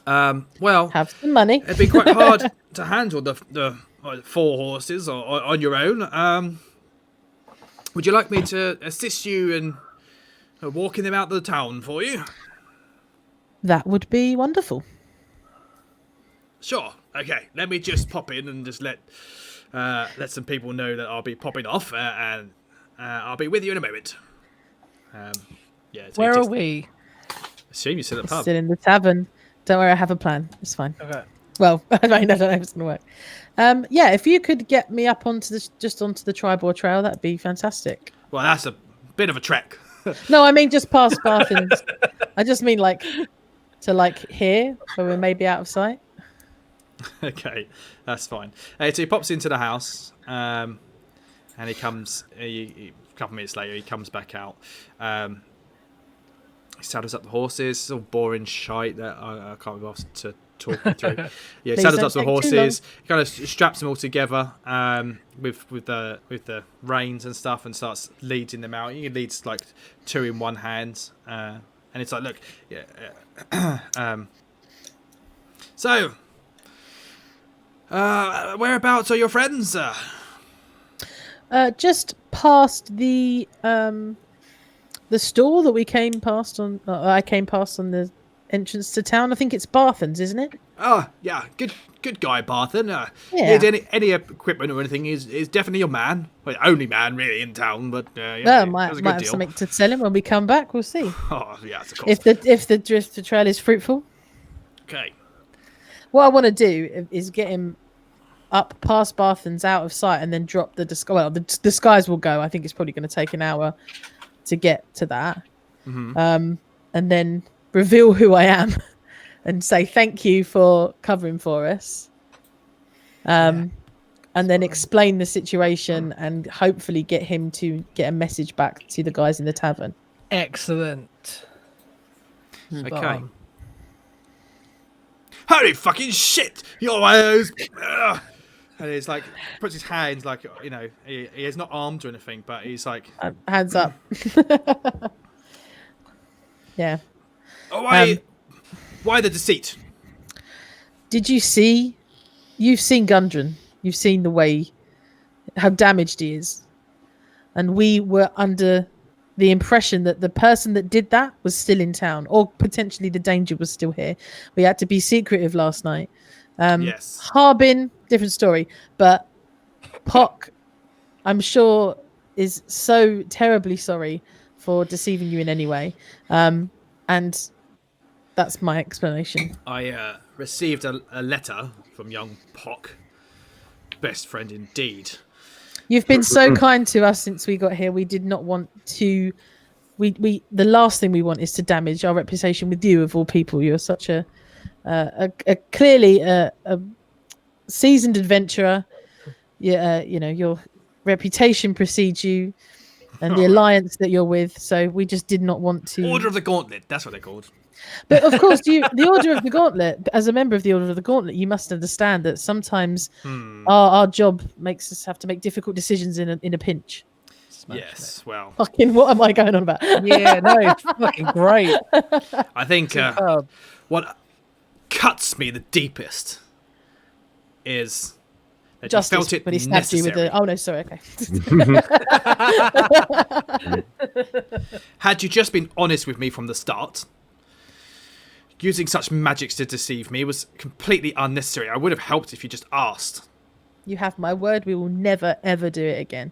well, Have some money. it'd be quite hard to handle the 4 horses on your own. Would you like me to assist you in walking them out of the town for you? That would be wonderful. Sure. Okay. Let me just pop in and just let some people know that I'll be popping off, and I'll be with you in a moment. Yeah. So Where just are we? assume you sit at the pub. Still in the tavern. Don't worry, I have a plan. It's fine. Okay. Well, I don't know if it's going to work. Yeah, if you could get me up onto the Tribor Trail, that'd be fantastic. Well, that's a bit of a trek. No, I mean just past Barthen's. I just mean to here, where we may be out of sight. Okay, that's fine. So he pops into the house, and he comes. A couple minutes later, he comes back out. He saddles up the horses. It's all boring shite that I can't be asked to talk him through. Yeah, Please saddles don't up the take too horses. He kind of straps them all together with the reins and stuff, and starts leading them out. He leads like 2 in one hand, and it's like, look, yeah. So, whereabouts are your friends? Just past the the store that we came past on. I came past on the entrance to town. I think it's Barthen's, isn't it? Oh, yeah, good guy, Barthen. Yeah. Any equipment or anything is definitely your man. Well, only man, really, in town, but yeah, Well, it might was a have good deal. something to sell him when we come back. We'll see. Oh, yes, of course. If the drift trail is fruitful. Okay. What I want to do is get him up past Barthen's, out of sight, and then drop the disguise. Well, the disguise will go. I think it's probably going to take an hour to get to that. Mm-hmm. And then reveal who I am and say thank you for covering for us. And then explain the situation and hopefully get him to get a message back to the guys in the tavern. Excellent. Okay. Holy fucking shit! Your eyes. And he's like, puts his hands like, you know, he is not armed or anything, but he's like, Hands up. Yeah. oh, why the deceit? Did you see? You've seen Gundren. You've seen the way, how damaged he is. And we were under the impression that the person that did that was still in town, or potentially the danger was still here. We had to be secretive last night. Yes. Harbin, different story. But Pock, I'm sure, is so terribly sorry for deceiving you in any way. And that's my explanation. I received a letter from young Pock. Best friend indeed. You've been so kind to us since we got here. We did not want to. The last thing we want is to damage our reputation with you, of all people. You're such a clearly a seasoned adventurer. Yeah, you know, your reputation precedes you, and the alliance that you're with. So we just did not want to. Order of the Gauntlet. That's what they're called. But of course, the Order of the Gauntlet, as a member of the Order of the Gauntlet, you must understand that sometimes our job makes us have to make difficult decisions in a pinch. Yes, well. Fucking, what am I going on about? Yeah, no, it's fucking great. I think what cuts me the deepest is that Justice, you felt it but he snapped you with necessary. the. Oh no, sorry. Okay. Had you just been honest with me from the start, using such magics to deceive me was completely unnecessary. I would have helped if you just asked. You have my word. We will never ever do it again.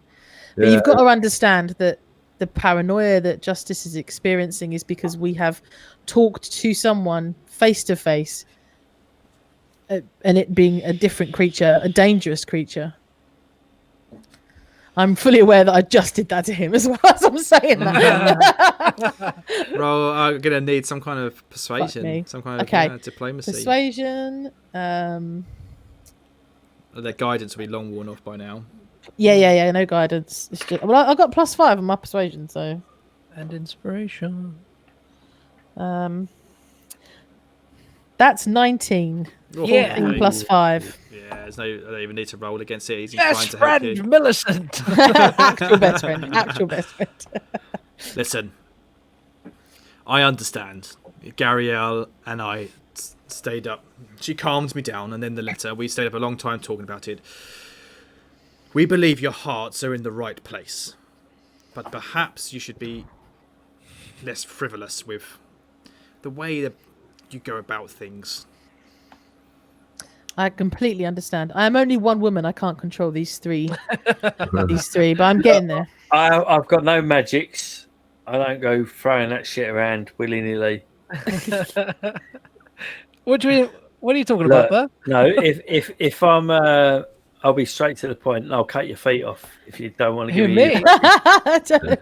But you've got to understand that the paranoia that Justice is experiencing is because we have talked to someone face to face, and it being a different creature, a dangerous creature. I'm fully aware that I just did that to him as well as I'm saying that. Well, I'm going to need some kind of persuasion, some kind of diplomacy. Persuasion. Their guidance will be long worn off by now. Yeah. No guidance. It's just, well, I got +5 on my persuasion, so. And inspiration. That's 19. Yeah. +5. Yeah, I don't even need to roll against it. He's Best trying to help you. friend, Millicent. Actual best friend. Actual best friend. Listen, I understand. Gariel and I stayed up. She calmed me down, and then the letter. We stayed up a long time talking about it. We believe your hearts are in the right place, but perhaps you should be less frivolous with the way that you go about things. I completely understand. I am only one woman. I can't control these three. But I'm getting there. I've got no magics. I don't go throwing that shit around willy nilly. What are you talking about, there? No, if I'm, I'll be straight to the point, and I'll cut your feet off if you don't want to give me?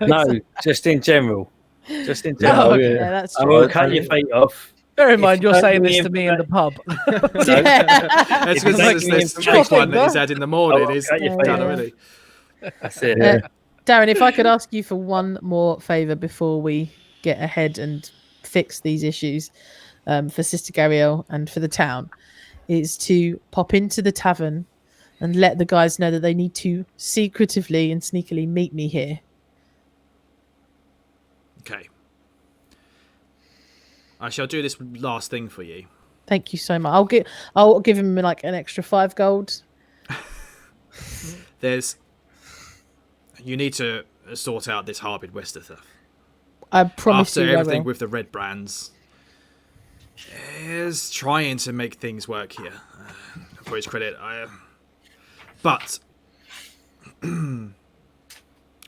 No, just in general. Just in Oh, general. okay, that's I true. will cut your feet off. Bear in mind, you're don't saying give this me to me in the pub. That's If you because don't this give me trick information, one that he's had in the morning is cut your done feet off. already. That's it. Darren, if I could ask you for one more favour before we get ahead and fix these issues for Sister Gariel and for the town, is to pop into the tavern and let the guys know that they need to secretively and sneakily meet me here. Okay. I shall do this last thing for you. Thank you so much. I'll give him like an extra 5 gold. You need to sort out this Harbin Westertha. I promise after you I everything will. with the red brands, is trying to make things work here. For his credit, but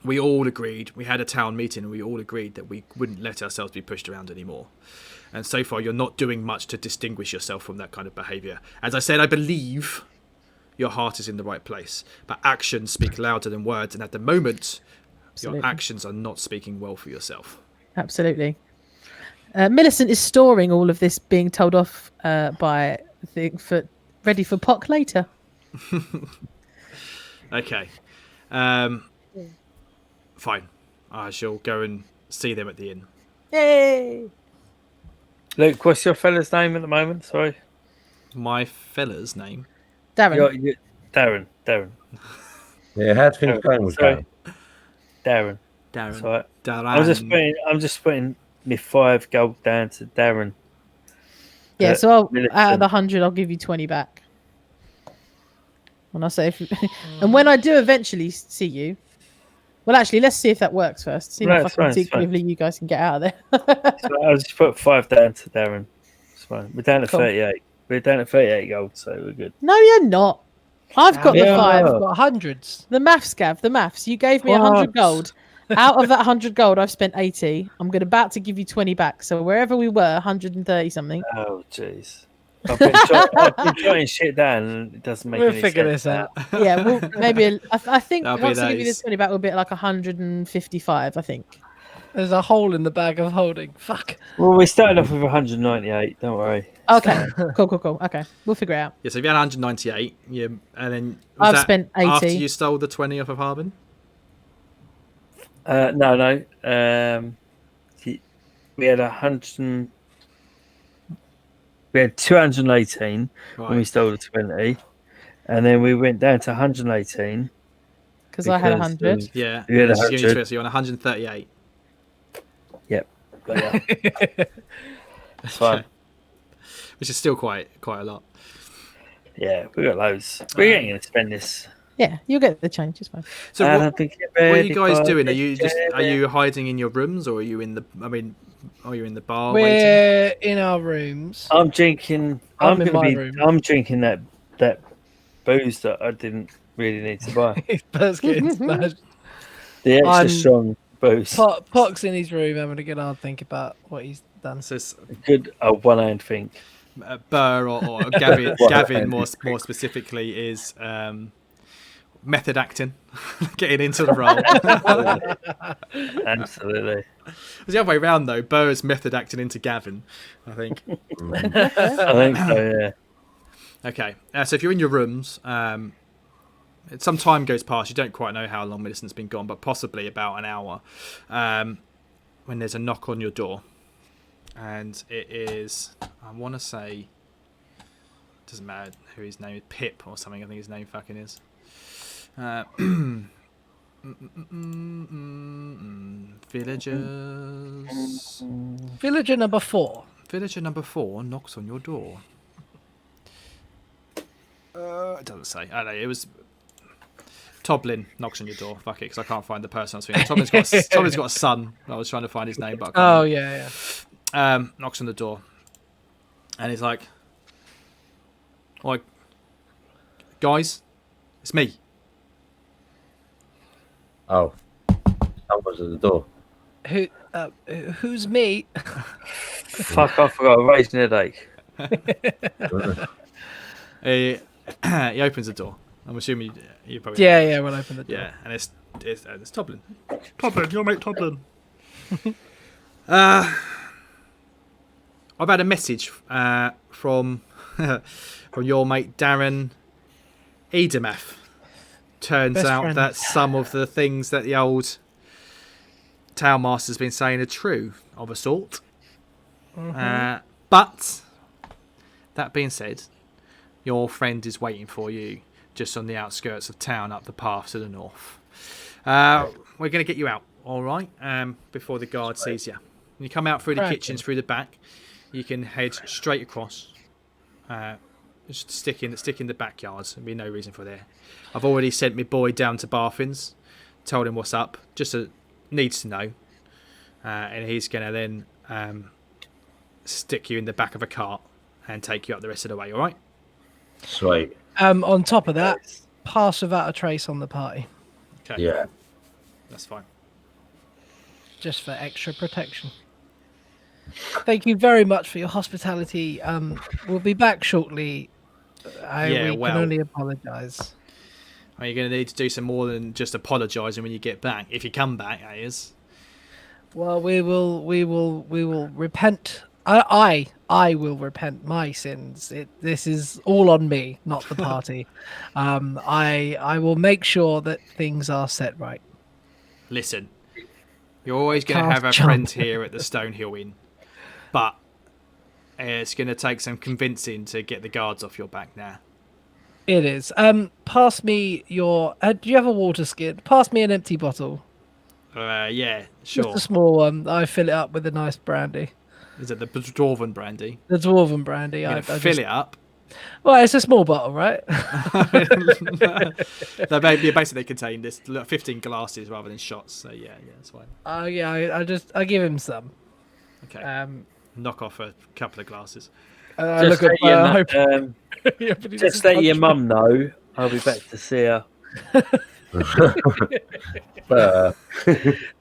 we all agreed. We had a town meeting, and we all agreed that we wouldn't let ourselves be pushed around anymore. And so far, you're not doing much to distinguish yourself from that kind of behaviour. As I said, I believe your heart is in the right place, but actions speak louder than words, and at the moment, Absolutely. your actions are not speaking well for yourself. Absolutely. Millicent is storing all of this being told off by ready for Pock later. Okay. Fine. I shall go and see them at the inn. Yay! Luke, what's your fella's name at the moment? Sorry. My fella's name? Darren. Darren. Yeah, how'd things going with Sorry. that? Darren. Darren. Sorry. Darren. I'm just putting my 5 gold down to Darren. Yeah, so Millicent. out of the 100, I'll give you 20 back. When I say, and when I do eventually see you, well, actually, let's see if that works first. See No, how it's fine, fucking it's fine. secretively you guys can get out of there. So I'll just put 5 down to Darren. It's fine. We're down to Cool. 38. We're down to 38 gold, so we're good. No, you're not. I've got the Yeah. 5. I've got hundreds. The maths, Gav, the maths. You gave me 100 gold. Out of that 100 gold, I've spent 80. I'm about to give you 20 back. So wherever we were, 130 something. Oh, jeez. I've been jotting shit down, and it doesn't make We'll any figure sense this out. Yeah, well, maybe I think That'll be once I give you those. this 20 back, we'll be at like 155. I think. There's a hole in the bag of holding. Fuck. Well, we started off with 198. Don't worry. Okay, cool. Okay, we'll figure it out. Yeah, so if you had 198, and then I've spent 80. after you stole the 20 off of Harbin? No. We had 100. We had 218 when we Right. stole the 20, and then we went down to 118 Because I had because 100. of- Yeah. You had and then 100. so you're on 138. But yeah, it's fine. Which is still quite a lot. Yeah, we got loads. We ain't gonna spend this. Yeah, you'll get the change. It's fine. So I what don't think are you ready guys for doing? this Are you hiding in your rooms, or are you in the? Are you in the bar waiting? We're in our rooms. I'm drinking. I'm in my room. I'm drinking that booze that I didn't really need to buy. Buzz getting smashed. The extra I'm- strong booze. Pock's in his room having a good hard think about what he's done. So it's, Good one hand think. Burr or Gavin, Gavin more specifically is method acting, getting into the role. Absolutely. It's the other way around though. Burr is method acting into Gavin, I think. I think so. Yeah. Okay, so if you're in your rooms, some time goes past. You don't quite know how long Millicent's been gone, but possibly about an hour. When there's a knock on your door, and it is, I want to say, doesn't matter who his name is, Pip or something. I think his name fucking is. Villagers. Villager number 4. Villager number 4 knocks on your door. It doesn't say. I don't know. It was Toblin knocks on your door. Fuck it, because I can't find the person I was thinking. Toblin's got a son. I was trying to find his name, but I can't. Oh, yeah. Knocks on the door, and he's like, guys, it's me." Oh, someone's at the door. Who's me? Fuck off! I got a raging headache. He opens the door. I'm assuming you probably. Yeah, we'll open the door. Yeah, and it's Toblin. Toblin, your mate Toblin. I've had a message from your mate Darren Edemath. Turns Best out friends. that some of the things that the old townmaster's been saying are true of a sort. But that being said, your friend is waiting for you just on the outskirts of town up the path to the north. We're going to get you out, all right, before the guard sees you. When you come out through the Cracking. kitchens, through the back, you can head straight across. Just stick in the backyards. There'll be no reason for there. I've already sent my boy down to Barfin's, told him what's up, just needs to know. and he's going to then stick you in the back of a cart and take you up the rest of the way. All right? Sweet. On top of that, pass without a trace on the party, Okay. Yeah. That's fine. just for extra protection. Thank you very much for your hospitality. We'll be back shortly. We can only apologise. Are you going to need to do some more than just apologising when you get back? If you come back, that is. Well, we will repent. I will repent my sins. This is all on me, not the party. I will make sure that things are set right. Listen, you're always going to Cast have a jump. friend here at the Stonehill Inn, but it's going to take some convincing to get the guards off your back now. It is. Pass me your. Do you have a water skin? Pass me an empty bottle. Yeah, sure. Just a small one. I fill it up with a nice brandy. Is it the dwarven brandy? The dwarven brandy. You're I going to fill it up. Well, it's a small bottle, right? They basically contain this 15 glasses rather than shots. So yeah, that's fine. Oh yeah. I give him some. Okay. Knock off a couple of glasses. I look at. Just let your mum know. I'll be back to see her.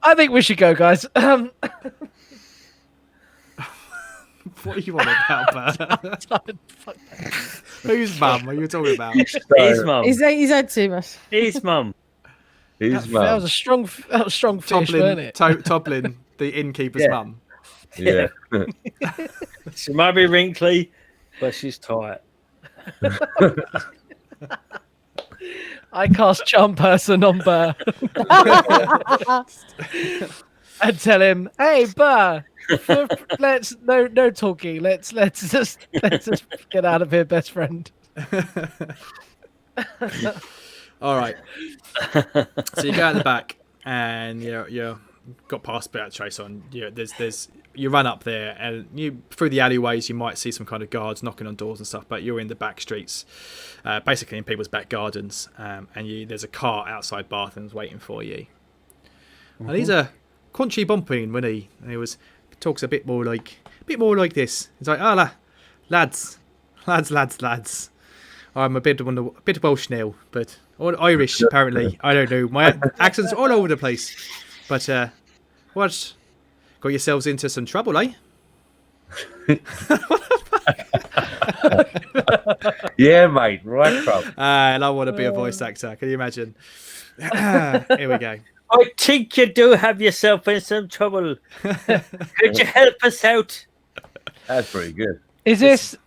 I think we should go, guys. What are you on about, Bert? Whose mum are you talking about? His mum. He's had too much. His mum. His That was mum. a strong fish, wasn't it? Toblin, the innkeeper's Yeah. mum. Yeah. She might be wrinkly, but she's tight. I cast charm person on Burr and tell him, "Hey, Burr, let's no talking. Let's just get out of here, best friend." All right. So you go out the back, and you're got past Beat Trace on. There's you run up there, and you through the alleyways. You might see some kind of guards knocking on doors and stuff, but you're in the back streets, basically in people's back gardens, and there's a cart outside Barthen's waiting for you. And he's a crunchy bumping when he talks a bit more like this. He's like, lads. I'm a bit Welsh now, but or Irish apparently. I don't know. My accent's all over the place. But what? Got yourselves into some trouble, eh? Yeah, mate. Right from. And I want to be a voice actor. Can you imagine? Here we go. I think you do have yourself in some trouble. Could you help us out? That's pretty good. Is this?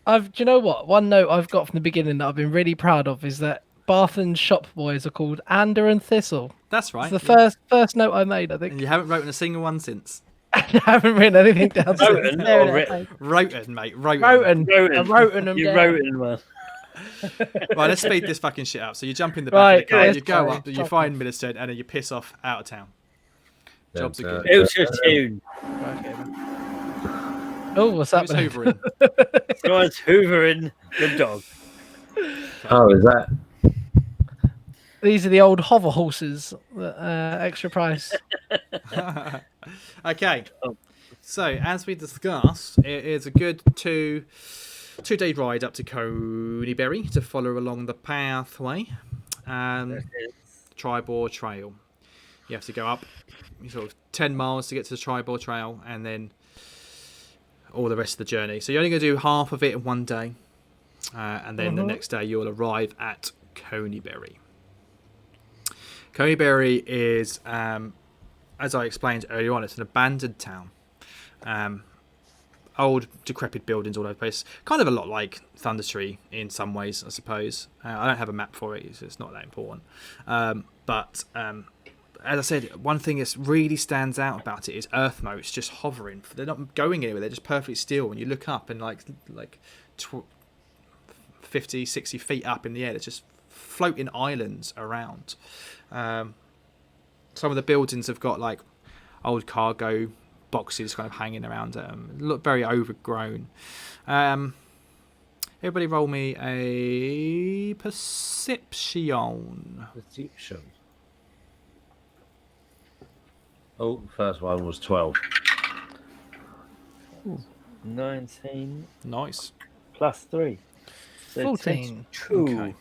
Do you know what? One note I've got from the beginning that I've been really proud of is that Barthen's shop boys are called Ander and Thistle. That's right. It's the first note I made, I think. And you haven't written a single one since. I haven't written anything down. Roten or written? Roten, mate. Roten. I wrote them You down. wrote in one. Right, let's speed this fucking shit up. So you jump in the back of the car, Right, you go yes, up, you find Millicent, and then you piss off out of town. Jobs are good. It was your tune. Oh, what's Who's happening? hoovering? Someone's hoovering the dog. Oh, is that? These are the old hover horses, extra price. Okay. So, as we discussed, it is a good two-day ride up to Coneybury to follow along the pathway. Tribor Trail. You have to go up sort of 10 miles to get to the Tribor Trail, and then all the rest of the journey. So you're only going to do half of it in one day, and then the next day you'll arrive at Coneybury. Coneybury is, as I explained earlier on, it's an abandoned town. Old, decrepit buildings all over the place. Kind of a lot like Thundertree in some ways, I suppose. I don't have a map for it, so it's not that important. But as I said, one thing that really stands out about it is earth motes just hovering. They're not going anywhere. They're just perfectly still. When you look up and like 50, 60 feet up in the air, there's just floating islands around. Some of the buildings have got like old cargo boxes kind of hanging around them. Look very overgrown. Everybody roll me a perception. Perception. Oh, first one was 12. 19 Nice. plus 3. So 14. 22. Okay.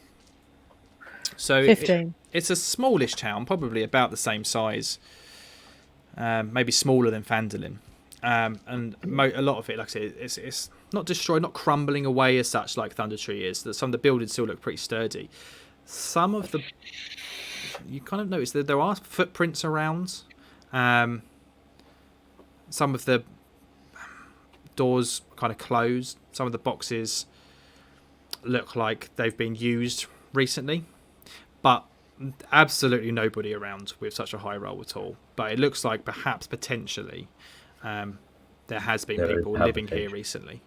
So 15. it's a smallish town, probably about the same size, maybe smaller than Phandelver. And a lot of it, like I said, it's not destroyed, not crumbling away as such like Thunder Tree is. That some of the buildings still look pretty sturdy. Some of the, you kind of notice that there are footprints around. Some of the doors kind of closed. Some of the boxes look like they've been used recently, but absolutely nobody around with such a high roll at all. But it looks like perhaps potentially there has been people living here recently.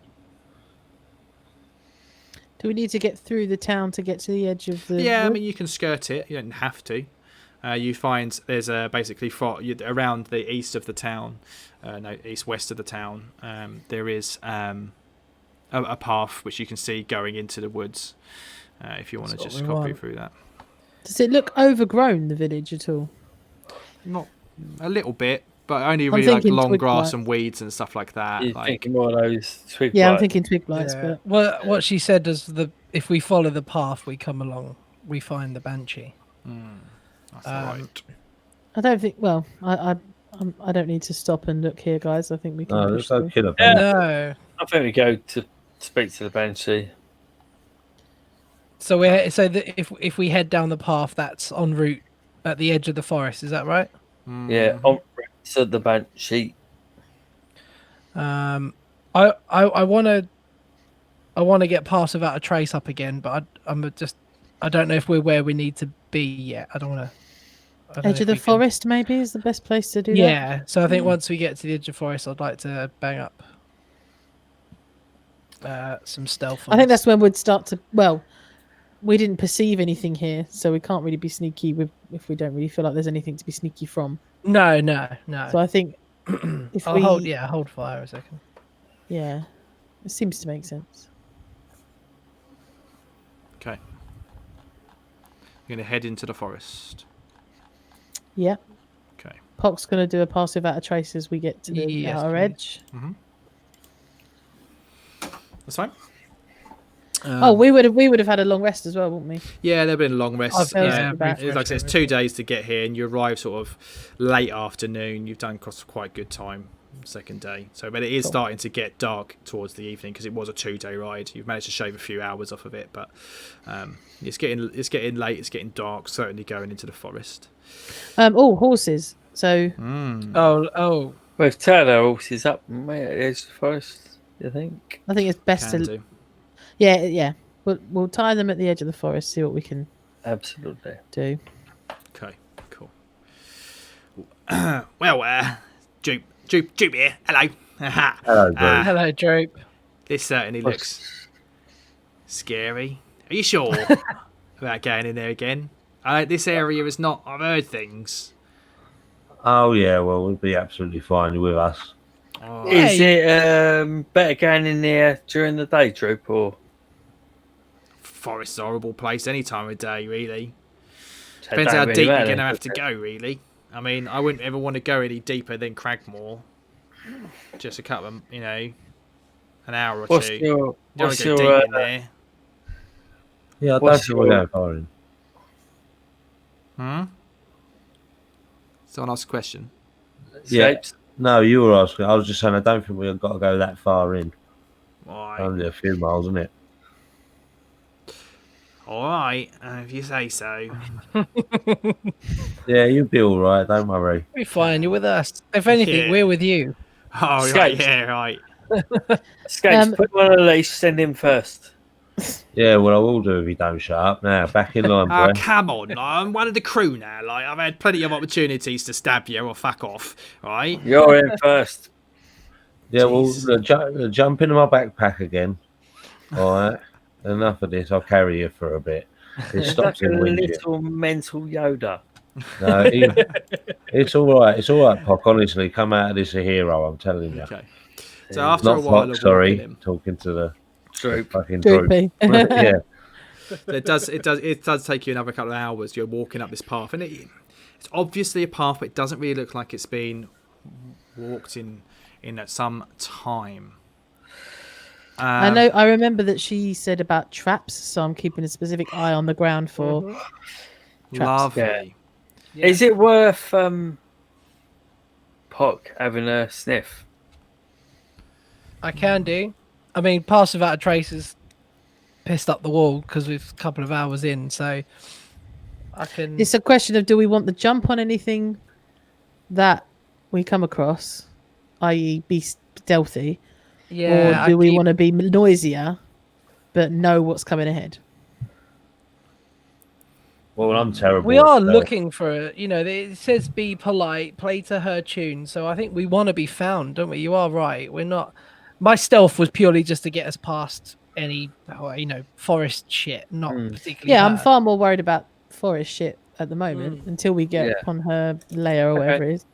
Do we need to get through the town to get to the edge of the Yeah, I wood? mean, you can skirt it. You don't have to. You find there's basically around the east of the town, east-west of the town, there is a path which you can see going into the woods, if you want to just copy through that. Does it look overgrown, the village, at all? Not a little bit, but only I'm really like thinking long twig grass blight. and weeds and stuff like that. You're Like, thinking more of those twig Yeah, I'm blight. thinking twig blights, Yeah. but What she said is if we follow the path we come along, we find the banshee. that's all right. I don't think. Well, I don't need to stop and look here, guys. I think we can No, push there's no through. killer. Yeah. No. I think we go to speak to the banshee. So if we head down the path that's en route at the edge of the forest, is that right? Yeah, on to the banshee. I want to get past without a trace up again, but I don't know if we're where we need to be yet. I don't want to. Edge of the forest, maybe, is the best place to do that. Yeah. So I think once we get to the edge of the forest, I'd like to bang up some stealth. I think that's when we'd start to. Well, we didn't perceive anything here, so we can't really be sneaky if we don't really feel like there's anything to be sneaky from. No. So I think if we hold fire a second. yeah, it seems to make sense. Okay. You're going to head into the forest. Yeah. Okay. Pocks gonna do a pass without a trace as we get to the Yes, outer please. edge. That's fine. Oh, we would have had a long rest as well, wouldn't we? Yeah, there've been a long rest. I've noticed that. Like I said, it's 2 days to get here, and you arrive sort of late afternoon. You've done quite good time, second day. So, but it is starting to get dark towards the evening because it was a 2-day ride. You've managed to shave a few hours off of it, but it's getting late. It's getting dark. Certainly going into the forest. Horses. So Oh. We've tied our horses up at the edge of the forest, you think? I think it's best Can to do. yeah. We'll tie them at the edge of the forest. See what we can Absolutely. do. Okay, cool. Well, Droop here. Hello. Hello, Drew. Hello, Droop. This certainly looks scary. Are you sure about going in there again? This area is not. I've heard things. Oh yeah, well we'll be absolutely fine with us. Oh, Is it better going in there during the day, Droop, or forest's a horrible place any time of day, really. so Depends don't how really deep you're matter? going to have to go, really. I mean, I wouldn't ever want to go any deeper than Cragmore. Just a couple of, an hour or What's two. your You don't what's want to your go deep in there. Yeah, I don't What's think we're your- going far in. Someone asked a question. Yeah. escapes? No, you were asking. I was just saying I don't think we've got to go that far in. Right. Only a few miles, isn't it? All right, if you say so. Yeah, you'll be all right. Don't worry. We're fine. You're with us. If anything, Yeah. we're with you. Oh, right, Escapes. yeah, right. Escapes, put him on a leash, send him first. Yeah, well, I will do if you don't shut up. Now, back in line, Oh, boy. come on. I'm one of the crew now. Like, I've had plenty of opportunities to stab you or fuck off, right? You're in first. Yeah, well, Jeez. jump into my backpack again. All right. Enough of this. I'll carry you for a bit. It It's stops like a him winds you. little mental Yoda. No, it's all right. It's all right, Pock. Honestly, come out of this a hero. I'm telling you. Okay. So after Not a while Pock, of sorry. walking him, Talking to the Droop. fucking droop. Droopy. Yeah. it does take you another couple of hours. You're walking up this path, and It's obviously a path, but it doesn't really look like it's been walked in at some time. I know. I remember that she said about traps, so I'm keeping a specific eye on the ground for traps. Lovely. Yeah. Is it worth Pock having a sniff? I can do. I mean, Pass Without a Trace has pissed up the wall because we've a couple of hours in, so I can. It's a question of, do we want the jump on anything that we come across, i.e., be stealthy, Yeah. or do we want to be noisier but know what's coming ahead? Well, I'm terrible. We at are stealth. looking for it. You know, it says be polite, play to her tune. So I think we want to be found, don't we? You are right. We're not. My stealth was purely just to get us past any, forest shit. Not particularly. Yeah, I'm her. far more worried about forest shit at the moment until we get Yeah. on her layer or whatever it is.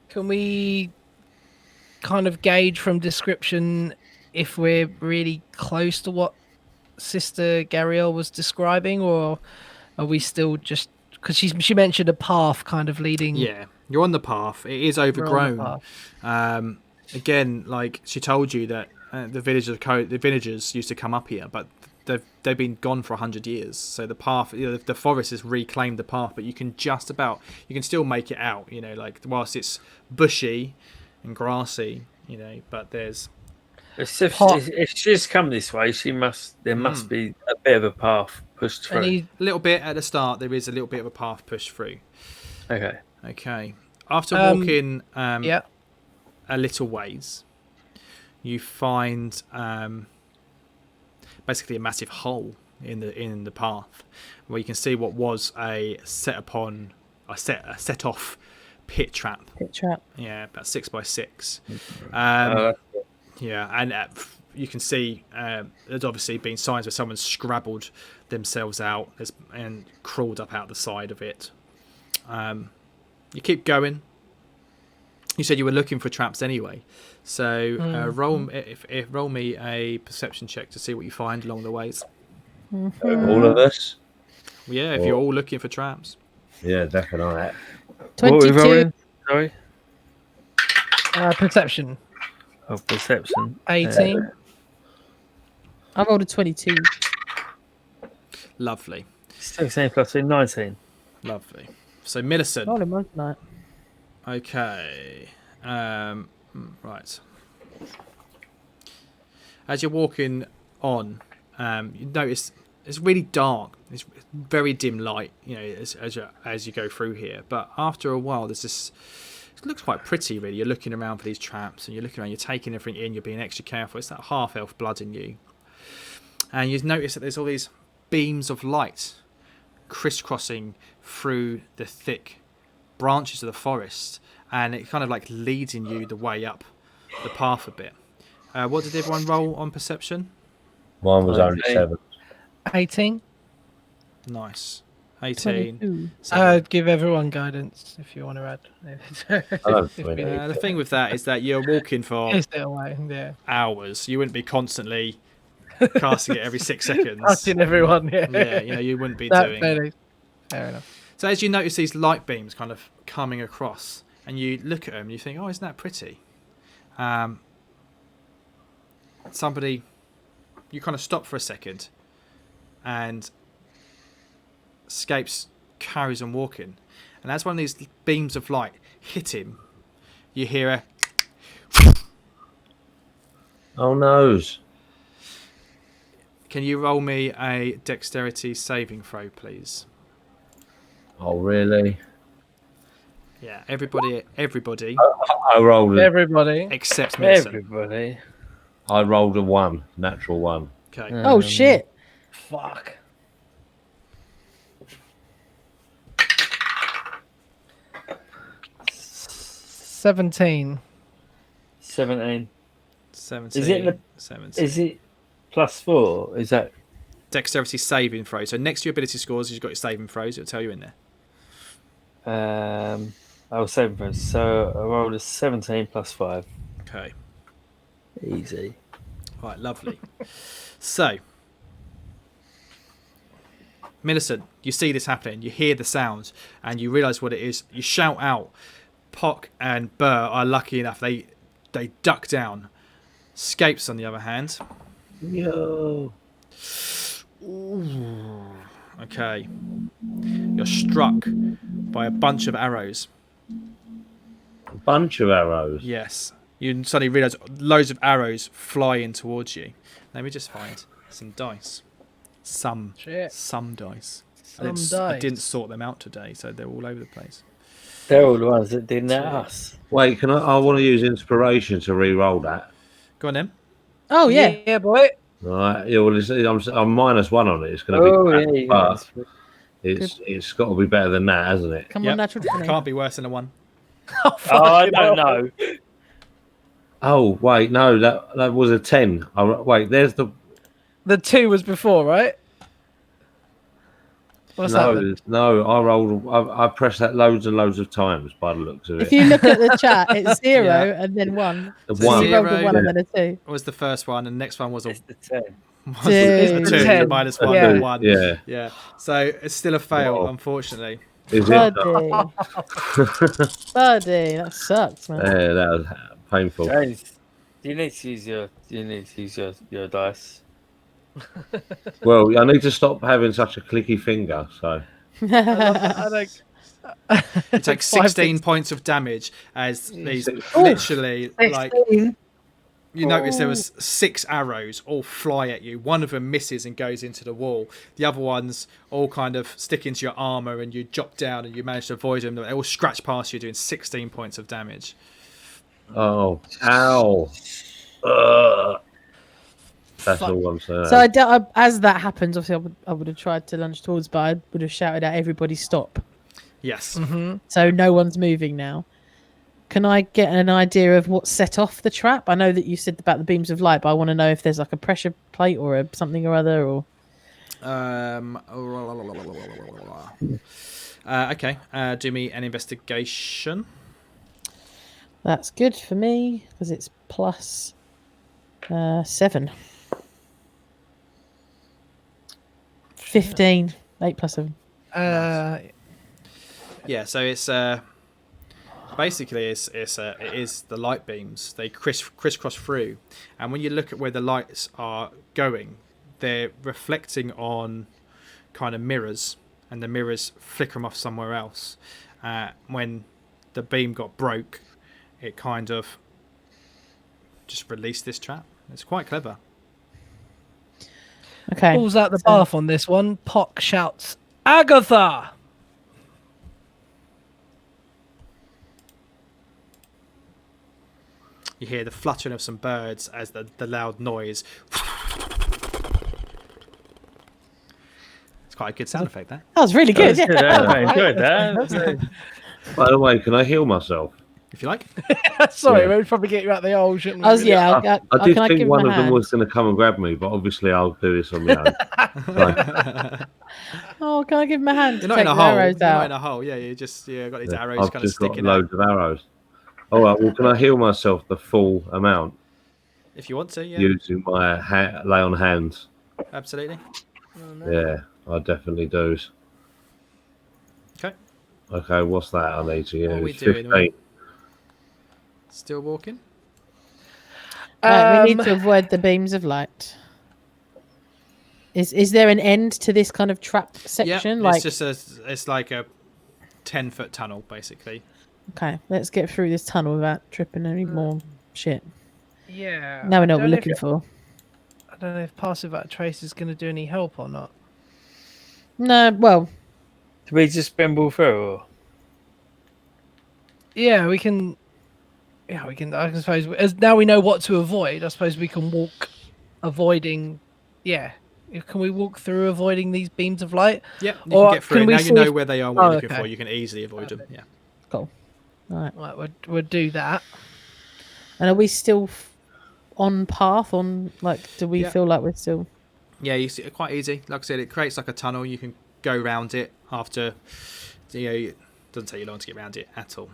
Can we kind of gauge from description if we're really close to what Sister Gariel was describing, or are we still just because she mentioned a path kind of leading? Yeah, you're on the path. It is we're on overgrown. the path. Again, like she told you that the villagers used to come up here, but they've been gone for 100 years. So the path, the forest has reclaimed the path, but you can still make it out. Like whilst it's bushy and grassy, but there's. If she's come this way, there must be a bit of a path pushed through. A little bit at the start, there is a little bit of a path pushed through. Okay. After walking Yeah. a little ways, you find basically a massive hole in the path where you can see what was a set off pit trap. Yeah, about 6x6. Yeah, and you can see there's obviously been signs where someone's scrabbled themselves out and crawled up out the side of it. You keep going. You said you were looking for traps anyway, so roll me a perception check to see what you find along the ways. All of us. Yeah, if you're all looking for traps. Yeah, definitely. 22. Sorry. Perception. Of perception. 18. I rolled a 22. Lovely. 16 plus 2, 19. Lovely. So Millicent. Rolling one tonight. Okay. Right. As you're walking on, you notice it's really dark. It's very dim light, as you go through here. But after a while, there's this. It looks quite pretty, really. You're looking around for these traps, and you're looking around. You're taking everything in. You're being extra careful. It's that half-elf blood in you, and you notice that there's all these beams of light crisscrossing through the thick branches of the forest, and it kind of like leading you the way up the path a bit. What did everyone roll on perception? Mine was only 7. 18. Nice. 18. 22. I'd give everyone guidance if you want to add. I don't really need The to. thing with that is that you're walking for Is it away? Yeah. hours. You wouldn't be constantly casting it every 6 seconds. Touching everyone. Yeah. Yeah, you wouldn't be doing. Fair enough. So as you notice these light beams kind of coming across, and you look at them, and you think, "Oh, isn't that pretty?" You kind of stop for a second, and Scapes carries on walking, and as one of these beams of light hit him, you hear a. Oh no! Can you roll me a dexterity saving throw, please? Oh really? Yeah, everybody I rolled. Everybody. except Millicent. Everybody. I rolled a 1, natural 1. Okay. Oh, shit. Fuck. $17. 17. 17. Is it 17. Is it plus 4? Is that Dexterity saving throw. So next to your ability scores, you've got your saving throws. It'll tell you in there. I was 7 for so I rolled a 17 plus 5. Okay. Easy. Right, lovely. So, Millicent, you see this happening, you hear the sounds, and you realise what it is. You shout out. Pock and Burr are lucky enough. They duck down. Scapes, on the other hand. Yo. Ooh. Okay. You're struck by a bunch of arrows. A bunch of arrows. Yes. You suddenly realise loads of arrows fly in towards you. Let me just find some dice. Some dice. I didn't sort them out today, so they're all over the place. They're all the ones that didn't us. Wait, can I want to use inspiration to re-roll that. Go on then. Oh yeah. Yeah, boy. Right. Yeah, well, I'm -1 on it. It's going to be. It's got to be better than that, hasn't it? Come on, natural 20. Can't be worse than a 1. I don't know. Oh wait, no, that was a 10. Wait, there's the 2 was before, right? What's that? No, I rolled. I pressed that loads and loads of times by the looks of it. If you look at the chat, it's 0 and then 1. The So 1. you rolled a 1 and then a 2. Was the first one, and the next one was a It's the 10. the 2, 10. minus 1, Yeah. 1. Yeah. Yeah. So it's still a fail, Wow. unfortunately. Is it? Buddy. Buddy, that sucks, man. Yeah, that was painful. James, do you need to use your dice? Well, I need to stop having such a clicky finger. So I don't. You take 16 points of damage as these literally like. You notice there was 6 arrows all fly at you. One of them misses and goes into the wall. The other ones all kind of stick into your armour and you drop down and you manage to avoid them. They all scratch past you, doing 16 points of damage. oh, ow. Ugh. That's all I'm saying. So as that happens, obviously I would have tried to lunge towards, but I would have shouted out, "Everybody stop!" Yes. So no one's moving now. Can I get an idea of what set off the trap? I know that you said about the beams of light, but I want to know if there's like a pressure plate or something or other. Or Okay. Do me an investigation. that's good for me because it's plus 7. 15. 8 plus 7. Yeah. So it's basically it is the light beams. They crisscross through, and when you look at where the lights are going, they're reflecting on kind of mirrors, and the mirrors flicker them off somewhere else. When the beam got broke, it kind of just released this trap. It's quite clever. Okay. Pulls out the bath on this one. Pock shouts, "Agatha!" You hear the fluttering of some birds as the loud noise. It's quite a good sound effect, that. That was really good. Yeah. I enjoyed that. By the way, can I heal myself? If you like. Sorry, Yeah. we'd probably get you out the hole, shouldn't we? I was, yeah. I did can I think give one him of a them hand? was going to come and grab me, but obviously I'll do this on my own. So, Oh, can I give him a hand to You're not take in a the hole. arrows You're not out? in a hole. Yeah, you just got these arrows I've kind of just got sticking out. loads of arrows. All right, well, can I heal myself the full amount If you want to, yeah. using my lay on hands? Absolutely. Yeah, I definitely do. Okay. Okay, what's that I need to use? What are we doing? 15. Still walking? Right, we need to avoid the beams of light. Is there an end to this kind of trap section? Yeah, it's like a 10-foot tunnel, basically. Okay, let's get through this tunnel without tripping any more shit. Yeah. Now we know I what we're don't know looking for. I don't know if passive at trace is going to do any help or not. No, well, Do we just spinball through? Or? Yeah, we can. Yeah, we can. I suppose as now we know what to avoid. I suppose we can walk, avoiding. Yeah, can we walk through avoiding these beams of light? Yeah, you Or can get through. can we Now you see know if- where they are and what Oh, you're looking okay. for. You can easily avoid them. Yeah. cool. All right. Right, we'll do that. And are we still on path? Do we Yeah. feel like we're still? Yeah, you see it quite easy. Like I said, it creates like a tunnel. You can go round it after. It doesn't take you long to get around it at all.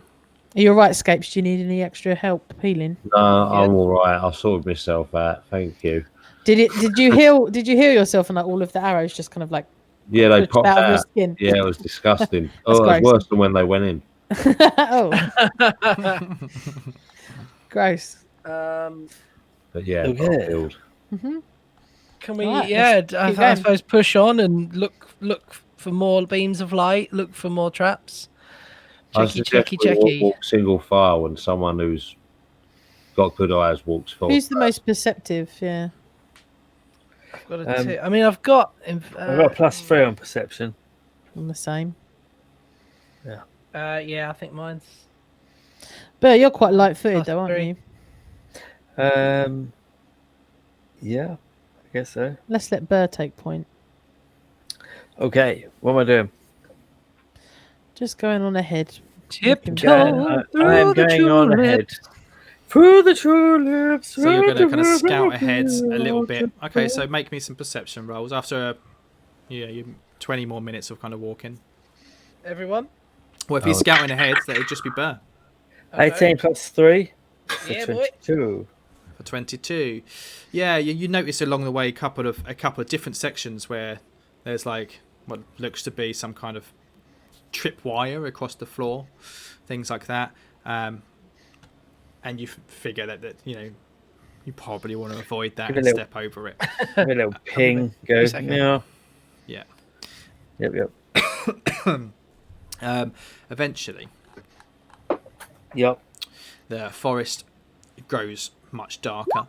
Are you all right, Scapes? Do you need any extra help healing? No, I'm all right. I sorted myself out. Thank you. Did you heal? Did you heal yourself? And like all of the arrows just kind of like Yeah, they Pushed popped out of your out. skin. Yeah, it was disgusting. That's Oh, it was gross. worse than when they went in. Oh, gross. But yeah, Okay. got killed. Can we? Right, yeah, let's I keep going. suppose push on and look for more beams of light. Look for more traps. I Checky, suggest checky, we checky. walk single file when someone who's got good eyes walks forward. Who's the most perceptive? Yeah. I've got a two. I mean, I've got. I've got a +3 on perception. I'm the same. Yeah, I think mine's. But you're quite light-footed, Plus though, aren't 3. you? Yeah, I guess so. Let's let Burr take point. Okay, what am I doing? Just going on ahead. Tiptoe I am through the going on ahead. tulips. Through the tulips. So you're going to kind of scout ahead a little bit. Okay, so make me some perception rolls after, you 20 more minutes of kind of walking. Everyone. Well, if you're scouting ahead, that would just be Burr 18 +3. Yeah, boy. 22. for 22. Yeah, you notice along the way a couple of different sections where there's like what looks to be some kind of tripwire across the floor, things like that. And you figure that you probably want to avoid that and step over it. A little ping goes. Yeah. Yeah. Yep. Eventually, Yep. the forest grows much darker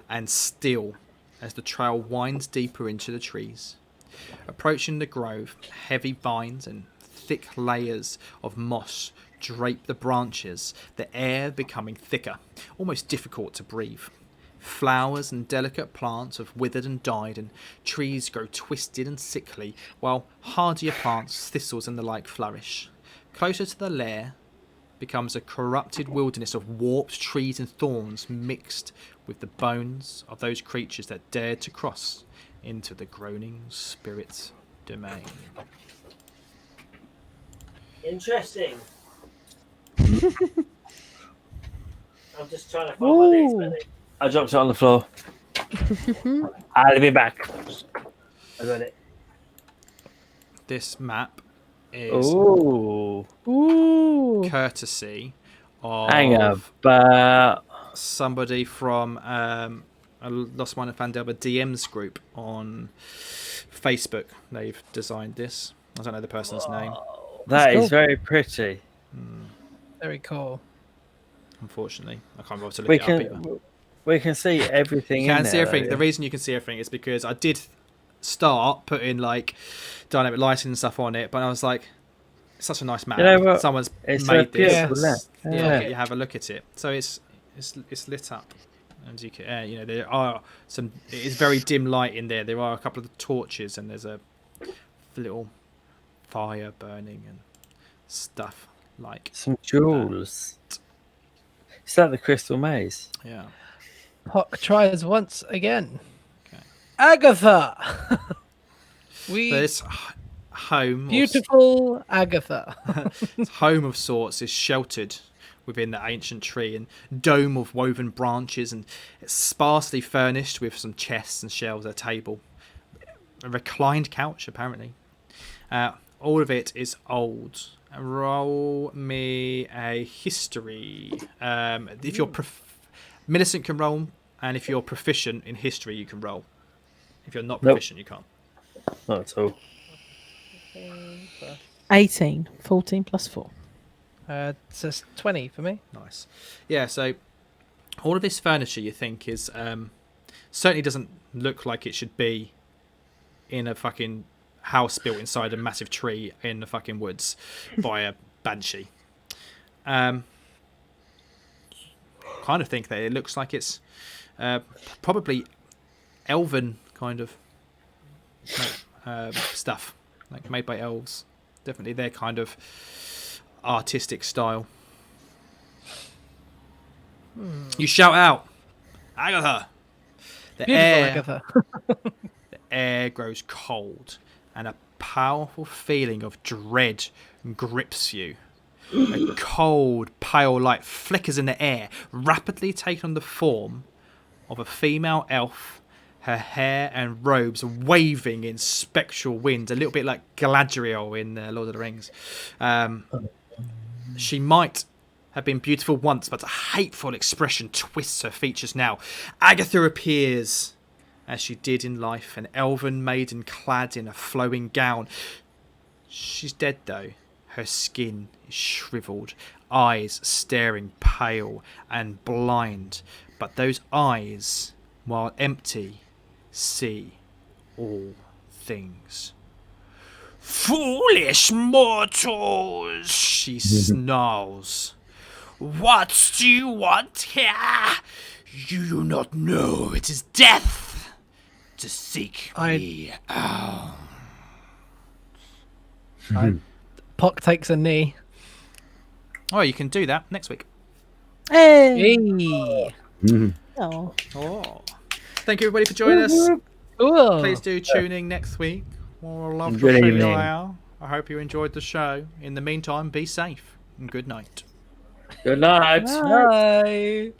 and still as the trail winds deeper into the trees. Approaching the grove, heavy vines and thick layers of moss drape the branches, the air becoming thicker, almost difficult to breathe. Flowers and delicate plants have withered and died, and trees grow twisted and sickly, while hardier plants, thistles and the like flourish. Closer to the lair becomes a corrupted wilderness of warped trees and thorns mixed with the bones of those creatures that dared to cross into the groaning spirit's domain. Interesting. I'm just trying to find my next minute. I dropped it on the floor. I'll be back. I got it. This map is Ooh. courtesy of Hang about. somebody from a Lost Mine of Phandelver DMs group on Facebook. They've designed this. I don't know the person's name, That cool. is very pretty. Very cool. unfortunately. I can't bother to look it up either. We can see everything. You can in see there, everything. though. The reason you can see everything is because I did start putting like dynamic lighting and stuff on it, but I was like, it's such a nice map. You know what? Someone's It's made a beautiful this. map. Yeah, Yeah. you have a look at it. So it's lit up, and you can there are some. It is very dim light in there. There are a couple of torches, and there's a little fire burning and stuff like. Some jewels. Is that the crystal maze? Yeah. Pock tries once again. Okay. Agatha. So this home, Beautiful Agatha. home of sorts, is sheltered within the ancient tree and dome of woven branches, and it's sparsely furnished with some chests and shelves, a table, a reclined couch apparently. All of it is old. Roll me a history. If you're Millicent can roll, and if you're proficient in history, you can roll. If you're not proficient, you can't. Not at all. 18. 14 plus 4. It says 20 for me. Nice. Yeah, so all of this furniture you think is certainly doesn't look like it should be in a fucking house built inside a massive tree in the fucking woods by a banshee. Kind of think that it looks like it's probably elven kind of stuff, like made by elves. Definitely their kind of artistic style. You shout out, Agatha! The Beautiful Agatha. the air grows cold and a powerful feeling of dread grips you. A cold, pale light flickers in the air, rapidly taking on the form of a female elf her hair and robes waving in spectral winds, a little bit like Galadriel in Lord of the Rings. She might have been beautiful once, but a hateful expression twists her features now. Agatha appears, as she did in life, an elven maiden clad in a flowing gown. She's dead, though. Her skin is shriveled, eyes staring pale and blind, but those eyes, while empty, see all things. Foolish mortals, she snarls. What do you want here? You do not know it is death to seek me out. Pock takes a knee. Oh, you can do that next week. Hey. Hey. Oh. Oh. Thank you, everybody, for joining us. Cool. Please do tune in next week. We'll love to Good see you evening. out. I hope you enjoyed the show. In the meantime, be safe and good night. Good night. Bye.